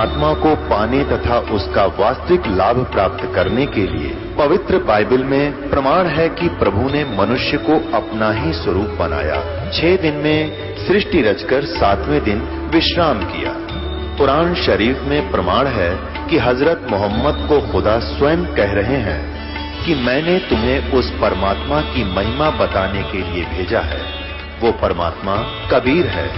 परमात्मा को पाने तथा उसका वास्तविक लाभ प्राप्त करने के लिए पवित्र बाइबल में प्रमाण है कि प्रभु ने मनुष्य को अपना ही स्वरूप बनाया। 6 दिन में सृष्टि रचकर 7वें दिन विश्राम किया। कुरान शरीफ में प्रमाण है कि हजरत मोहम्मद को खुदा स्वयं कह रहे हैं कि मैंने तुम्हें उस परमात्मा की महिमा बताने के लिए भेजा है। वो परमात्मा कबीर है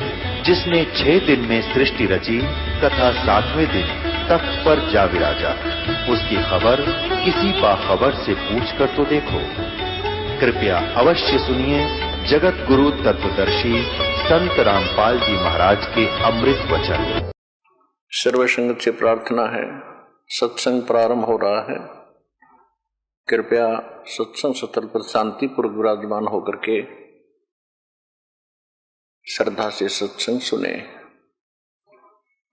जिसने 6 दिन में सृष्टि रची तथा 7वें दिन तख्त पर जा विराजा। उसकी खबर किसी बाखबर से पूछकर तो देखो। कृपया अवश्य सुनिए जगत गुरु तत्वदर्शी संत रामपाल जी महाराज के अमृत वचन। सर्व संगत से प्रार्थना है, सत्संग प्रारंभ हो रहा है। कृपया सत्संग स्थल पर शांतिपूर्वक विराजमान होकर के श्रद्धा से सत्संग सुने।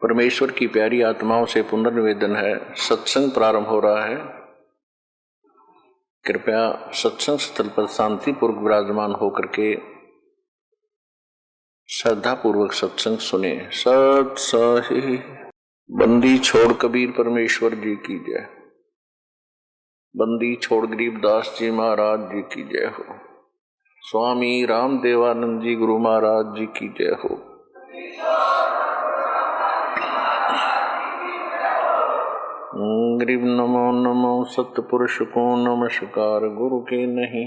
परमेश्वर की प्यारी आत्माओं से पुनर्निवेदन है, सत्संग प्रारंभ हो रहा है। कृपया सत्संग स्थल पर शांतिपूर्वक विराजमान होकर के श्रद्धा पूर्वक सत्संग सुने। सत सही बंदी छोड़ कबीर परमेश्वर जी की जय। बंदी छोड़ गरीबदास जी महाराज जी की जय हो। स्वामी रामदेवानंद जी गुरु महाराज जी की जय हो। गरीब नमो नमो सतपुरुष को नमस्कार गुरु के नहीं।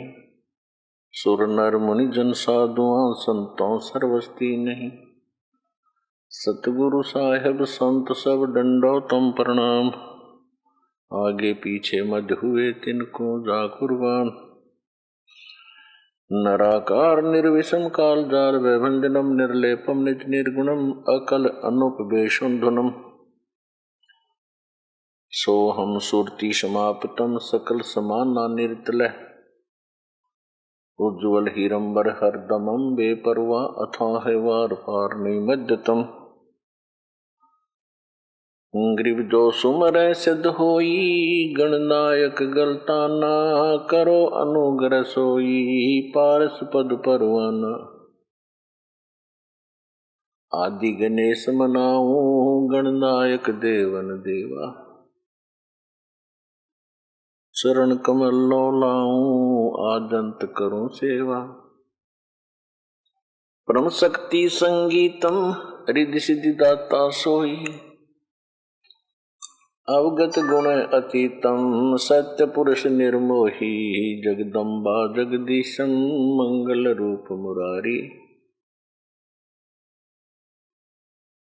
सुर नर मुनि जन साधुआं संतों सर्वस्ती नहीं। सतगुरु साहेब संत सब डंडो तम प्रणाम। आगे पीछे मध हुए तिनको जा कुर्बान। नराकार निर्विषम काल जाल वैभंजनम निर्लेपम निज निर्गुणम अकल अनुपवेशम धुनम। सोहम सुरति समाप्तम सकल समाना निर्तल। उज्ज्वल हीरंबर हरदमम बेपरवा अथाह वार पार निमज्जतम। ग्रीव जो सुमर सिद्ध होई गणनायक गलताना। करो अनुग्रह सोई पारस पद परवाना। आदि गणेश मनाऊं गणनायक देवन देवा। चरण कमल लो लाऊं आदंत करूं सेवा। परम शक्ति संगीतम रिद्धि सिद्धि दाता सोई। अवगत गुण अतीतम सत्य पुरुष निर्मोही। जगदम्बा जगदीशम मंगल रूप मुरारी।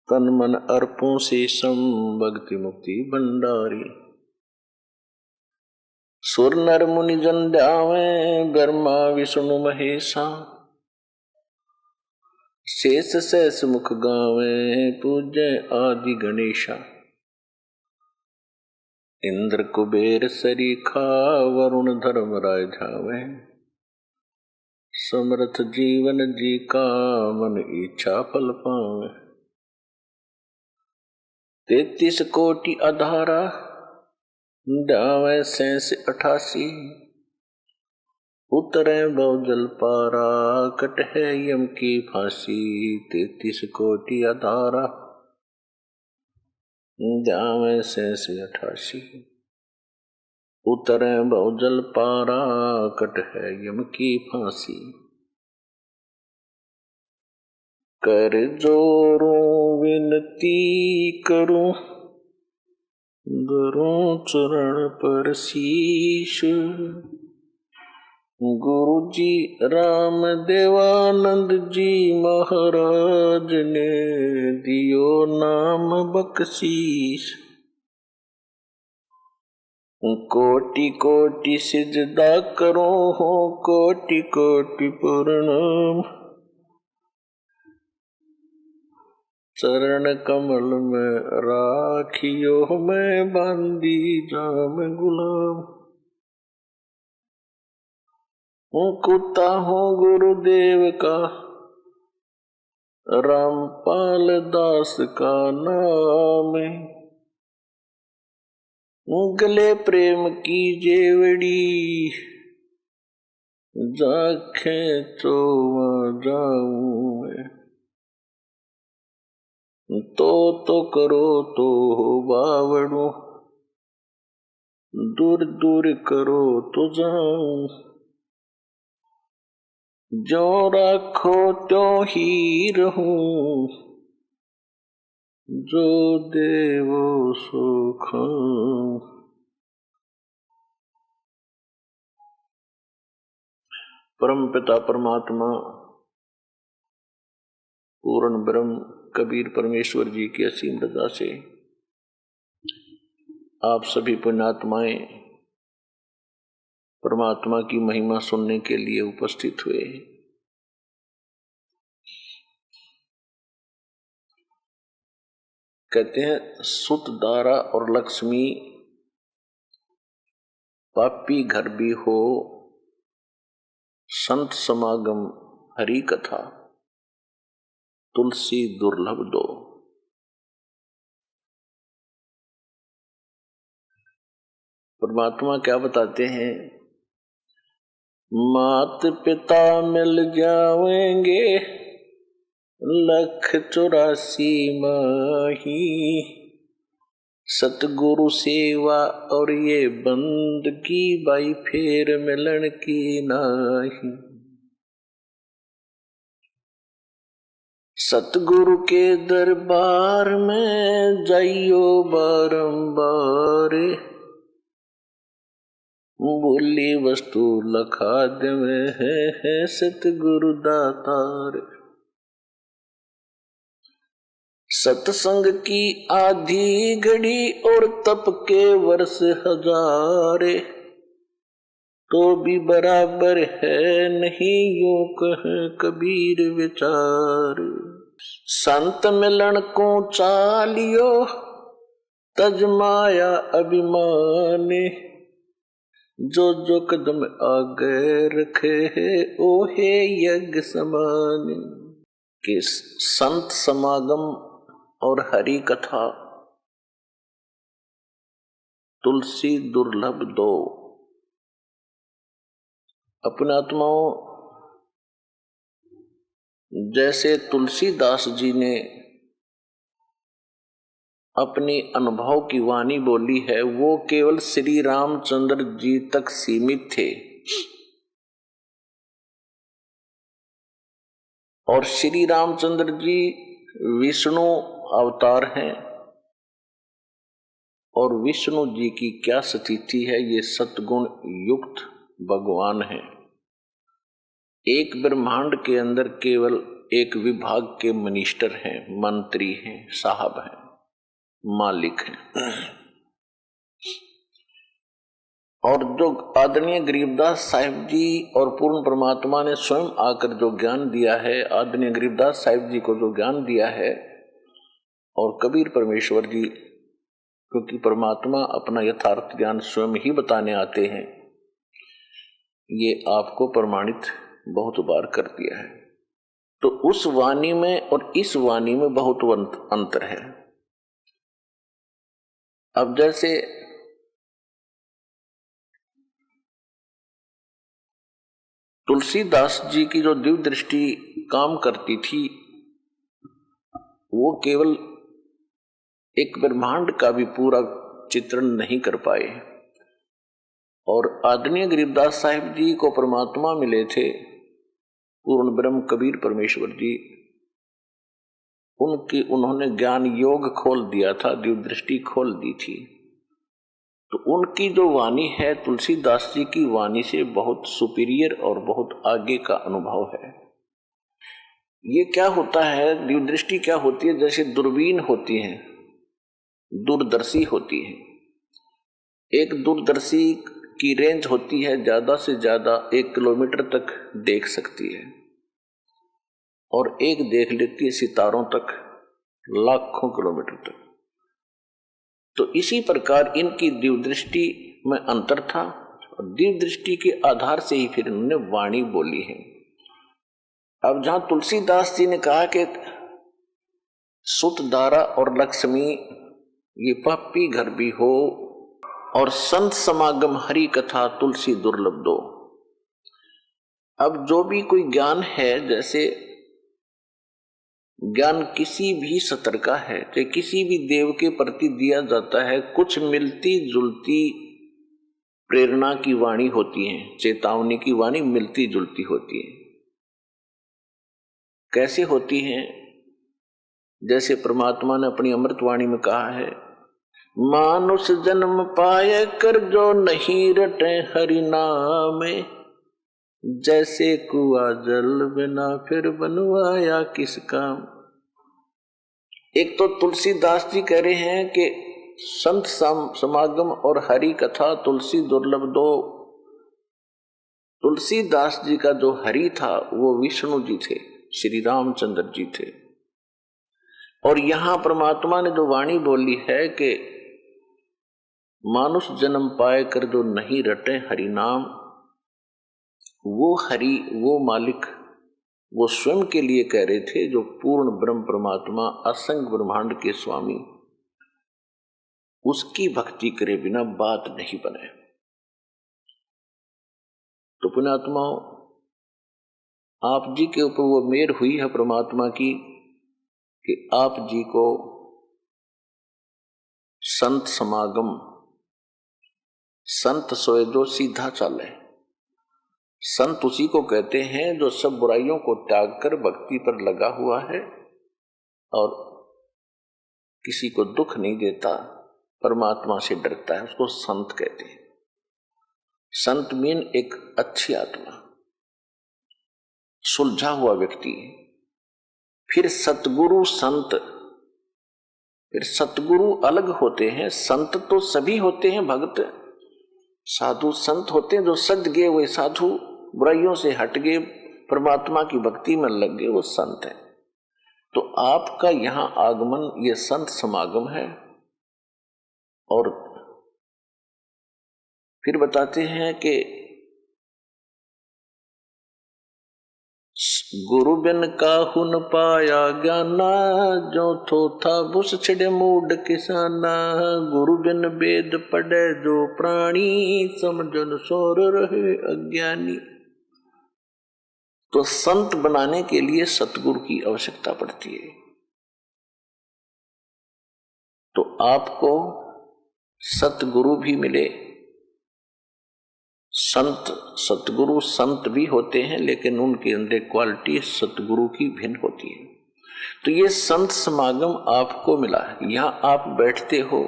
तन मन अर्पों शेषम भक्ति मुक्ति भंडारी। सुर नर मुनि जन ध्यावे ब्रह्मा विष्णु महेशा। शेष सहस मुख गावे पूज्य आदि गणेशा। इंद्र कुबेर सरीखा वरुण धर्म राय झावे। समर्थ जीवन जी का मन इच्छा फल पावे। 33 कोटि अधारा ध्यावे 88। उतरे बहुजल पारा कटहे यम की फांसी। 33 कोटि अधारा ध्यावे 88। उतरे बहुजल पारा कटहे यम की फांसी। कर जोरों विनती करूं गुरु चरण पर शीश। गुरु जी राम देवानंद जी महाराज ने दियो नाम बख्शीश। कोटि कोटि सिजदा करो हो कोटि कोटि प्रणाम। चरण कमल में राखियो मैं बांदी जाम गुलाम। कुत्ता हूँ गुरुदेव का रामपाल दास का नाम। गले प्रेम की जेवड़ी जाखे तो जाऊं मैं। तो करो तो बावड़ू, दूर दूर करो तो जाऊं, जो राखो त्यों ही रहूं, जो देवो सुख। परम पिता परमात्मा पूर्ण ब्रह्म कबीर परमेश्वर जी की असीम रजा से आप सभी पुण्यात्माएं परमात्मा की महिमा सुनने के लिए उपस्थित हुए। कहते हैं सुत दारा और लक्ष्मी पापी घर भी हो, संत समागम हरि कथा तुलसी दुर्लभ दो। परमात्मा क्या बताते हैं? मात पिता मिल जाएंगे 184 माही, सतगुरु सेवा और ये बंदगी बाई फेर मिलन की नाही। सतगुरु के दरबार में जाइयो बारंबार, बोली वस्तु लखा देवे है सतगुरु दातार। सत्संग की आधी घड़ी और तप के वर्ष 1000, तो भी बराबर है नहीं यूं कहे कबीर विचार। संत मिलन को चालियो तजमाया अभिमान, जो जो कदम आगे रखे है ओ है यज्ञ समान। कि संत समागम और हरि कथा तुलसी दुर्लभ दो। अपने आत्माओं, जैसे तुलसीदास जी ने अपनी अनुभव की वाणी बोली है, वो केवल श्री रामचंद्र जी तक सीमित थे और श्री रामचंद्र जी विष्णु अवतार हैं और विष्णु जी की क्या स्थिति है, ये सतगुण युक्त भगवान है। एक ब्रह्मांड के अंदर केवल एक विभाग के मिनिस्टर हैं, मंत्री हैं, साहब हैं, मालिक हैं। और जो आदरणीय गरीबदास साहिब जी और पूर्ण परमात्मा ने स्वयं आकर जो ज्ञान दिया है, आदरणीय गरीबदास साहिब जी को जो ज्ञान दिया है, और कबीर परमेश्वर जी, क्योंकि परमात्मा अपना यथार्थ ज्ञान स्वयं ही बताने आते हैं, ये आपको प्रमाणित बहुत बार कर दिया है। तो उस वाणी में और इस वाणी में बहुत अंतर है। अब जैसे तुलसीदास जी की जो दिव्य दृष्टि काम करती थी, वो केवल एक ब्रह्मांड का भी पूरा चित्रण नहीं कर पाए। और आदरणीय गरीबदास साहिब जी को परमात्मा मिले थे, पूर्ण ब्रह्म कबीर परमेश्वर जी, उन्होंने ज्ञान योग खोल दिया था, दिव्य दृष्टि खोल दी थी। तो उनकी जो वाणी है तुलसीदास जी की वाणी से बहुत सुपीरियर और बहुत आगे का अनुभव है। ये क्या होता है, दिव्य दृष्टि क्या होती है? जैसे दूरबीन होती है, दूरदर्शी होती है। एक दूरदर्शी की रेंज होती है ज्यादा से ज्यादा 1 किलोमीटर तक देख सकती है, और एक देख लेती है सितारों तक, लाखों किलोमीटर तक। तो इसी प्रकार इनकी दिव्य दृष्टि में अंतर था, और दिव्य दृष्टि के आधार से ही फिर इन्होंने वाणी बोली है। अब जहां तुलसीदास जी ने कहा कि सुत दारा और लक्ष्मी ये पापी घर भी हो, और संत समागम हरि कथा तुलसी दुर्लभ दो। अब जो भी कोई ज्ञान है, जैसे ज्ञान किसी भी सतर का है, चाहे किसी भी देव के प्रति दिया जाता है, कुछ मिलती जुलती प्रेरणा की वाणी होती है, चेतावनी की वाणी मिलती जुलती होती है। कैसे होती है? जैसे परमात्मा ने अपनी अमृतवाणी में कहा है, मानुष जन्म पाए कर जो नहीं रटे हरि नाम, जैसे कुआ जल बिना फिर बनवाया किस काम। एक तो तुलसीदास जी कह रहे हैं कि संत समागम और हरि कथा तुलसी दुर्लभ दो। तुलसीदास जी का जो हरि था वो विष्णु जी थे, श्री रामचंद्र जी थे। और यहां परमात्मा ने जो वाणी बोली है कि मानुष जन्म पाए कर जो नहीं रटे हरि नाम, वो हरि, वो मालिक, वो स्वयं के लिए कह रहे थे, जो पूर्ण ब्रह्म परमात्मा असंख्य ब्रह्मांड के स्वामी, उसकी भक्ति करे बिना बात नहीं बने। तो पुण्यात्माओं, आप जी के ऊपर वो मेहर हुई है परमात्मा की कि आप जी को संत समागम, संत सोए जो सीधा चले। संत उसी को कहते हैं जो सब बुराइयों को त्याग कर भक्ति पर लगा हुआ है और किसी को दुख नहीं देता, परमात्मा से डरता है, उसको संत कहते हैं। संत मीन एक अच्छी आत्मा, सुलझा हुआ व्यक्ति। फिर सतगुरु संत, फिर सतगुरु अलग होते हैं, संत तो सभी होते हैं, भक्त साधु संत होते हैं जो सज गए, वे साधु बुराइयों से हट गए, परमात्मा की भक्ति में लग गए, वो संत है। तो आपका यहां आगमन ये संत समागम है। और फिर बताते हैं कि गुरु बिन काहू न पाया ज्ञाना, जो थो था बुस छिड़े मूड किसाना। गुरु बिन वेद पढ़े जो प्राणी, समझन सोर रहे अज्ञानी। तो संत बनाने के लिए सतगुरु की आवश्यकता पड़ती है। तो आपको सतगुरु भी मिले। संत, सतगुरु संत भी होते हैं, लेकिन उनके अंदर क्वालिटी सतगुरु की भिन्न होती है। तो ये संत समागम आपको मिला है। यहां आप बैठते हो,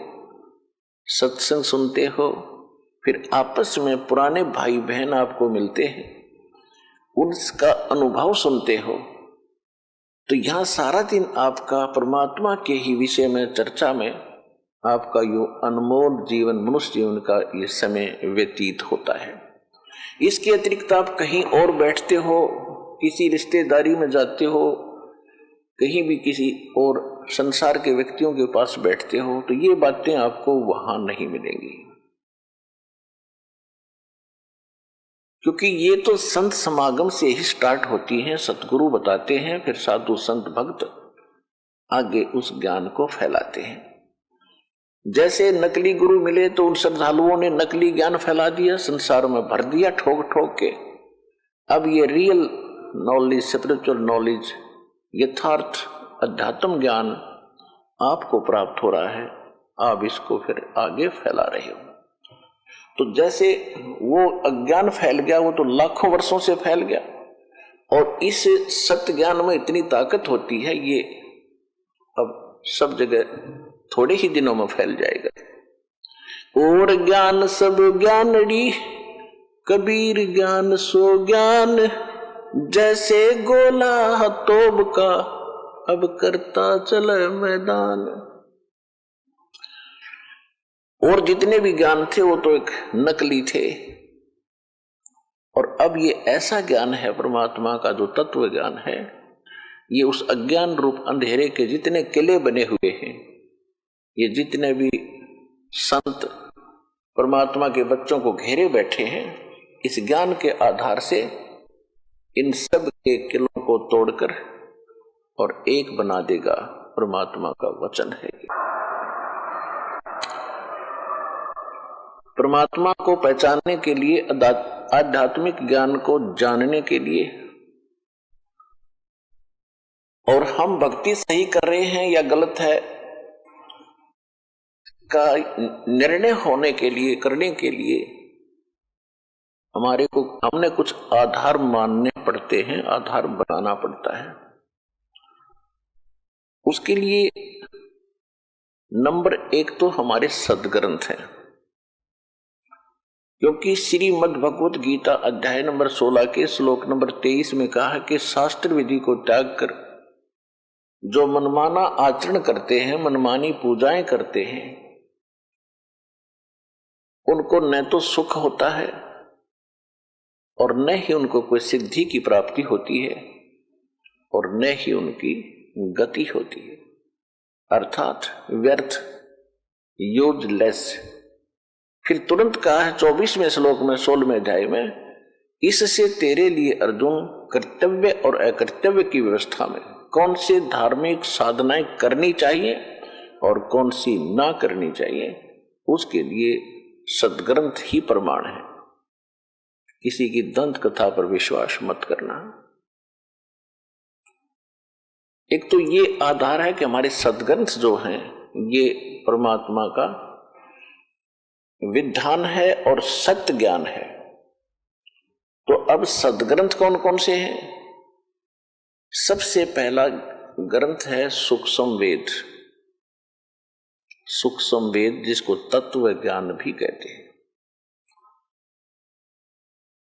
सत्संग सुनते हो, फिर आपस में पुराने भाई बहन आपको मिलते हैं, उनका अनुभव सुनते हो। तो यहां सारा दिन आपका परमात्मा के ही विषय में चर्चा में आपका यो अनमोल जीवन, मनुष्य जीवन का ये समय व्यतीत होता है। इसके अतिरिक्त आप कहीं और बैठते हो, किसी रिश्तेदारी में जाते हो, कहीं भी किसी और संसार के व्यक्तियों के पास बैठते हो, तो ये बातें आपको वहां नहीं मिलेंगी, क्योंकि ये तो संत समागम से ही स्टार्ट होती हैं। सतगुरु बताते हैं, फिर साधु संत भक्त आगे उस ज्ञान को फैलाते हैं। जैसे नकली गुरु मिले तो उन श्रद्धालुओं ने नकली ज्ञान फैला दिया, संसार में भर दिया ठोक ठोक के। अब ये रियल नॉलेज, स्पिरिचुअल नॉलेज, यथार्थ अध्यात्म ज्ञान आपको प्राप्त हो रहा है, आप इसको फिर आगे फैला रहे हो। तो जैसे वो अज्ञान फैल गया, वो तो लाखों वर्षों से फैल गया, और इस सत्य ज्ञान में इतनी ताकत होती है, ये अब सब जगह थोड़े ही दिनों में फैल जाएगा। और ज्ञान सब ज्ञानड़ी, कबीर ज्ञान सो ज्ञान, जैसे गोला तोब का अब करता चले मैदान। और जितने भी ज्ञान थे वो तो एक नकली थे, और अब ये ऐसा ज्ञान है परमात्मा का जो तत्व ज्ञान है, ये उस अज्ञान रूप अंधेरे के जितने किले बने हुए हैं, ये जितने भी संत परमात्मा के बच्चों को घेरे बैठे हैं, इस ज्ञान के आधार से इन सब के किलों को तोड़कर और एक बना देगा, परमात्मा का वचन है। परमात्मा को पहचानने के लिए, आध्यात्मिक ज्ञान को जानने के लिए और हम भक्ति सही कर रहे हैं या गलत है का निर्णय होने के लिए, करने के लिए हमने कुछ आधार मानने पड़ते हैं, आधार बनाना पड़ता है। उसके लिए नंबर 1 तो हमारे सदग्रंथ हैं, क्योंकि श्रीमद् भगवत गीता अध्याय नंबर 16 के श्लोक नंबर 23 में कहा है कि शास्त्र विधि को त्याग कर जो मनमाना आचरण करते हैं, मनमानी पूजाएं करते हैं, उनको न तो सुख होता है और न ही उनको कोई सिद्धि की प्राप्ति होती है और न ही उनकी गति होती है, अर्थात व्यर्थ, यूजलेस। फिर तुरंत कहा है 24वें श्लोक में 16वें अध्याय में, इससे तेरे लिए अर्जुन कर्तव्य और अकर्तव्य की व्यवस्था में कौन सी धार्मिक साधनाएं करनी चाहिए और कौन सी ना करनी चाहिए, उसके लिए सदग्रंथ ही प्रमाण है। किसी की दंत कथा पर विश्वास मत करना। एक तो ये आधार है कि हमारे सदग्रंथ जो हैं ये परमात्मा का विधान है और सत्य ज्ञान है। तो अब सदग्रंथ कौन कौन से हैं? सबसे पहला ग्रंथ है सूक्ष्म वेद। सूक्ष्म वेद जिसको तत्व ज्ञान भी कहते हैं,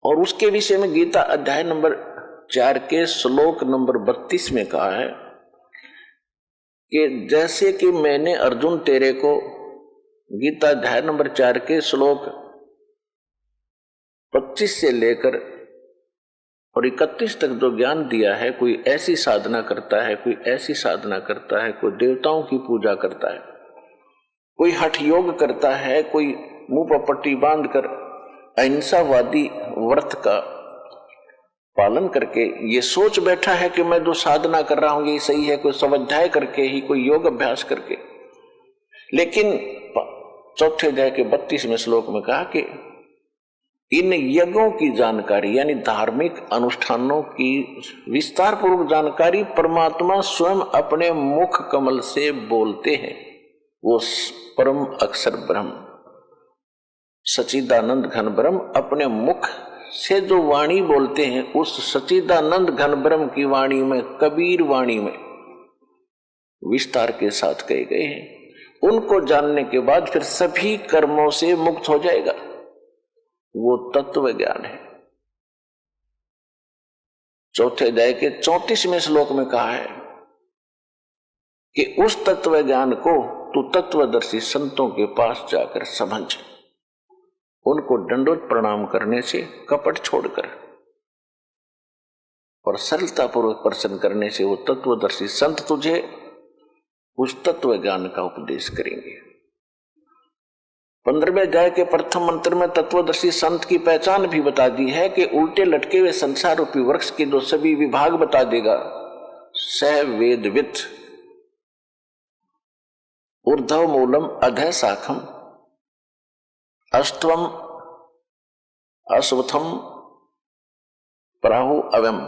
और उसके विषय में गीता अध्याय नंबर 4 के श्लोक नंबर 32 में कहा है कि जैसे कि मैंने अर्जुन तेरे को गीता अध्याय नंबर 4 के श्लोक 25 से लेकर और 31 तक जो ज्ञान दिया है, कोई ऐसी साधना करता है, कोई ऐसी साधना करता है, कोई देवताओं की पूजा करता है, कोई हठ योग करता है, कोई मुंह पर पट्टी बांधकर अहिंसावादी व्रत का पालन करके ये सोच बैठा है कि मैं जो साधना कर रहा हूं ये सही है, कोई स्वाध्याय करके ही, कोई योग अभ्यास करके। लेकिन चौथे अध्याय के 32वें श्लोक में कहा कि इन यज्ञों की जानकारी यानी धार्मिक अनुष्ठानों की विस्तार पूर्वक जानकारी परमात्मा स्वयं अपने मुख कमल से बोलते हैं। वो परम अक्षर ब्रह्म सच्चिदानंद घन ब्रह्म अपने मुख से जो वाणी बोलते हैं, उस सच्चिदानंद घन ब्रह्म की वाणी में, कबीर वाणी में विस्तार के साथ कहे गए हैं। उनको जानने के बाद फिर सभी कर्मों से मुक्त हो जाएगा। वो तत्व ज्ञान है। चौथे अध्याय के 34वें श्लोक में कहा है कि उस तत्व ज्ञान को तू तत्वदर्शी संतों के पास जाकर समझ, उनको दंडोत प्रणाम करने से, कपट छोड़कर और सरलता पूर्वक प्रसन्न करने से वो तत्वदर्शी संत तुझे उस तत्व ज्ञान का उपदेश करेंगे। 15वें अध्याय के प्रथम मंत्र में तत्वदर्शी संत की पहचान भी बता दी है कि उल्टे लटके हुए संसार रूपी वृक्ष के जो सभी विभाग बता देगा। सह वेदवित ऊर्ध्व मूलम अधः शाखम अष्टवम अश्वत्थम प्राहु अवम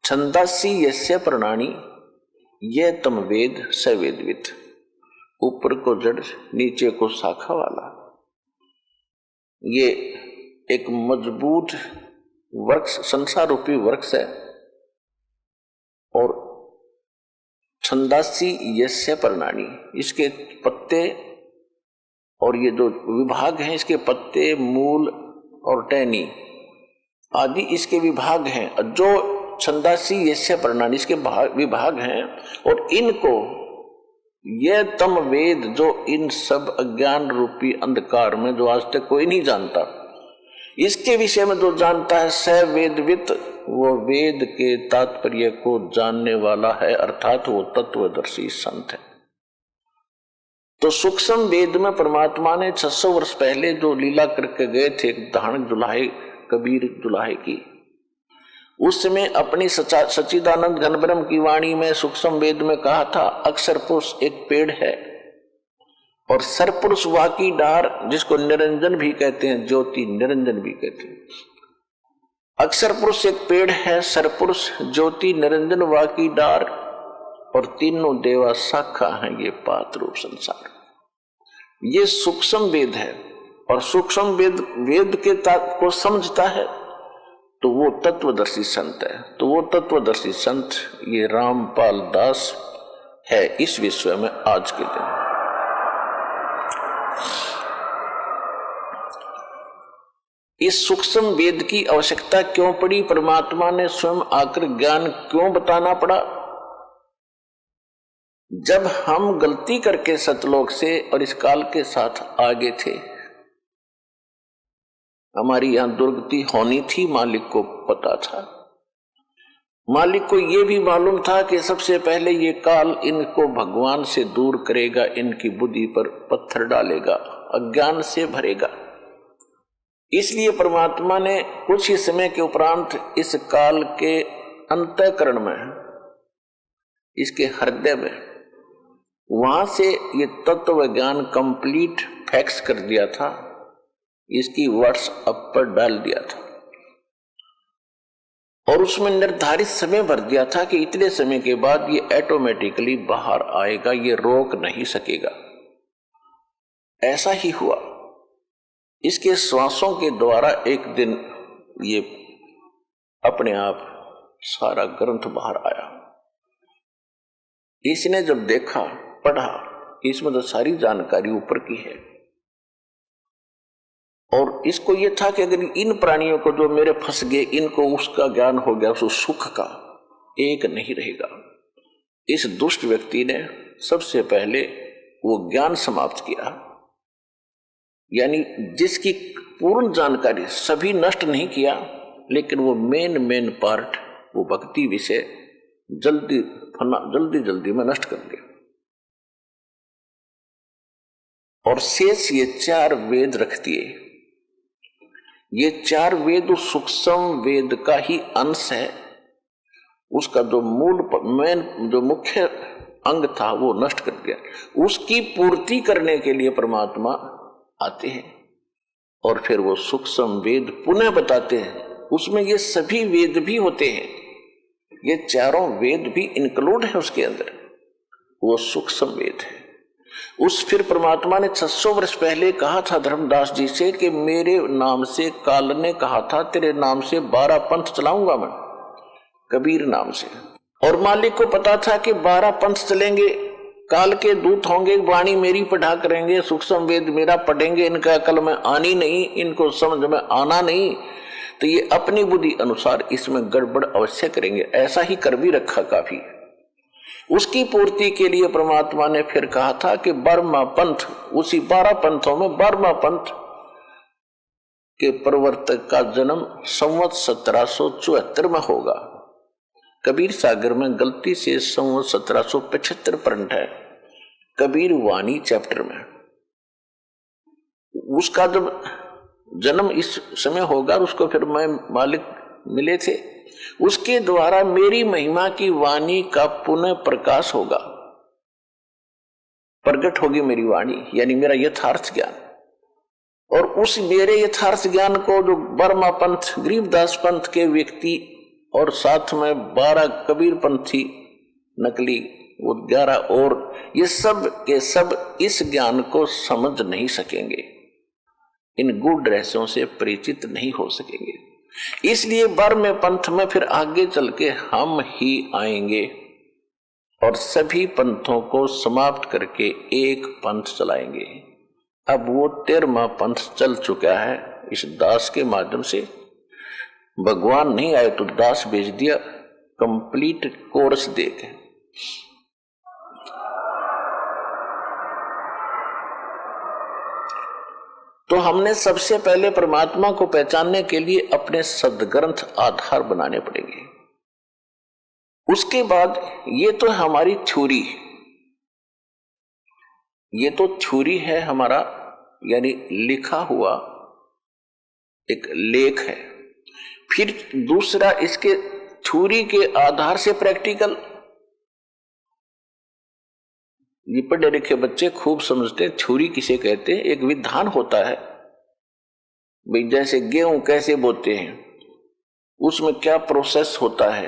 छंदासी यस्य प्रणानी ये तम वेद स वेदवित। ऊपर को जड़, नीचे को शाखा वाला, ये एक मजबूत वृक्ष, संसार रूपी वृक्ष है। और छंदासी यस्य प्रणानी, इसके पत्ते और ये जो विभाग हैं, इसके पत्ते, मूल और टहनी आदि इसके विभाग हैं। जो छंदासी यस्य प्रणानी इसके विभाग हैं, और इनको ये तम वेद, जो इन सब अज्ञान रूपी अंधकार में जो आज तक कोई नहीं जानता, इसके विषय में जो जानता है स वेदवित, वो वेद के तात्पर्य को जानने वाला है, अर्थात वो तत्वदर्शी संत है। तो सूक्ष्म वेद में परमात्मा ने 600 वर्ष पहले जो लीला करके गए थे, धारण जुलाहे, कबीर जुलाहे की, उसमें अपनी सच्चिदानंद घन ब्रह्म की वाणी में सूक्ष्म वेद में कहा था, अक्षर पुरुष एक पेड़ है और सरपुरुष वाकी डार, जिसको निरंजन भी कहते हैं, ज्योति निरंजन भी कहते हैं। अक्षर पुरुष एक पेड़ है, सरपुरुष ज्योति निरंजन वाकी डार और तीनों देवा शाखा हैं ये पात रूप संसार। ये सूक्ष्म वेद है और सूक्ष्म वेद के तात्पर्य को समझता है तो वो तत्वदर्शी संत है। तो वो तत्वदर्शी संत ये रामपाल दास है इस विश्व में आज के दिन। इस सूक्ष्म वेद की आवश्यकता क्यों पड़ी? परमात्मा ने स्वयं आकर ज्ञान क्यों बताना पड़ा? जब हम गलती करके सतलोक से और इस काल के साथ आगे थे, हमारी यहां दुर्गति होनी थी, मालिक को पता था। मालिक को यह भी मालूम था कि सबसे पहले ये काल इनको भगवान से दूर करेगा, इनकी बुद्धि पर पत्थर डालेगा, अज्ञान से भरेगा। इसलिए परमात्मा ने कुछ ही समय के उपरांत इस काल के अंतःकरण में, इसके हृदय में, वहां से ये तत्व ज्ञान कंप्लीट फैक्स कर दिया था, इसकी व्हाट्सएप पर डाल दिया था और उसमें निर्धारित समय भर दिया था कि इतने समय के बाद ये ऑटोमेटिकली बाहर आएगा, ये रोक नहीं सकेगा। ऐसा ही हुआ। इसके श्वासों के द्वारा एक दिन ये अपने आप सारा ग्रंथ बाहर आया। इसने जब देखा, पढ़ा, इसमें तो सारी जानकारी ऊपर की है और इसको ये था कि अगर इन प्राणियों को जो मेरे फंस गए, इनको उसका ज्ञान हो गया, उस सुख का एक नहीं रहेगा। इस दुष्ट व्यक्ति ने सबसे पहले वो ज्ञान समाप्त किया, यानी जिसकी पूर्ण जानकारी सभी नष्ट नहीं किया, लेकिन वो मेन पार्ट, वो भक्ति विषय जल्दी में नष्ट कर दिया। और शेष ये 4 वेद रख दिए। ये 4 वेद उस सूक्ष्म वेद का ही अंश है। उसका जो जो मुख्य अंग था वो नष्ट कर दिया। उसकी पूर्ति करने के लिए परमात्मा आते हैं और फिर वो सूक्ष्म वेद पुनः बताते हैं। उसमें ये सभी वेद भी होते हैं, ये चारों वेद भी इंक्लूड है उसके अंदर, वो सूक्ष्म वेद है। उस फिर परमात्मा ने 600 वर्ष पहले कहा था धर्मदास जी से कि मेरे नाम से काल ने कहा था तेरे नाम से 12 पंथ चलाऊंगा मैं, कबीर नाम से। और मालिक को पता था कि 12 पंथ चलेंगे, काल के दूत होंगे, वाणी मेरी पढ़ा करेंगे, सूक्ष्म वेद मेरा पढ़ेंगे, इनका अकल में आनी नहीं, इनको समझ में आना नहीं, तो ये अपनी बुद्धि अनुसार इसमें गड़बड़ अवश्य करेंगे। ऐसा ही कर भी रखा काफी। उसकी पूर्ति के लिए परमात्मा ने फिर कहा था कि 12वां पंथ, उसी 12 पंथों में 12वां पंथ के प्रवर्तक का जन्म संवत 1774 में होगा। कबीर सागर में गलती से संवत 1775 प्रिंट है, कबीर वाणी चैप्टर में। उसका जब जन्म इस समय होगा, उसको फिर मैं मालिक मिले थे, उसके द्वारा मेरी महिमा की वाणी का पुनः प्रकाश होगा, प्रकट होगी मेरी वाणी, यानी मेरा यथार्थ ज्ञान। और उस मेरे यथार्थ ज्ञान को जो बर्मा पंथ, गरीबदास पंथ के व्यक्ति और साथ में 12 कबीर पंथी नकली, वो 11 और, ये सब के सब इस ज्ञान को समझ नहीं सकेंगे, इन गूढ़ रहस्यों से परिचित नहीं हो सकेंगे। इसलिए बर्मे पंथ में फिर आगे चल के हम ही आएंगे और सभी पंथों को समाप्त करके एक पंथ चलाएंगे। अब वो 13वां पंथ चल चुका है इस दास के माध्यम से। भगवान नहीं आए तो दास भेज दिया कंप्लीट कोर्स देके। तो हमने सबसे पहले परमात्मा को पहचानने के लिए अपने सदग्रंथ आधार बनाने पड़ेंगे। उसके बाद ये तो हमारी थ्योरी, ये तो थ्योरी है हमारा, यानी लिखा हुआ एक लेख है। फिर दूसरा इसके थ्योरी के आधार से प्रैक्टिकल। ये पढ़े लिखे बच्चे खूब समझते हैं थ्योरी किसे कहते हैं। एक विधान होता है भाई, जैसे गेहूं कैसे बोते हैं, उसमें क्या प्रोसेस होता है,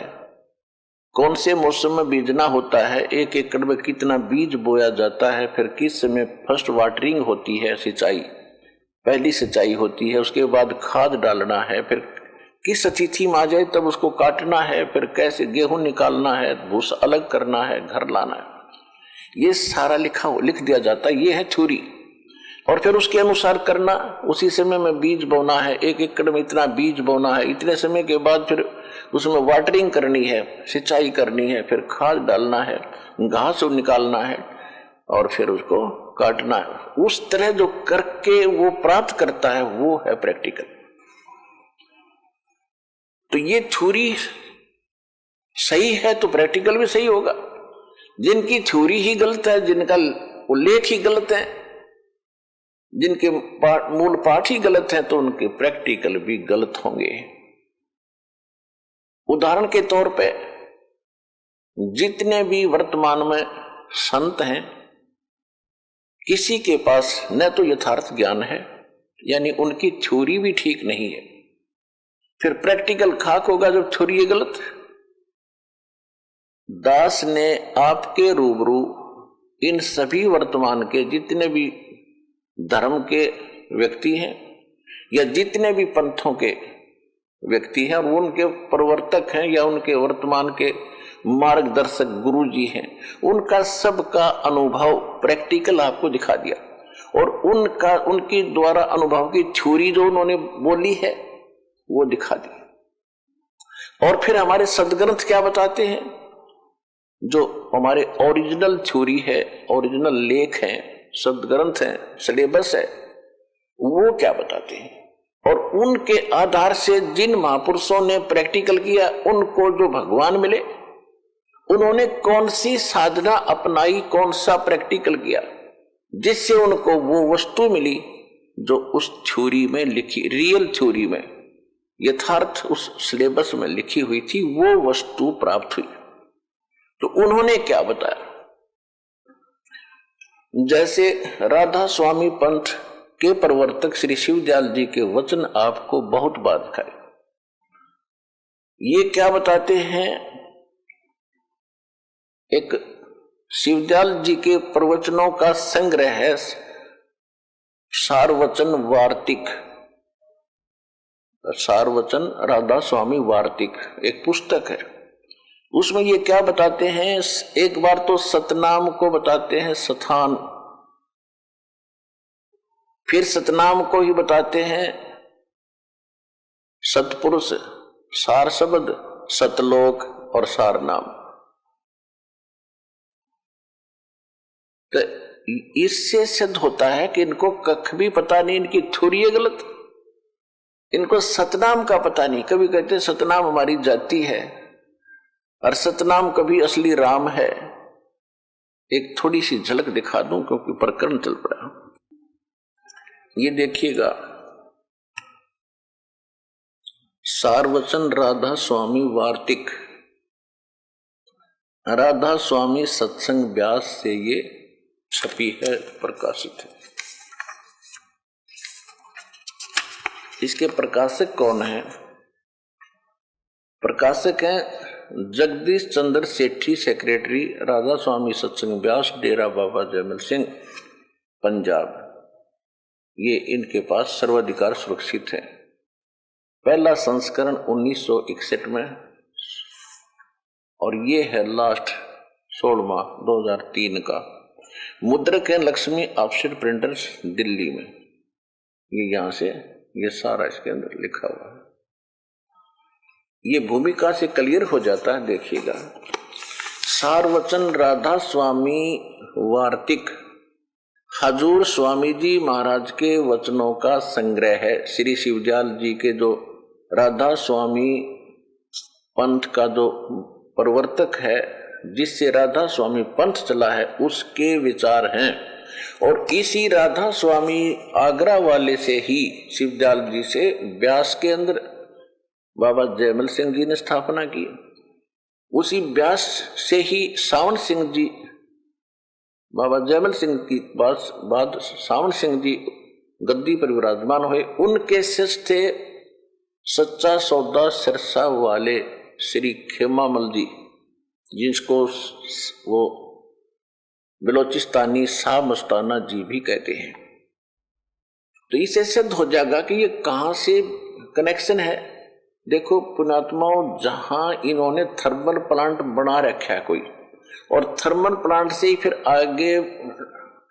कौन से मौसम में बीजना होता है, 1 एकड़ में कितना बीज बोया जाता है, फिर किस समय फर्स्ट वाटरिंग होती है, सिंचाई, पहली सिंचाई होती है, उसके बाद खाद डालना है, फिर किस तिथि में आ जाए तब उसको काटना है, फिर कैसे गेहूं निकालना है, भूसा अलग करना है, घर लाना है, ये सारा लिख दिया जाता है। ये है थ्योरी। और फिर उसके अनुसार करना, उसी समय में बीज बोना है, 1 एकड़ में इतना बीज बोना है, इतने समय के बाद फिर उसमें वाटरिंग करनी है, सिंचाई करनी है, फिर खाद डालना है, घास निकालना है और फिर उसको काटना है। उस तरह जो करके वो प्राप्त करता है वो है प्रैक्टिकल। तो ये थ्योरी सही है तो प्रैक्टिकल भी सही होगा। जिनकी थ्योरी ही गलत है, जिनका उल्लेख ही गलत है, जिनके मूल पाठ ही गलत है, तो उनके प्रैक्टिकल भी गलत होंगे। उदाहरण के तौर पे जितने भी वर्तमान में संत हैं, किसी के पास न तो यथार्थ ज्ञान है, यानी उनकी थ्योरी भी ठीक नहीं है, फिर प्रैक्टिकल खाक होगा जब थ्योरी है गलत। दास ने आपके रूबरू इन सभी वर्तमान के जितने भी धर्म के व्यक्ति हैं या जितने भी पंथों के व्यक्ति हैं और उनके प्रवर्तक हैं या उनके वर्तमान के मार्गदर्शक गुरु जी हैं, उनका सबका अनुभव प्रैक्टिकल आपको दिखा दिया और उनकी द्वारा अनुभव की थ्योरी जो उन्होंने बोली है वो दिखा दी। और फिर हमारे सदग्रंथ क्या बताते हैं, जो हमारे ओरिजिनल थ्योरी है, ओरिजिनल लेख हैं, सदग्रंथ हैं, सिलेबस है, वो क्या बताते हैं। और उनके आधार से जिन महापुरुषों ने प्रैक्टिकल किया, उनको जो भगवान मिले, उन्होंने कौन सी साधना अपनाई, कौन सा प्रैक्टिकल किया, जिससे उनको वो वस्तु मिली जो उस थ्योरी में लिखी, रियल थ्योरी में, यथार्थ उस सिलेबस में लिखी हुई थी, वो वस्तु प्राप्त हुई। तो उन्होंने क्या बताया, जैसे राधा स्वामी पंथ के प्रवर्तक श्री शिवदयाल जी के वचन आपको बहुत बार दिखाए। ये क्या बताते हैं, एक शिवदयाल जी के प्रवचनों का संग्रह है सारवचन वार्तिक, सारवचन राधा स्वामी वार्तिक एक पुस्तक है। उसमें ये क्या बताते हैं, एक बार तो सतनाम को बताते हैं सथान, फिर सतनाम को ही बताते हैं सतपुरुष, सार शब्द, सतलोक और सार नाम। तो इससे सिद्ध होता है कि इनको कख भी पता नहीं, इनकी थ्योरी है गलत, इनको सतनाम का पता नहीं। कभी कहते सतनाम हमारी जाति है और सतनाम कभी असली राम है। एक थोड़ी सी झलक दिखा दूं क्योंकि प्रकरण चल पड़ा। ये देखिएगा, सारवचन राधा स्वामी वार्तिक, राधा स्वामी सत्संग व्यास से ये छपी है, प्रकाशित है। इसके प्रकाशक कौन है? प्रकाशक हैं जगदीश चंद्र सेठी, सेक्रेटरी, राधा स्वामी सत्संग व्यास, डेरा बाबा जयमल सिंह, पंजाब। ये इनके पास सर्वाधिकार सुरक्षित है। पहला संस्करण 1961 में और ये है लास्ट 16वां 2003 का। मुद्रक है लक्ष्मी ऑफसेट प्रिंटर्स, दिल्ली में। ये यहां से ये सारा इसके अंदर लिखा हुआ है। ये भूमिका से क्लियर हो जाता है, देखिएगा। सारवचन राधा स्वामी वार्तिक हजूर स्वामी जी महाराज के वचनों का संग्रह है। श्री शिवदयाल जी के जो राधा स्वामी पंथ का जो प्रवर्तक है, जिससे राधा स्वामी पंथ चला है, उसके विचार हैं। और इसी राधा स्वामी आगरा वाले से ही शिवदयाल जी से व्यास के अंदर बाबा जयमल सिंह जी ने स्थापना की। उसी व्यास से ही सावन सिंह जी, बाबा जयमल सिंह की बाद सावन सिंह जी गद्दी पर विराजमान हुए। उनके शिष्य थे सच्चा सौदा सिरसा वाले श्री खेमामल जी, जिसको वो बलोचिस्तानी शाह मस्ताना जी भी कहते हैं। तो इससे सिद्ध हो जाएगा कि ये कहां से कनेक्शन है। देखो पुण्यात्माओं, जहां इन्होंने थर्मल प्लांट बना रखा है कोई, और थर्मल प्लांट से ही फिर आगे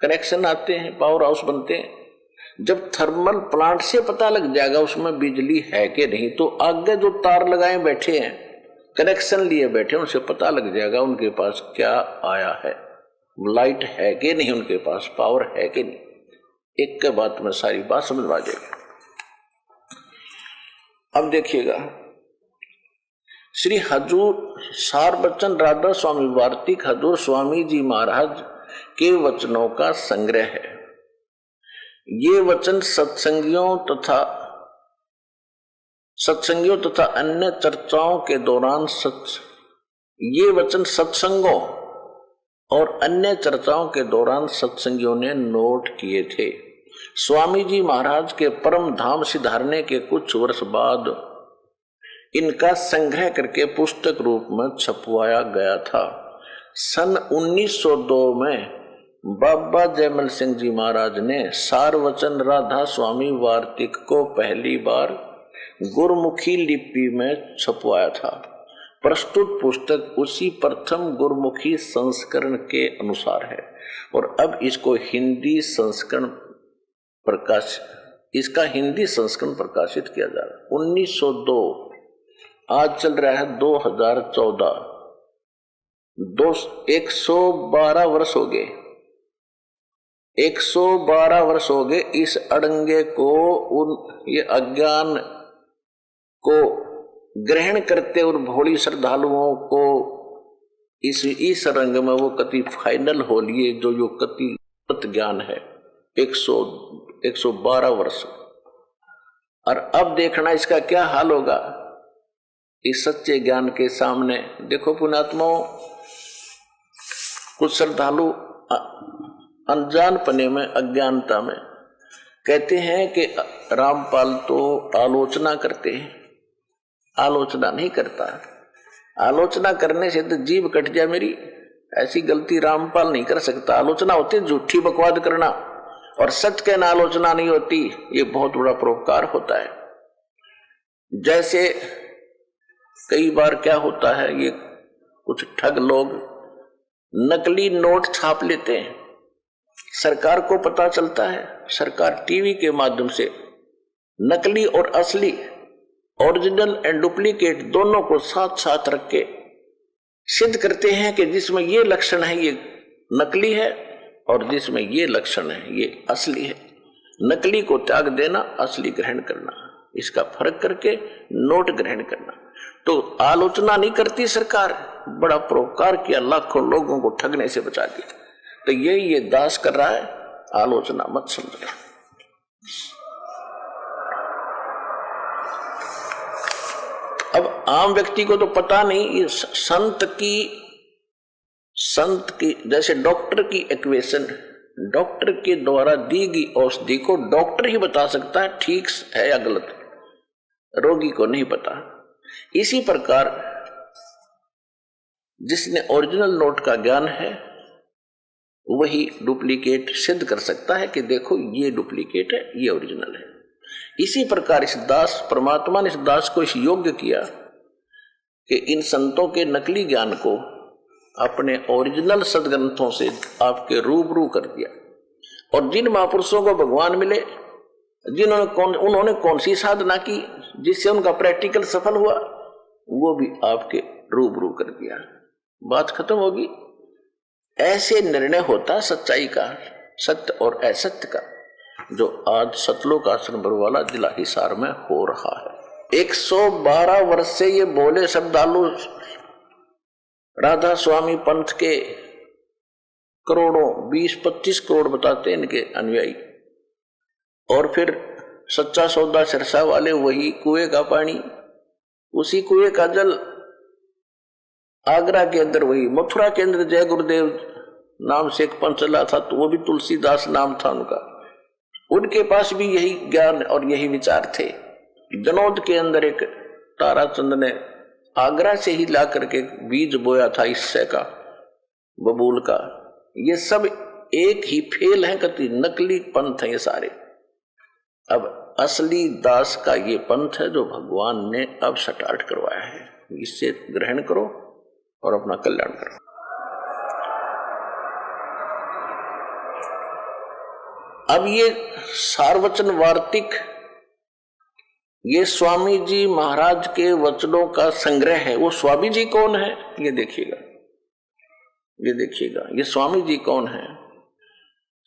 कनेक्शन आते हैं, पावर हाउस बनते हैं। जब थर्मल प्लांट से पता लग जाएगा उसमें बिजली है कि नहीं, तो आगे जो तार लगाए बैठे हैं, कनेक्शन लिए बैठे, उनसे पता लग जाएगा उनके पास क्या आया है, लाइट है कि नहीं, उनके पास पावर है कि नहीं। एक के बाद में सारी बात समझ में आ जाएगी। अब देखिएगा, श्री हजूर सार बच्चन राधा स्वामी वार्तिक हजूर स्वामी जी महाराज के वचनों का संग्रह है। ये वचन सत्संगियों तथा अन्य चर्चाओं के दौरान ये वचन सत्संगों और अन्य चर्चाओं के दौरान सत्संगियों ने नोट किए थे। स्वामी जी महाराज के परम धाम सिधारने के कुछ वर्ष बाद इनका संग्रह करके पुस्तक रूप में छपवाया गया था। सन 1902 में बाबा जयमल सिंह जी महाराज ने सार वचन राधा स्वामी वार्तिक को पहली बार गुरमुखी लिपि में छपवाया था। प्रस्तुत पुस्तक उसी प्रथम गुरमुखी संस्करण के अनुसार है और अब इसको हिंदी संस्करण हिंदी संस्करण प्रकाशित किया जा रहा है। 1902, आज चल रहा है 2014, 112 वर्ष हो गए। 112 वर्ष हो गए इस अड़ंगे को, ये अज्ञान को ग्रहण करते और भोली श्रद्धालुओं को इस रंग में वो कति फाइनल हो लिए जो कति ज्ञान है। 112 वर्ष, और अब देखना इसका क्या हाल होगा इस सच्चे ज्ञान के सामने। देखो पुण्यात्माओं, कुछ श्रद्धालु अनजान पने में, अज्ञानता में कहते हैं कि रामपाल तो आलोचना करते हैं। आलोचना नहीं करता, आलोचना करने से तो जीभ कट जाए मेरी, ऐसी गलती रामपाल नहीं कर सकता। आलोचना होती है झूठी बकवाद करना, और सच कहना आलोचना नहीं होती। ये बहुत बड़ा परोपकार होता है। जैसे कई बार क्या होता है, ये कुछ ठग लोग नकली नोट छाप लेते हैं, सरकार को पता चलता है, सरकार टीवी के माध्यम से नकली और असली, ओरिजिनल एंड डुप्लीकेट दोनों को साथ साथ रख के सिद्ध करते हैं कि जिसमें ये लक्षण है ये नकली है और जिसमें ये लक्षण है ये असली है। नकली को त्याग देना, असली ग्रहण करना, इसका फर्क करके नोट ग्रहण करना। तो आलोचना नहीं करती सरकार, बड़ा परोपकार किया, लाखों लोगों को ठगने से बचा दिया। तो ये दास कर रहा है, आलोचना मत समझना। अब आम व्यक्ति को तो पता नहीं, ये संत की जैसे डॉक्टर की इक्वेशन, डॉक्टर के द्वारा दी गई औषधि को डॉक्टर ही बता सकता है ठीक है या गलत, रोगी को नहीं पता। इसी प्रकार जिसने ओरिजिनल नोट का ज्ञान है वही डुप्लीकेट सिद्ध कर सकता है कि देखो ये डुप्लीकेट है, ये ओरिजिनल है। इसी प्रकार इस दास, परमात्मा ने इस दास को इस योग्य किया कि इन संतों के नकली ज्ञान को अपने ओरिजिनल सदग्रंथों से आपके रूबरू कर दिया। और जिन महापुरुषों को भगवान मिले, उन्होंने कौन सी साधना की जिससे उनका प्रैक्टिकल सफल हुआ, वो भी आपके रूबरू कर दिया। बात खत्म होगी। ऐसे निर्णय होता सच्चाई का, सत्य और असत्य का, जो आज सतलोक आश्रम बरवाला जिला हिसार में हो रहा है। 112 वर्ष से ये बोले श्रद्धालु राधा स्वामी पंथ के करोड़ों, 20-25 करोड़ बताते इनके अनुयायी, और फिर सच्चा सौदा सिरसा वाले वही कुएं का पानी, उसी कुएं का जल, आगरा के अंदर वही, मथुरा के अंदर जय गुरुदेव नाम से एक पंथ चला था, तो वो भी तुलसीदास नाम था उनका, उनके पास भी यही ज्ञान और यही विचार थे। जनौद के अंदर एक ताराचंद ने आगरा से ही ला करके बीज बोया था इससे का, बबूल का। ये सब एक ही फेल है, कति नकली पंथ है ये सारे। अब असली दास का ये पंथ है जो भगवान ने अब स्टार्ट करवाया है, इससे ग्रहण करो और अपना कल्याण करो। अब ये सार्वचन वार्तिक, ये स्वामी जी महाराज के वचनों का संग्रह है। वो स्वामी जी कौन है ये देखिएगा, ये देखिएगा ये स्वामी जी कौन है।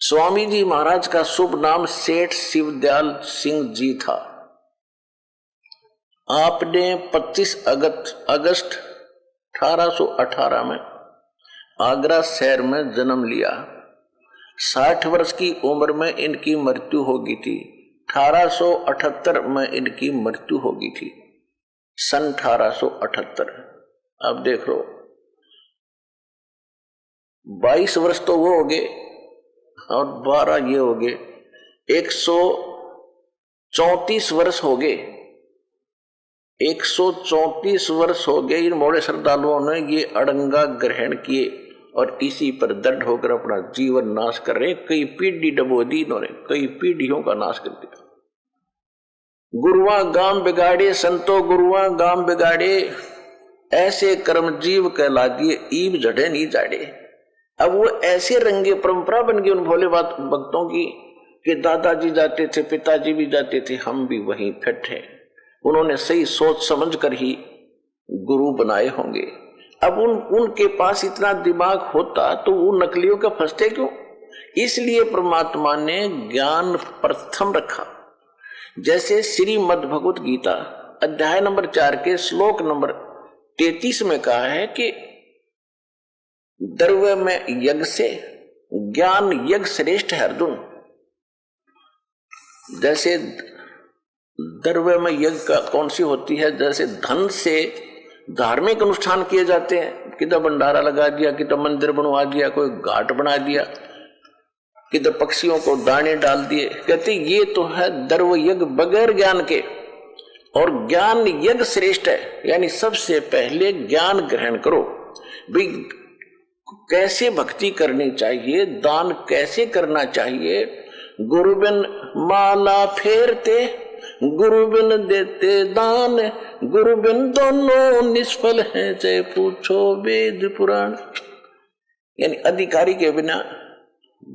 स्वामी जी महाराज का शुभ नाम सेठ शिवदयाल सिंह जी था। आपने 25 अगस्त 1818 में आगरा शहर में जन्म लिया। 60 वर्ष की उम्र में इनकी मृत्यु हो गई थी। 1878 में इनकी मृत्यु हो गई थी, सन 1878। अब देख लो 22 वर्ष तो वो हो गए और 12 ये हो गए, 134 वर्ष हो गए। 134 वर्ष हो गए इन मोड़े श्रद्धालुओं ने ये अड़ंगा ग्रहण किए और इसी पर दृढ़ होकर अपना जीवन नाश कर रहे। कई पीढ़ी डबो दी इन्होंने, कई पीढ़ियों का नाश कर दिया। गुरुआ गांव बिगाड़े संतो, गुरुआ गांव बिगाड़े, ऐसे कर्म जीव कहला दिए, ईब जड़े नहीं जाड़े। अब वो ऐसे रंगे परंपरा बन गई उन भोले भक्तों की कि दादाजी जाते थे, पिताजी भी जाते थे, हम भी वहीं फिट हैं। उन्होंने सही सोच समझ कर ही गुरु बनाए होंगे। अब उनके पास इतना दिमाग होता तो वो नकलियों का फंसते क्यों? इसलिए परमात्मा ने ज्ञान प्रथम रखा। जैसे श्रीमद् भगवत गीता अध्याय नंबर 4 के श्लोक नंबर 33 में कहा है कि द्रव्य में यज्ञ से ज्ञान यज्ञ श्रेष्ठ है अर्जुन। जैसे द्रव्य में यज्ञ का कौन सी होती है, जैसे धन से धार्मिक अनुष्ठान किए जाते हैं, किधर भंडारा लगा दिया, किधर मंदिर बनवा दिया, कोई घाट बना दिया, किधर पक्षियों को दाने डाल दिए। कहते ये तो है द्रव्य यज्ञ बगैर ज्ञान के, और ज्ञान यज्ञ श्रेष्ठ है। यानी सबसे पहले ज्ञान ग्रहण करो भाई, कैसे भक्ति करनी चाहिए, दान कैसे करना चाहिए। गुरु बिन माला फेरते, गुरु बिन देते दान, गुरु बिन दोनों निष्फल हैं, चाहे पूछो वेद पुराण। यानी अधिकारी के बिना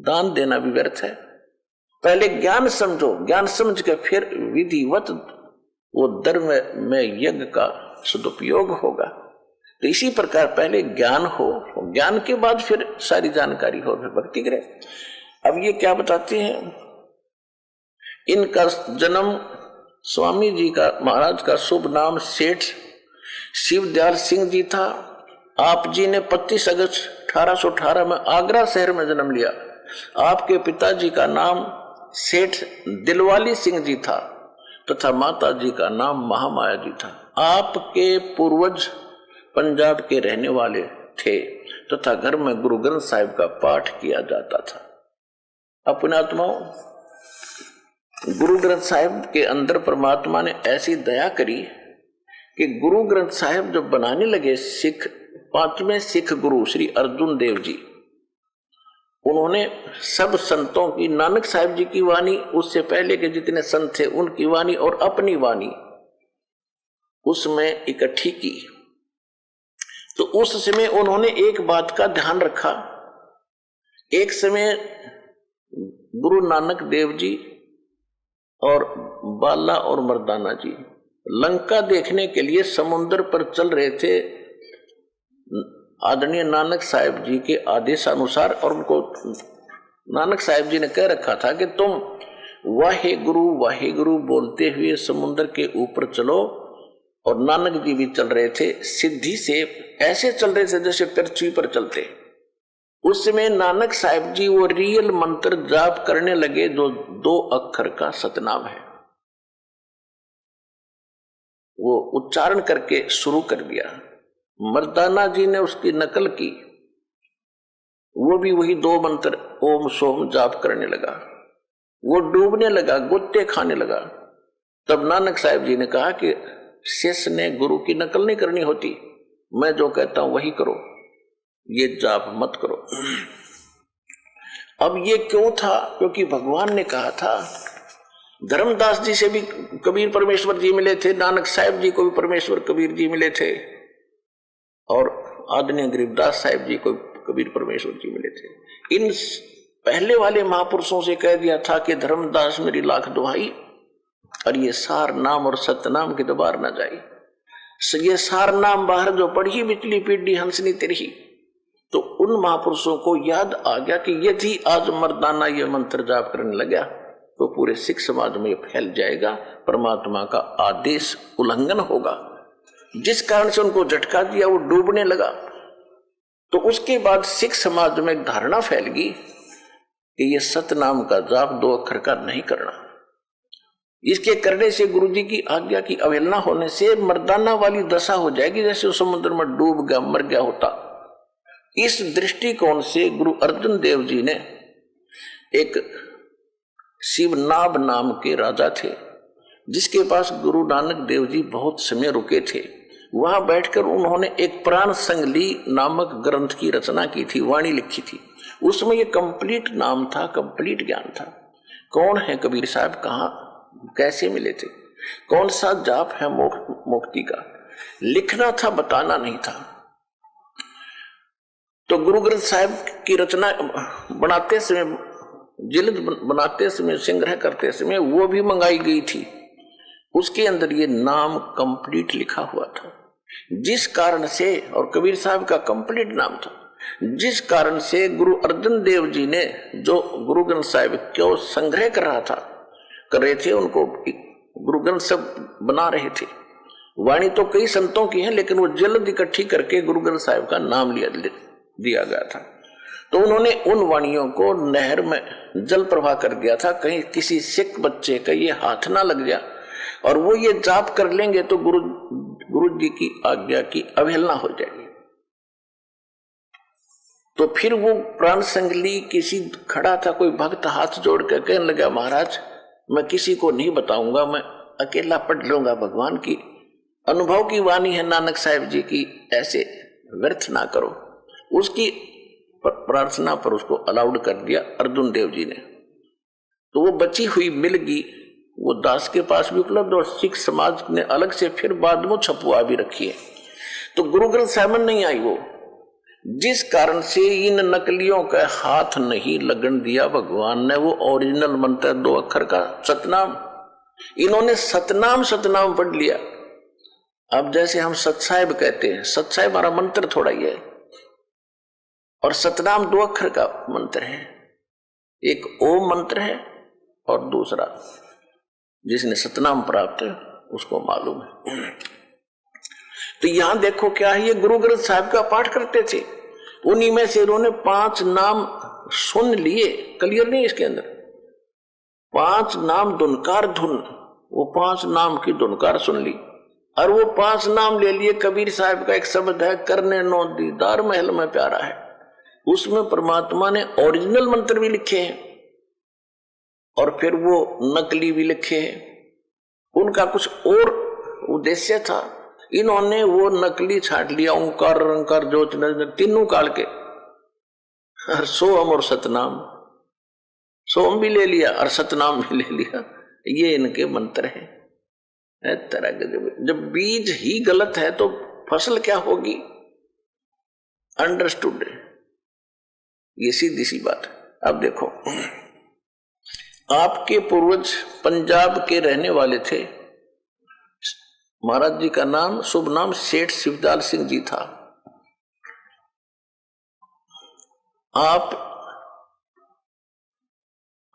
दान देना भी व्यर्थ है। पहले ज्ञान समझो, ज्ञान समझ के फिर विधिवत वो धर्म में यज्ञ का सदुपयोग होगा। तो इसी प्रकार पहले ज्ञान हो, ज्ञान के बाद फिर सारी जानकारी हो, फिर भक्ति करे। अब ये क्या बताते हैं, इनका जन्म स्वामी जी का महाराज का शुभ नाम सेठ शिवदयाल सिंह जी था। आप जी ने 25 अगस्त 1818 में आगरा शहर में जन्म लिया। आपके पिताजी का नाम सेठ दिलवाली सिंह जी था तथा माता जी का नाम महामाया जी था। आपके पूर्वज पंजाब के रहने वाले थे तथा घर में गुरु ग्रंथ साहिब का पाठ किया जाता था। अपने आत्माओं, गुरु ग्रंथ साहिब के अंदर परमात्मा ने ऐसी दया करी कि गुरु ग्रंथ साहिब जब बनाने लगे, सिख 5वें सिख गुरु श्री अर्जुन देव जी, उन्होंने सब संतों की, नानक साहिब जी की वाणी, उससे पहले के जितने संत थे उनकी वाणी और अपनी वाणी उसमें इकट्ठी की। तो उस समय उन्होंने एक बात का ध्यान रखा। एक समय गुरु नानक देव जी और बाला और मर्दाना जी लंका देखने के लिए समुद्र पर चल रहे थे आदरणीय नानक साहिब जी के आदेशानुसार, और उनको नानक साहिब जी ने कह रखा था कि तुम वाहे गुरु बोलते हुए समुद्र के ऊपर चलो। और नानक जी भी चल रहे थे सिद्धि से, ऐसे चल रहे थे जैसे पृथ्वी पर चलते। उस समय नानक साहिब जी वो रियल मंत्र जाप करने लगे जो 2 अक्षर का सतनाम है, वो उच्चारण करके शुरू कर दिया। मर्दाना जी ने उसकी नकल की, वो भी वही 2 मंत्र ओम सोम जाप करने लगा। वो डूबने लगा, गुत्ते खाने लगा। तब नानक साहिब जी ने कहा कि शिष्य ने गुरु की नकल नहीं करनी होती, मैं जो कहता हूं वही करो, ये जाप मत करो। अब ये क्यों था? क्योंकि भगवान ने कहा था, धर्मदास जी से भी कबीर परमेश्वर जी मिले थे, नानक साहिब जी को भी परमेश्वर कबीर जी मिले थे, और आदरणीय गरीबदास साहिब जी को कबीर परमेश्वर जी मिले थे। इन पहले वाले महापुरुषों से कह दिया था कि धर्मदास मेरी लाख दुहाई, और ये सार नाम और सतनाम की दबार न जाए। ये सार नाम बाहर जो पढ़ी बिचली पीढ़ी हंसनी तिरही, तो उन महापुरुषों को याद आ गया कि यदि आज मर्दाना ये मंत्र जाप करने लगा तो पूरे सिख समाज में फैल जाएगा, परमात्मा का आदेश उल्लंघन होगा। जिस कारण से उनको झटका दिया, वो डूबने लगा। तो उसके बाद सिख समाज में एक धारणा फैल गई कि ये सतनाम का जाप 2 अक्षर का नहीं करना। इसके करने से गुरु जी की आज्ञा की अवहेलना होने से मर्दाना वाली दशा हो जाएगी, जैसे वो समुद्र में डूब गया, मर गया होता। इस दृष्टिकोण से गुरु अर्जुन देव जी ने, एक शिवनाभ नाम के राजा थे जिसके पास गुरु नानक देव जी बहुत समय रुके थे, वहां बैठकर उन्होंने एक प्राण संगली नामक ग्रंथ की रचना की थी, वाणी लिखी थी। उसमें ये कंप्लीट नाम था, कंप्लीट ज्ञान था। कौन है कबीर साहब, कहाँ कैसे मिले थे, कौन सा जाप है मुक्ति का, लिखना था, बताना नहीं था। तो गुरु ग्रंथ साहिब की रचना बनाते समय, जिल्द बनाते समय, संग्रह करते समय वो भी मंगाई गई थी। उसके अंदर ये नाम कंप्लीट लिखा हुआ था, जिस कारण से, और कबीर साहब का कंप्लीट नाम था, जिस कारण से गुरु अर्जन देव जी ने जो गुरु ग्रंथ साहिब क्यों संग्रह कर रहे थे, उनको गुरु ग्रंथ सब बना रहे थे। वाणी तो कई संतों की है, लेकिन वो जल्द इकट्ठी करके गुरु ग्रंथ साहिब का नाम दिया गया था। तो उन्होंने उन वाणियों को नहर में जल प्रवाह कर दिया था, कहीं किसी सिख बच्चे का ये हाथ ना लग गया और वो ये जाप कर लेंगे तो गुरु जी की आज्ञा की अवहेलना हो जाएगी। तो फिर वो प्राण संगली किसी खड़ा था, कोई भक्त हाथ जोड़ कर कहने लगा, महाराज मैं किसी को नहीं बताऊंगा, मैं अकेला पढ़ लूंगा, भगवान की अनुभव की वाणी है नानक साहिब जी की, ऐसे व्यर्थ ना करो। उसकी प्रार्थना पर उसको अलाउड कर दिया अर्जुन देव जी ने। तो वो बची हुई मिल गई, वो दास के पास भी उपलब्ध, और सिख समाज ने अलग से फिर बाद में छपुआ भी रखी है। तो गुरु ग्रंथ साहिब नहीं आई वो, जिस कारण से इन नकलियों का हाथ नहीं लगन दिया भगवान ने। वो ओरिजिनल मंत्र 2 अक्षर का सतनाम, इन्होंने सतनाम सतनाम पढ़ लिया। अब जैसे हम सतसाहिब कहते हैं, सतसाहिब हमारा मंत्र थोड़ा ही है, और सतनाम 2 अक्षर का मंत्र है। एक ओम मंत्र है और दूसरा जिसने सतनाम प्राप्त है उसको मालूम है। तो यहां देखो क्या है, ये गुरु ग्रंथ साहिब का पाठ करते थे, उन्हीं में से इन्होंने 5 नाम सुन लिए। क्लियर नहीं इसके अंदर, 5 नाम धुनकार धुन, वो 5 नाम की धुनकार सुन ली, और वो 5 नाम ले लिए। कबीर साहब का एक शब्द है, करने नो दीदार महल में प्यारा है, उसमें परमात्मा ने ओरिजिनल मंत्र भी लिखे हैं और फिर वो नकली भी लिखे हैं। उनका कुछ और उद्देश्य था, इन्होंने वो नकली छाट लिया, ओंकार रंकार ज्योत तीनों काल के, और सोम और सतनाम, सोम भी ले लिया और सतनाम भी ले लिया। ये इनके मंत्र है। तरह के जब बीज ही गलत है तो फसल क्या होगी, अंडरस्टूड है, ये सीधी सी बात है। अब देखो, आपके पूर्वज पंजाब के रहने वाले थे, महाराज जी का नाम, शुभ नाम सेठ शिवदयाल सिंह जी था।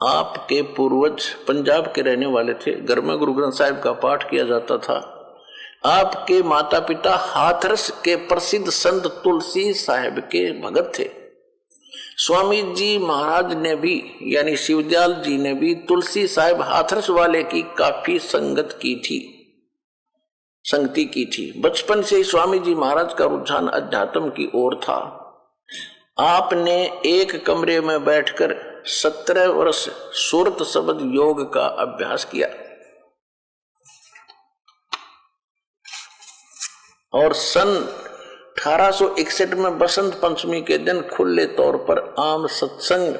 आपके पूर्वज पंजाब के रहने वाले थे, घर में गुरु ग्रंथ साहिब का पाठ किया जाता था। आपके माता पिता हाथरस के प्रसिद्ध संत तुलसी साहिब के भगत थे। स्वामी जी महाराज ने भी, यानी शिवदयाल जी ने भी तुलसी साहिब हाथरस वाले की काफी संगति की थी। बचपन से ही स्वामी जी महाराज का रुझान अध्यात्म की ओर था। आपने एक कमरे में बैठकर 17 वर्ष सुरत शब्द योग का अभ्यास किया। और सन 1861 में बसंत पंचमी के दिन खुले तौर पर आम सत्संग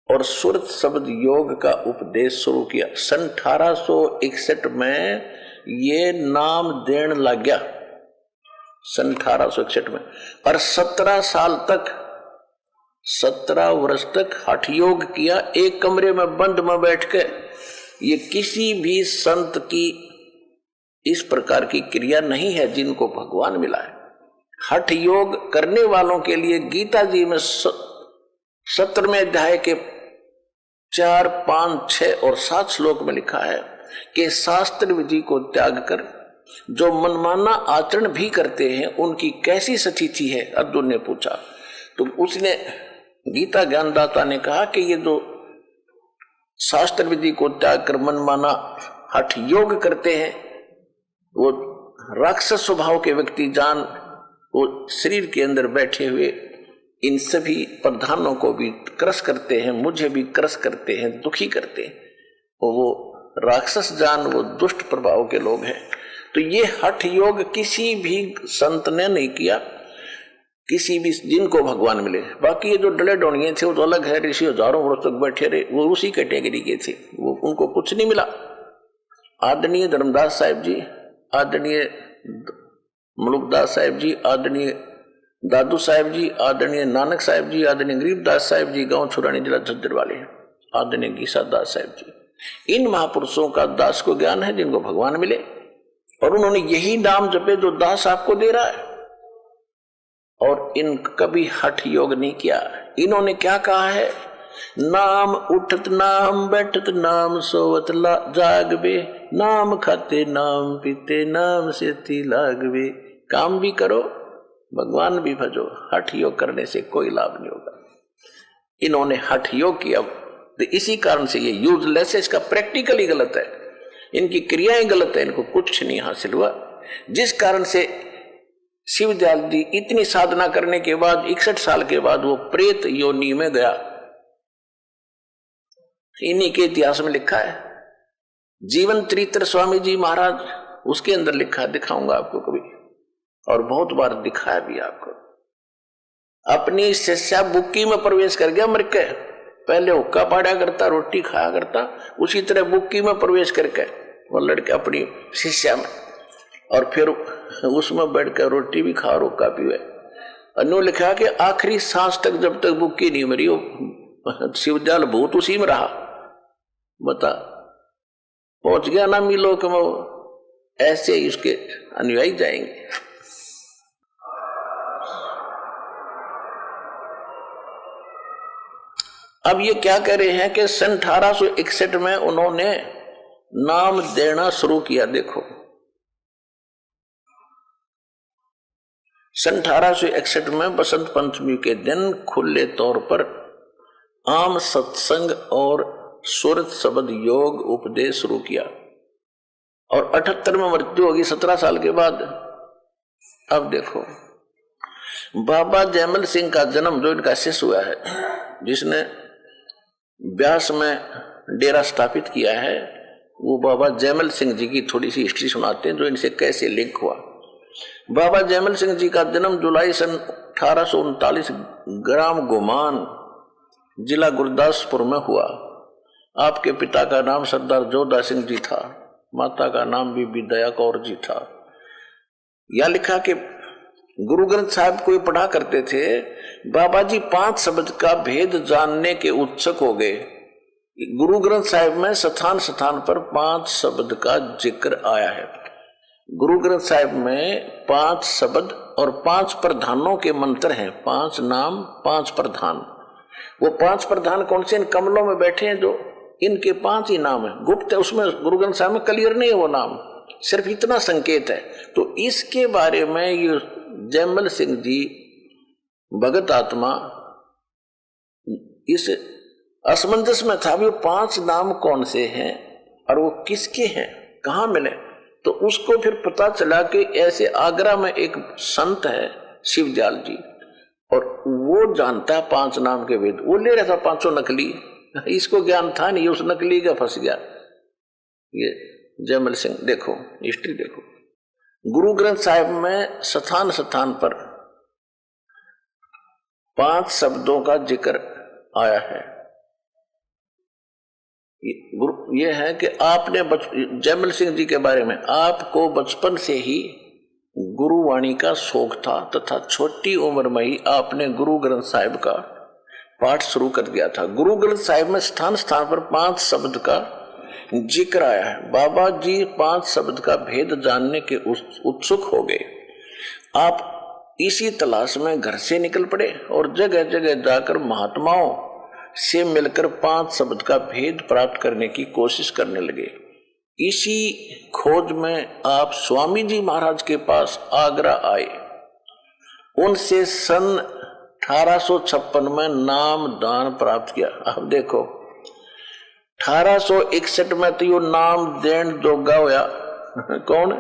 और सुरत शब्द योग का उपदेश शुरू किया। सन 1861 में ये नाम देने लग गया, सन 1861 में। और 17 साल तक, 17 वर्ष तक हठ योग किया, एक कमरे में बंद में बैठ के। ये किसी भी संत की इस प्रकार की क्रिया नहीं है जिनको भगवान मिला है। हठ योग करने वालों के लिए गीता जी में 17वें अध्याय के 4, 5, 6 और 7 श्लोक में लिखा है कि शास्त्र विधि को त्याग कर जो मनमाना आचरण भी करते हैं उनकी कैसी स्थिति है, अर्जुन ने पूछा। तो उसने, गीता ज्ञानदाता ने कहा कि ये जो शास्त्र विधि को त्याग कर मनमाना हठ योग करते हैं वो राक्षस स्वभाव के व्यक्ति, जान वो शरीर के अंदर बैठे हुए इन सभी प्रधानों को भी क्रस करते हैं, मुझे भी क्रस करते हैं, दुखी करते हैं। वो राक्षस जान, वो दुष्ट प्रभाव के लोग हैं। तो ये हठ योग किसी भी संत ने नहीं किया, किसी भी जिनको भगवान मिले। बाकी ये जो डले डोनिये थे वो तो अलग है, ऋषि हजारों वर्ष तक बैठे रहे, वो उसी कैटेगरी के थे, वो उनको कुछ नहीं मिला। आदरणीय धर्मदास साहिब जी, आदरणीय मलुकदास साहिब जी, आदरणीय दादू साहिब जी, आदरणीय नानक साहिब जी, आदरणीय गरीबदास साहिब जी, गांव छुरानी जिला झज्जर वाले हैं, आदरणीय गीसा दास साहिब जी, इन महापुरुषों का दास को ज्ञान है जिनको भगवान मिले, और उन्होंने यही नाम जपे जो दास आपको दे रहा है। और इन कभी हठ योग नहीं किया। इन्होंने क्या कहा है, नाम उठत नाम बैठत नाम सोवत जागवे, नाम खाते नाम पीते नाम सेती लागवे। काम भी करो, भगवान भी भजो, हठ योग करने से कोई लाभ नहीं होगा। इन्होंने हठ योग किया, तो इसी कारण से ये यूजलेस है, इसका प्रैक्टिकल ही गलत है, इनकी क्रियाएं गलत है, इनको कुछ नहीं हासिल हुआ। जिस कारण से शिवदयाल जी इतनी साधना करने के बाद 61 साल के बाद वो प्रेत योनि में गया। इन्हीं के इतिहास में लिखा है। जीवन चरित्र स्वामी जी महाराज, उसके अंदर लिखा है, दिखाऊंगा आपको कभी, और बहुत बार दिखाया भी आपको। अपनी शिष्या बुक्की में प्रवेश कर गया मर के, पहले हुक्का पाड़ा करता, रोटी खाया करता, उसी तरह बुक्की में प्रवेश करके वो लड़के अपनी शिष्या में, और फिर उसमें बैठकर रोटी भी खा और हुक्का पीवे। अनु लिखा कि आखिरी सांस तक जब तक बुक्की नहीं मरी वो शिवदयाल भूत उसी में रहा। बता, पहुंच गया ना मिलोक में, ऐसे ही उसके अनुयायी जाएंगे। अब ये क्या कह रहे हैं कि सन 1861 में उन्होंने नाम देना शुरू किया। देखो, सन 1861 में बसंत पंचमी के दिन खुले तौर पर आम सत्संग और सुरत शब्द योग उपदेश शुरू किया, और 78 में मृत्यु होगी 17 साल के बाद। अब देखो, बाबा जयमल सिंह का जन्म, जो इनका शिष्य हुआ है, जिसने ब्यास में डेरा स्थापित किया है, वो बाबा जयमल सिंह जी की थोड़ी सी हिस्ट्री सुनाते हैं, जो इनसे कैसे लिंक हुआ। बाबा जयमल सिंह जी का जन्म जुलाई सन 1839 ग्राम गोमान, जिला गुरदासपुर में हुआ। आपके पिता का नाम सरदार जोधा सिंह जी था, माता का नाम बीबी दया कौर जी था। यह लिखा कि गुरु ग्रंथ साहिब को पढ़ा करते थे। बाबा जी 5 शब्द का भेद जानने के उत्सुक हो गए। गुरु ग्रंथ साहिब में स्थान स्थान पर 5 शब्द का जिक्र आया है। गुरु ग्रंथ साहिब में 5 शब्द और 5 प्रधानों के मंत्र हैं, 5 नाम 5 प्रधान। वो 5 प्रधान कौन से? इन कमलों में बैठे हैं, जो इनके 5 ही नाम है। गुप्त है, उसमें गुरु ग्रंथ साहिब में क्लियर नहीं है वो नाम, सिर्फ इतना संकेत है। तो इसके बारे में ये जयमल सिंह जी भगत आत्मा इस असमंजस में था, वो 5 नाम कौन से हैं और वो किसके हैं, कहाँ मिले। तो उसको फिर पता चला कि ऐसे आगरा में एक संत है शिवदयाल जी, और वो जानता है 5 नाम के वेद। वो ले रहा था 500 नकली, इसको ज्ञान था नहीं, उस नकली का फंस गया। ये जयमल सिंह, देखो हिस्ट्री देखो। गुरु ग्रंथ साहिब में स्थान स्थान पर 5 शब्दों का जिक्र आया है। ये है कि आपने जयमल सिंह जी के बारे में, आपको बचपन से ही गुरुवाणी का शौक था तथा छोटी उम्र में ही आपने गुरु ग्रंथ साहिब का पाठ शुरू कर दिया था। गुरु ग्रंथ साहिब में स्थान स्थान पर 5 शब्द का जिक्र आया है। बाबा जी 5 शब्द का भेद जानने के उत्सुक हो गए। आप इसी तलाश में घर से निकल पड़े और जगह जगह जाकर महात्माओं से मिलकर 5 शब्द का भेद प्राप्त करने की कोशिश करने लगे। इसी खोज में आप स्वामी जी महाराज के पास आगरा आए। उनसे सन 1856 में नाम दान प्राप्त किया। अब देखो 1861 में तो यो नाम देन जोगा होया कौन?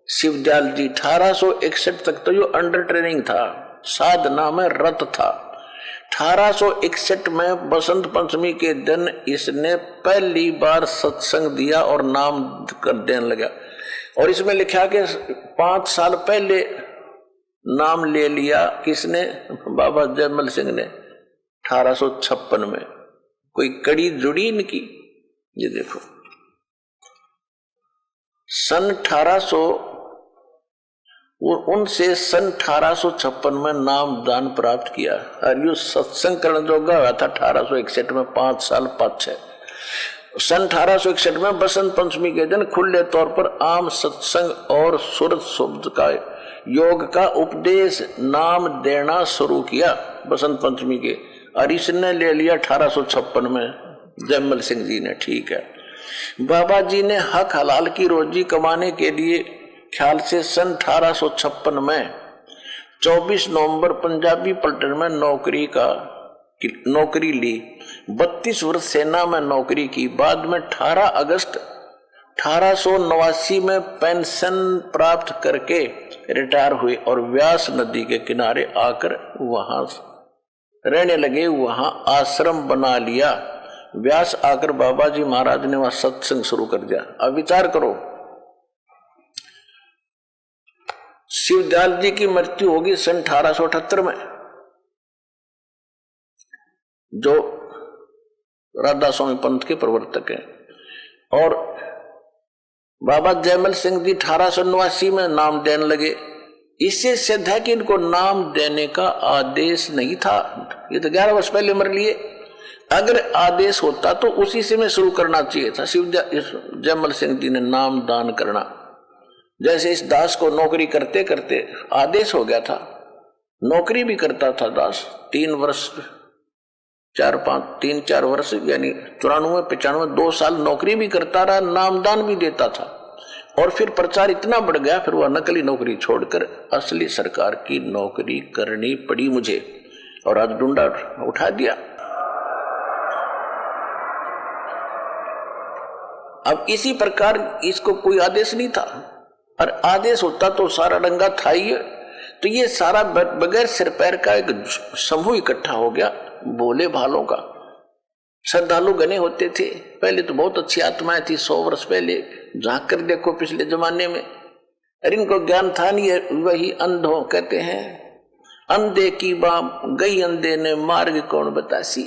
शिवदयाल जी। 1861 तक तो यो अंडर ट्रेनिंग था, साधना में रत था। 1861 में बसंत पंचमी के दिन इसने पहली बार सत्संग दिया और नाम कर देने लगा। और इसमें लिखा कि 5 साल पहले नाम ले लिया किसने? बाबा जयमल सिंह ने 1856 में। कोई कड़ी जुड़ी इनकी। ये देखो सन 1800 उनसे सन 1856 में नाम दान प्राप्त किया और यो सत्संग करने जोगा हुआ था 1861 में, 5 साल पाछे। सन 1861 में बसंत पंचमी के दिन खुले तौर पर आम सत्संग और सुरत शब्द का योग का उपदेश नाम देना शुरू किया बसंत पंचमी के। और इसने ले लिया 1856 में जयमल सिंह जी ने। ठीक है। बाबा जी ने हक हलाल की रोजी कमाने के लिए ख्याल से सन 1856 में 24 नवंबर पंजाबी पलटन में नौकरी ली। 32 वर्ष सेना में नौकरी की। बाद में 18 अगस्त 1889 में पेंशन प्राप्त करके रिटायर हुए और व्यास नदी के किनारे आकर वहां रहने लगे। वहां आश्रम बना लिया। व्यास आकर बाबा जी महाराज ने वहां सत्संग शुरू कर दिया। अब विचार करो, शिवदयाल जी की मृत्यु होगी सन 1878 में, जो राधा स्वामी पंथ के प्रवर्तक हैं। और बाबा जयमल सिंह जी 1889 में नाम देने लगे। इससे सिद्ध है कि इनको नाम देने का आदेश नहीं था। ये तो 11 वर्ष पहले मर लिए। अगर आदेश होता तो उसी से में शुरू करना चाहिए था जयमल सिंह जी ने नाम दान करना। जैसे इस दास को नौकरी करते करते आदेश हो गया था। नौकरी भी करता था दास 3 वर्ष 3-4 वर्ष यानी 94-95 2 साल नौकरी भी करता रहा, नामदान भी देता था। और फिर प्रचार इतना बढ़ गया, फिर वह नकली नौकरी छोड़कर असली सरकार की नौकरी करनी पड़ी मुझे। और आज डंडा उठा दिया। अब इसी प्रकार इसको कोई आदेश नहीं था, और आदेश होता तो सारा डंगा था ही। तो ये सारा बगैर सिर पैर का एक समूह इकट्ठा हो गया भोले भालों का। श्रद्धालु गने होते थे। पहले तो बहुत अच्छी आत्माएं थी। 100 वर्ष पहले झांक कर देखो पिछले जमाने में। अरे इनको ज्ञान था नहीं। वही अंधों कहते हैं, अंधे की बाप गई अंधे ने मार्ग कौन बतासी।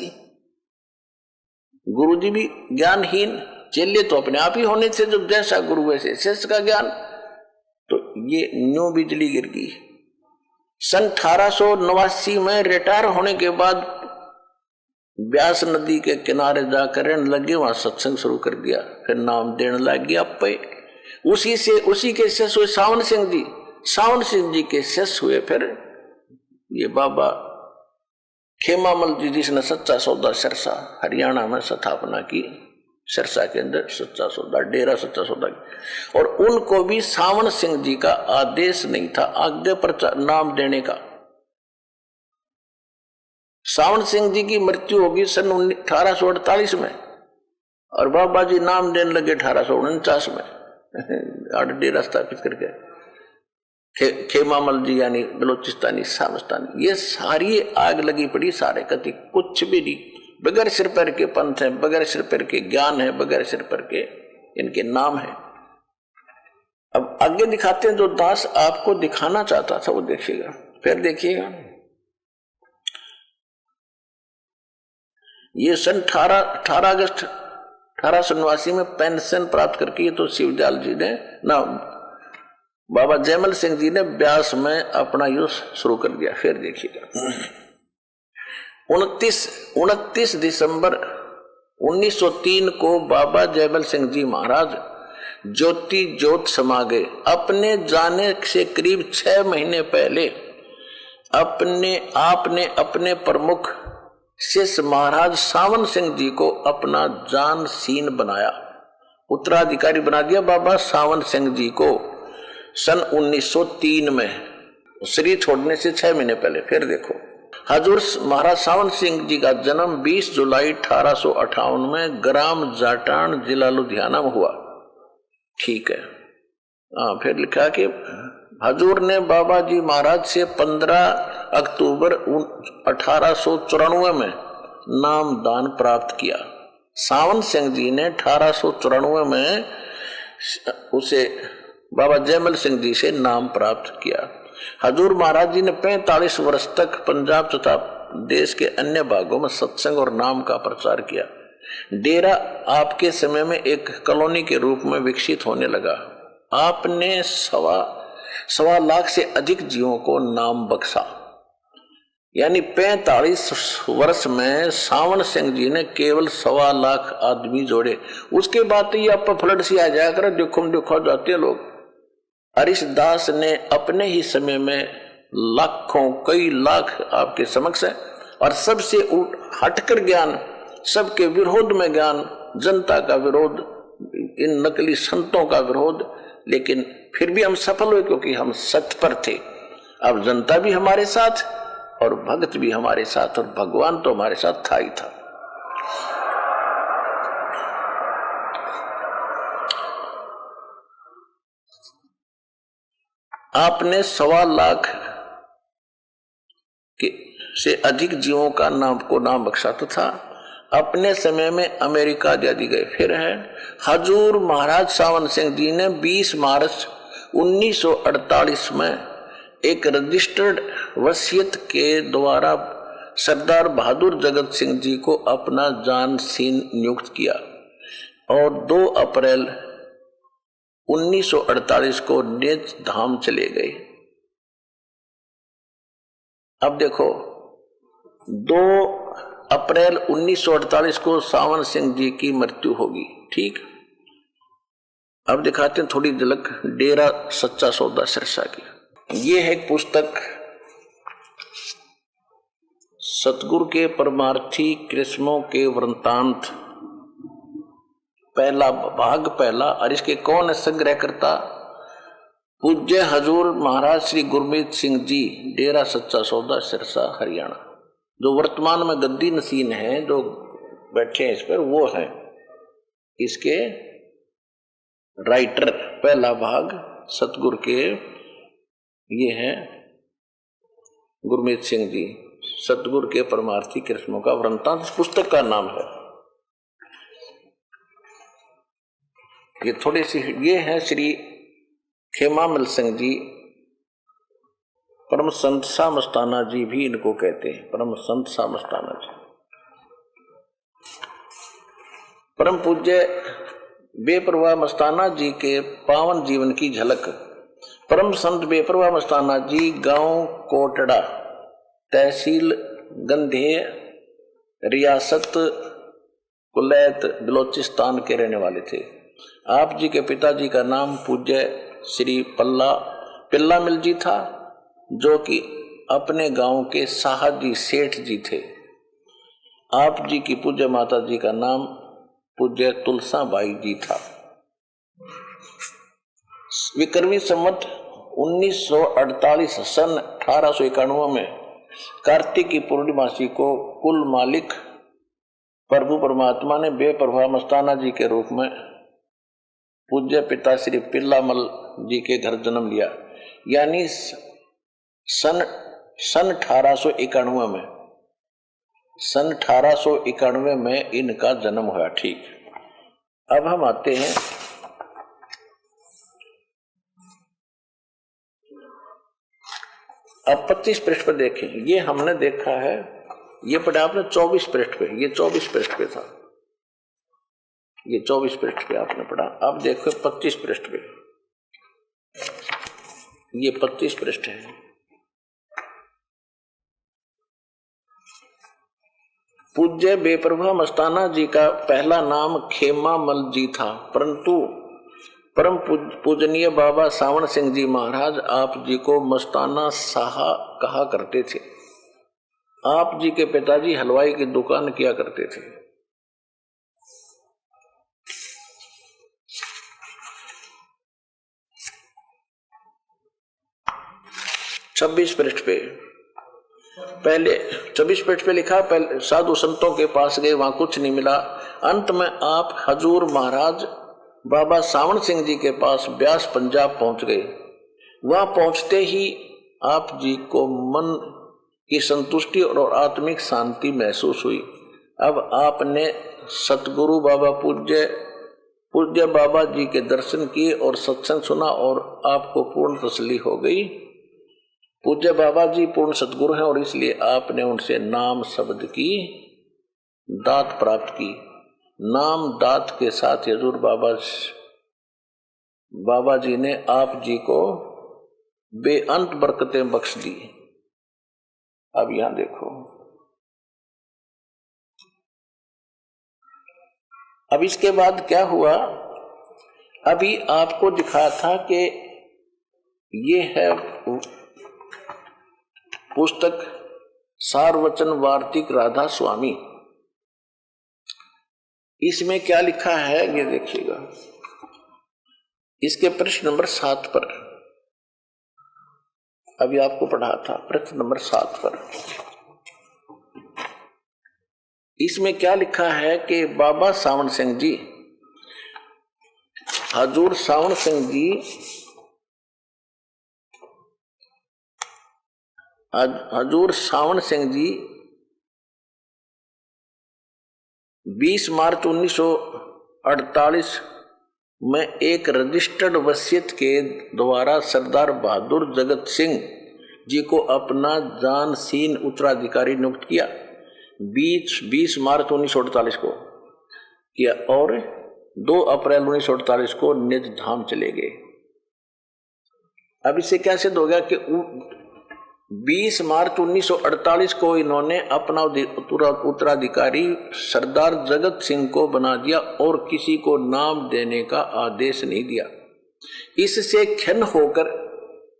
गुरु जी भी ज्ञानहीन, चेले तो अपने आप ही होने से जब जैसा गुरु वैसे शिष्य का ज्ञान। तो ये न्यू बिजली गिर गई। सन 1889 में रिटायर होने के बाद व्यास नदी के किनारे जाकर रहने लगे। वहां सत्संग शुरू कर दिया। फिर नाम देने लग गया पे। उसी के शिष्य हुए सावन सिंह जी। सावन सिंह जी के शिष्य हुए फिर ये बाबा खेमामल जी, जिसने सच्चा सौदा सिरसा हरियाणा में स्थापना की। सिरसा के अंदर सच्चा सौदा डेरा सच्चा सौदा की। और उनको भी सावन सिंह जी का आदेश नहीं था आगे प्रचार नाम देने का। सावन सिंह जी की मृत्यु होगी सन 1848 में और बाबा जी नाम देने लगे 1849 में डेरा स्थापित करके। खेमामल जी यानी बलोचिस्तानी सामस्तानी, ये सारी आग लगी पड़ी सारे कति। कुछ भी नहीं, बगैर सिर पैर के पंथ है, बगैर सिर पैर के ज्ञान है, बगैर सिर पैर के इनके नाम है। अब आगे दिखाते हैं, जो दास आपको दिखाना चाहता था वो देखिएगा। फिर देखिएगा, ये सन 18 अगस्त 1889 में पेंशन प्राप्त करके, ये तो शिवदयाल जी ने ना बाबा जयमल सिंह जी ने ब्यास में अपना युद्ध शुरू कर दिया। फिर देखिएगा 29 दिसंबर 1903 को बाबा जयमल सिंह जी महाराज ज्योति ज्योत समा गए। अपने जाने से करीब 6 महीने पहले आपने अपने प्रमुख शिष्य महाराज सावन सिंह जी को अपना जानशीन बनाया, उत्तराधिकारी बना दिया बाबा सावन सिंह जी को सन 1903 में, शरीर छोड़ने से 6 महीने पहले। फिर देखो, हजूर महाराज सावन सिंह जी का जन्म 20 जुलाई 1858 में ग्राम जाटान जिला लुधियाना में हुआ। ठीक है। फिर लिखा कि हजूर ने बाबा जी महाराज से 15 अक्टूबर 1894 में नाम दान प्राप्त किया। सावन सिंह जी ने 1894 में उसे बाबा जयमल सिंह जी से नाम प्राप्त किया। हजूर महाराज जी ने 45 वर्ष तक पंजाब तथा देश के अन्य भागों में सत्संग और नाम का प्रचार किया। डेरा आपके समय में एक कॉलोनी के रूप में विकसित होने लगा। आपने सवा लाख से अधिक जीवों को नाम बख्शा। यानी 45 वर्ष में सावन सिंह जी ने केवल 1.25 लाख आदमी जोड़े। उसके बाद तो ये आप फ्लड सी आ जाया कर, देखो जाते हैं लोग। हरीश दास ने अपने ही समय में लाखों कई लाख आपके समक्ष है, और सबसे हटकर ज्ञान, सबके विरोध में ज्ञान, जनता का विरोध, इन नकली संतों का विरोध, लेकिन फिर भी हम सफल हुए क्योंकि हम सत्य पर थे। अब जनता भी हमारे साथ और भक्त भी हमारे साथ, और भगवान तो हमारे साथ था ही था। आपने 1.25 लाख से अधिक जीवों का नाम बख्शा तो था। अपने समय में अमेरिका आदि गए। फिर है, हजूर महाराज सावन सिंह जी ने 20 मार्च 1948 में एक रजिस्टर्ड वसीयत के द्वारा सरदार बहादुर जगत सिंह जी को अपना जानशीन नियुक्त किया, और 2 अप्रैल 1948 को नेज धाम चले गए। अब देखो, 2 अप्रैल 1948 को सावन सिंह जी की मृत्यु होगी। ठीक। अब दिखाते हैं थोड़ी झलक डेरा सच्चा सौदा सिरसा की। ये है एक पुस्तक, सतगुरु के परमार्थी कृष्णों के वृंतांत, पहला भाग पहला। और इसके कौन है संग्रहकर्ता? पूज्य हजूर महाराज श्री गुरमीत सिंह जी, डेरा सच्चा सौदा सिरसा हरियाणा। जो वर्तमान में गद्दी नसीन है, जो बैठे हैं इस पर, वो है इसके राइटर। पहला भाग सतगुरु के, ये है गुरमीत सिंह जी, सतगुरु के परमार्थी कृष्णों का वृंतांत, इस पुस्तक का नाम है। ये थोड़ी सी, ये है श्री खेमामल सिंह जी, परम संत सा मस्ताना जी भी इनको कहते हैं, परम संत सा मस्ताना जी। परम पूज्य बेपरवाह मस्ताना जी के पावन जीवन की झलक। परम संत बेपरवाह मस्ताना जी गांव कोटड़ा, तहसील गंधेय, रियासत कुलैत, बलोचिस्तान के रहने वाले थे। आप जी के पिताजी का नाम पूज्य श्री पिल्ला मिल जी था, जो कि अपने गांव के साहजी सेठ जी थे। आप जी की पूज्य माता जी का नाम पूज्य तुलसा बाई जी था। विक्रमी संवत 1948 सन 1891 में कार्तिक की पूर्णिमासी को कुल मालिक प्रभु परमात्मा ने बेपरवाह मस्ताना जी के रूप में पूज्य पिता श्री पिल्लामल जी के घर जन्म लिया। यानी सन 1891 में, सन 1891 में इनका जन्म हुआ। ठीक। अब हम आते हैं अब 25 पृष्ठ पर देखें, ये हमने देखा है, ये पढ़ा आपने 24 पृष्ठ पे, ये 24 पृष्ठ पे था, ये 24 पृष्ठ पे आपने पढ़ा। अब देखो 25 पृष्ठ पे, ये 25 पृष्ठ है। पूज्य बेप्रभा मस्ताना जी का पहला नाम खेमामल जी था, परंतु परम पूजनीय बाबा सावण सिंह जी महाराज आप जी को मस्ताना साहा कहा करते थे। आप जी के पिताजी हलवाई की दुकान किया करते थे। छब्बीस पृष्ठ पे पहले 24 पृष्ठ पे लिखा, पहले साधु संतों के पास गए, वहां कुछ नहीं मिला। अंत में आप हजूर महाराज बाबा सावण सिंह जी के पास ब्यास पंजाब पहुंच गए। वहां पहुंचते ही आप जी को मन की संतुष्टि और आत्मिक शांति महसूस हुई। अब आपने सतगुरु बाबा पूज्य बाबा जी के दर्शन किए और सत्संग सुना और आपको पूर्ण तसल्ली हो गई। पूज्य बाबा जी पूर्ण सतगुरु हैं और इसलिए आपने उनसे नाम शब्द की दात प्राप्त की। नाम दात के साथ हजूर बाबा जी ने आप जी को बेअंत बरकतें बख्श दी। अब यहां देखो, अब इसके बाद क्या हुआ, अभी आपको दिखा था कि ये है पुस्तक सारवचन वार्तिक राधा स्वामी। इसमें क्या लिखा है ये देखिएगा, इसके प्रश्न नंबर 7 पर, अभी आपको पढ़ा था प्रश्न नंबर 7 पर। इसमें क्या लिखा है कि बाबा सावण सिंह जी, हजूर सावण सिंह जी हजूर सावण सिंह जी 20 मार्च 1948 में एक रजिस्टर्ड वसीयत के द्वारा सरदार बहादुर जगत सिंह जी को अपना जानशीन उत्तराधिकारी नियुक्त किया। 20 मार्च 1948 को किया और 2 अप्रैल 1948 को निज धाम चले गए। अब इससे क्या सिद्ध हो गया कि 20 मार्च 1948 को इन्होंने अपना उत्तराधिकारी सरदार जगत सिंह को बना दिया और किसी को नाम देने का आदेश नहीं दिया। इससे खिन्न होकर,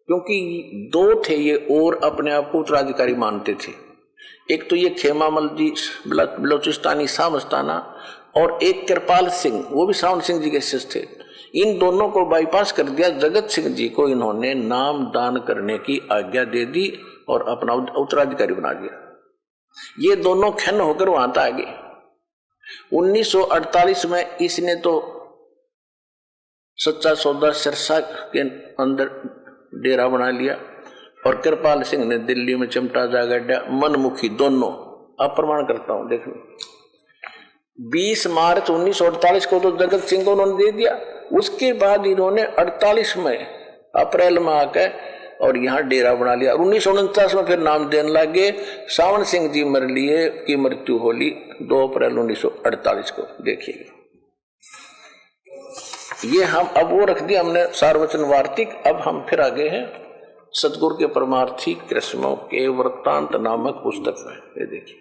क्योंकि 2 थे ये और अपने आप को उत्तराधिकारी मानते थे, एक तो ये खेमामल जी बलोचिस्तानी सामस्ताना और एक कृपाल सिंह, वो भी सावण सिंह जी के शिष्य थे। इन दोनों को बाईपास कर दिया। जगत सिंह जी को इन्होंने नाम दान करने की आज्ञा दे दी और अपना उत्तराधिकारी बना दिया। ये दोनों खिन्न होकर वहां तक आ गए। 1948 में इसने तो सच्चा सौदा सिरसा के अंदर डेरा बना लिया और कृपाल सिंह ने दिल्ली में चिमटा जागड्या, मनमुखी दोनों। अब प्रमाण करता हूं, देखो 20 मार्च 1948 को तो जगत सिंह को उन्होंने दे दिया। उसके बाद इन्होंने 48 में अप्रैल में आकर और यहाँ डेरा बना लिया। 1949 में फिर नाम देने लगे। सावण सिंह जी मर लिए की मृत्यु होली 2 अप्रैल 1948 को। देखिएगा ये हम अब वो रख दिया हमने सारवचन वार्तिक। अब हम फिर आगे हैं सतगुरु के परमार्थी कृष्णों के वृत्तांत नामक पुस्तक में। ये देखिए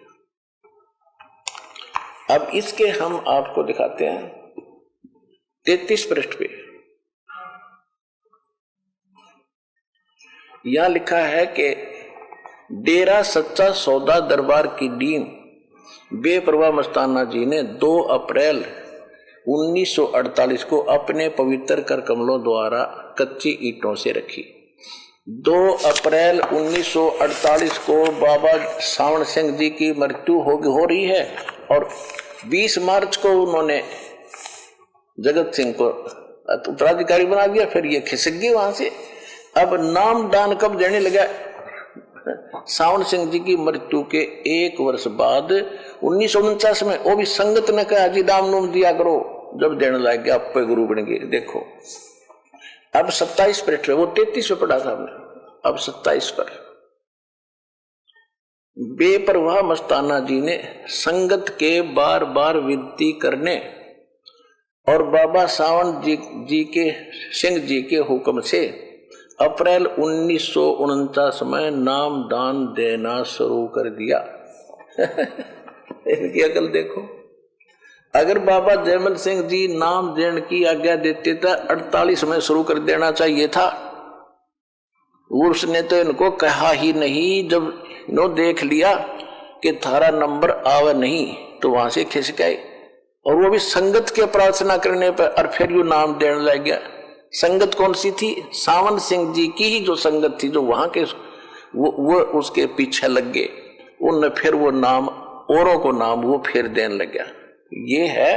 अब इसके हम आपको दिखाते हैं 33 पृष्ठ पे। यहां लिखा है कि डेरा सच्चा सौदा दरबार की डीम बेपरवाह मस्ताना जी ने 2 अप्रैल 1948 को अपने पवित्र कर कमलों द्वारा कच्ची ईंटों से रखी। 2 अप्रैल 1948 को बाबा सावण सिंह जी की मृत्यु हो रही है और 20 मार्च को उन्होंने जगत सिंह को उत्तराधिकारी बना दिया। फिर ये खिसक गई वहां से। अब नाम दान कब देने लगा? सावण सिंह जी की मृत्यु के 1 वर्ष बाद 1949 में। वो भी संगत ने कहा जी दाम नूम दिया करो, जब देने लग गया आप पे गुरु बन गए। देखो अब 27 पृष्ठ वो 33 पे पढ़ा था हमने, अब 27 पर बेपरवाह मस्ताना जी ने संगत के बार बार विनती करने और बाबा सावन सिंह जी के हुक्म से अप्रैल 1949 में नाम दान देना शुरू कर दिया। इनकी अकल देखो, अगर बाबा जयमल सिंह जी नाम देने की आज्ञा देते तो 48 में शुरू कर देना चाहिए था। उसने तो इनको कहा ही नहीं। जब नो देख लिया कि थारा नंबर आवा नहीं तो वहां से खिसक गए, और वो भी संगत के प्रार्थना करने पर, और फिर यू नाम देने लग गया। संगत कौन सी थी? सावन सिंह जी की ही जो संगत थी, जो वहां के वो उसके पीछे लग गए। उनने फिर वो नाम, औरों को नाम वो फिर देने लग गया। ये है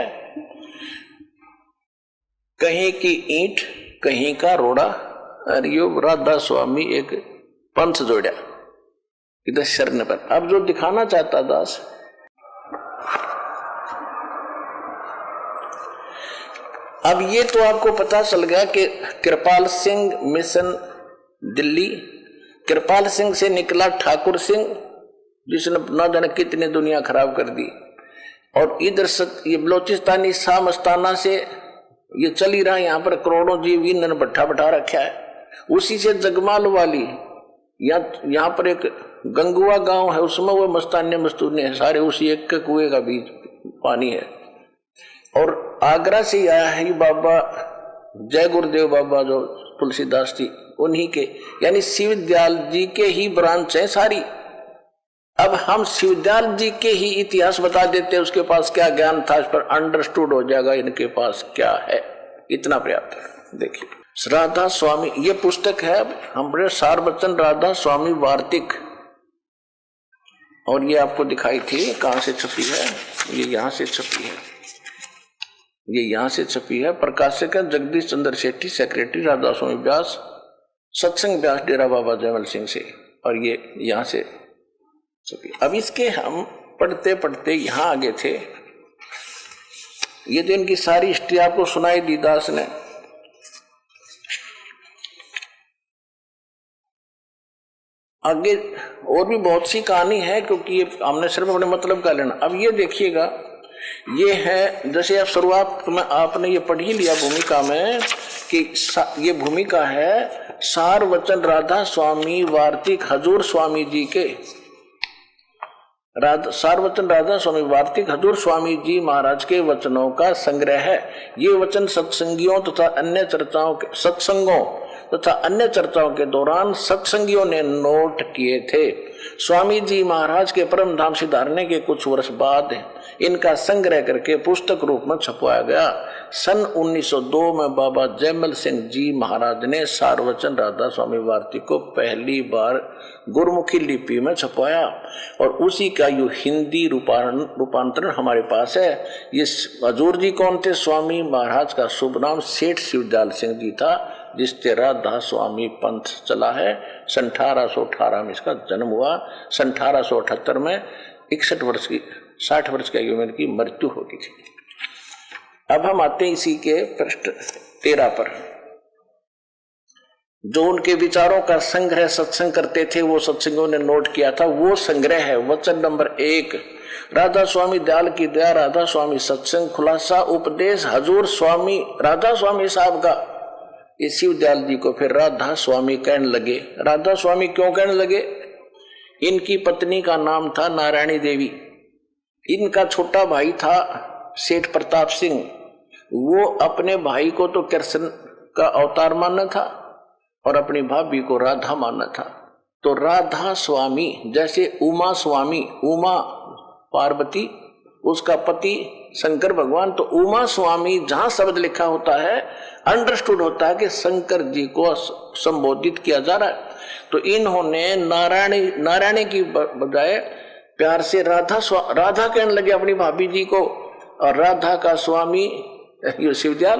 कहीं की ईंट कहीं का रोड़ा। और यो राधा स्वामी एक पंथ जोड़ा इधर शरण पर। अब जो दिखाना चाहता दास, अब ये तो आपको पता चल गया कि कृपाल सिंह मिशन दिल्ली, कृपाल सिंह से निकला ठाकुर सिंह, जिसने न जाने कितनी दुनिया खराब कर दी। और इधर ये बलोचिस्तानी शाह मस्ताना से ये चल ही रहा, यहाँ पर करोड़ों जीव ईंधन भट्ठा बैठा रखा है। उसी से जगमाल वाली, यहाँ पर एक गंगुआ गांव है, उसमें वो मस्ताने मस्तूने हैं सारे, उसी एक के कुएं का बीच पानी है। और आगरा से आया है बाबा जय गुरुदेव बाबा जो तुलसीदास जी, उन्हीं के, यानी शिवदयाल जी के ही ब्रांच है सारी। अब हम शिवदयाल जी के ही इतिहास बता देते हैं, उसके पास क्या ज्ञान था, इस पर अंडरस्टूड हो जाएगा इनके पास क्या है। इतना पर्याप्त है। देखिए राधा स्वामी, ये पुस्तक है हमारे सारवचन राधा स्वामी वार्तिक, और ये आपको दिखाई थी कहां से छपी है, ये यहां से छपी है, ये यहां से छपी है। प्रकाशक है जगदीश चंद्र सेठी, सेक्रेटरी राधा स्वामी व्यास, सत्संग व्यास, डेरा बाबा जयमल सिंह से, और ये यहां से छपी। अब इसके हम पढ़ते पढ़ते यहां आगे थे। ये तो इनकी सारी हिस्ट्री आपको सुनाई दी दास ने। आगे और भी बहुत सी कहानी है, क्योंकि ये हमने सिर्फ अपने मतलब का लेना। अब ये देखिएगा, ये है जैसे आप शुरुआत में आपने ये पढ़ ही लिया भूमिका में कि ये भूमिका है सारवचन राधा स्वामी वार्तिक हजूर स्वामी जी के, सारवचन राधा स्वामी वार्तिक हजूर स्वामी जी महाराज के वचनों का संग्रह है। ये वचन सत्संगियों तथा अन्य चर्चाओं के सत्संगों तथा अन्य चर्चाओं के दौरान सत्संगियों ने नोट किए थे। स्वामी जी महाराज के परम धाम सिधारने के कुछ वर्ष बाद इनका संग्रह करके पुस्तक रूप में छपवाया गया। सन 1902 में बाबा जयमल सिंह जी महाराज ने सारवचन राधा स्वामी वार्तिक को पहली बार गुरमुखी लिपि में छपवाया, और उसी का यो हिंदी रूपांतरण हमारे पास है। ये हजूर जी कौन थे? स्वामी महाराज का शुभ नाम सेठ शिवदयाल सिंह जी था, जिससे राधा स्वामी पंथ चला है। 1818 में इसका जन्म हुआ। 1878 में 60 वर्ष की उम्र की मृत्यु हो गई थी। अब हम आते हैं इसी के पृष्ठ 13 पर। जो उनके विचारों का संग्रह सत्संग करते थे, वो सत्संगों ने नोट किया था, वो संग्रह है। वचन नंबर 1, राधा स्वामी दयाल की दया, राधा स्वामी सत्संग, खुलासा उपदेश हजूर स्वामी राधा स्वामी साहब का। ये शिवदयाल जी को फिर राधा स्वामी कहने लगे। राधा स्वामी क्यों कहने लगे? इनकी पत्नी का नाम था नारायणी देवी। इनका छोटा भाई था सेठ प्रताप सिंह। वो अपने भाई को तो कृष्ण का अवतार मानना था और अपनी भाभी को राधा मानना था। तो राधा स्वामी, जैसे उमा स्वामी, उमा पार्वती, उसका पति शंकर भगवान, तो उमा स्वामी जहां शब्द लिखा होता है अंडरस्टूड होता है कि शंकर जी को संबोधित किया जा रहा है। तो इन्होंने नारायणी की बजाय प्यार से राधा कहने लगे अपनी भाभी जी को, और राधा का स्वामी ये शिवदयाल,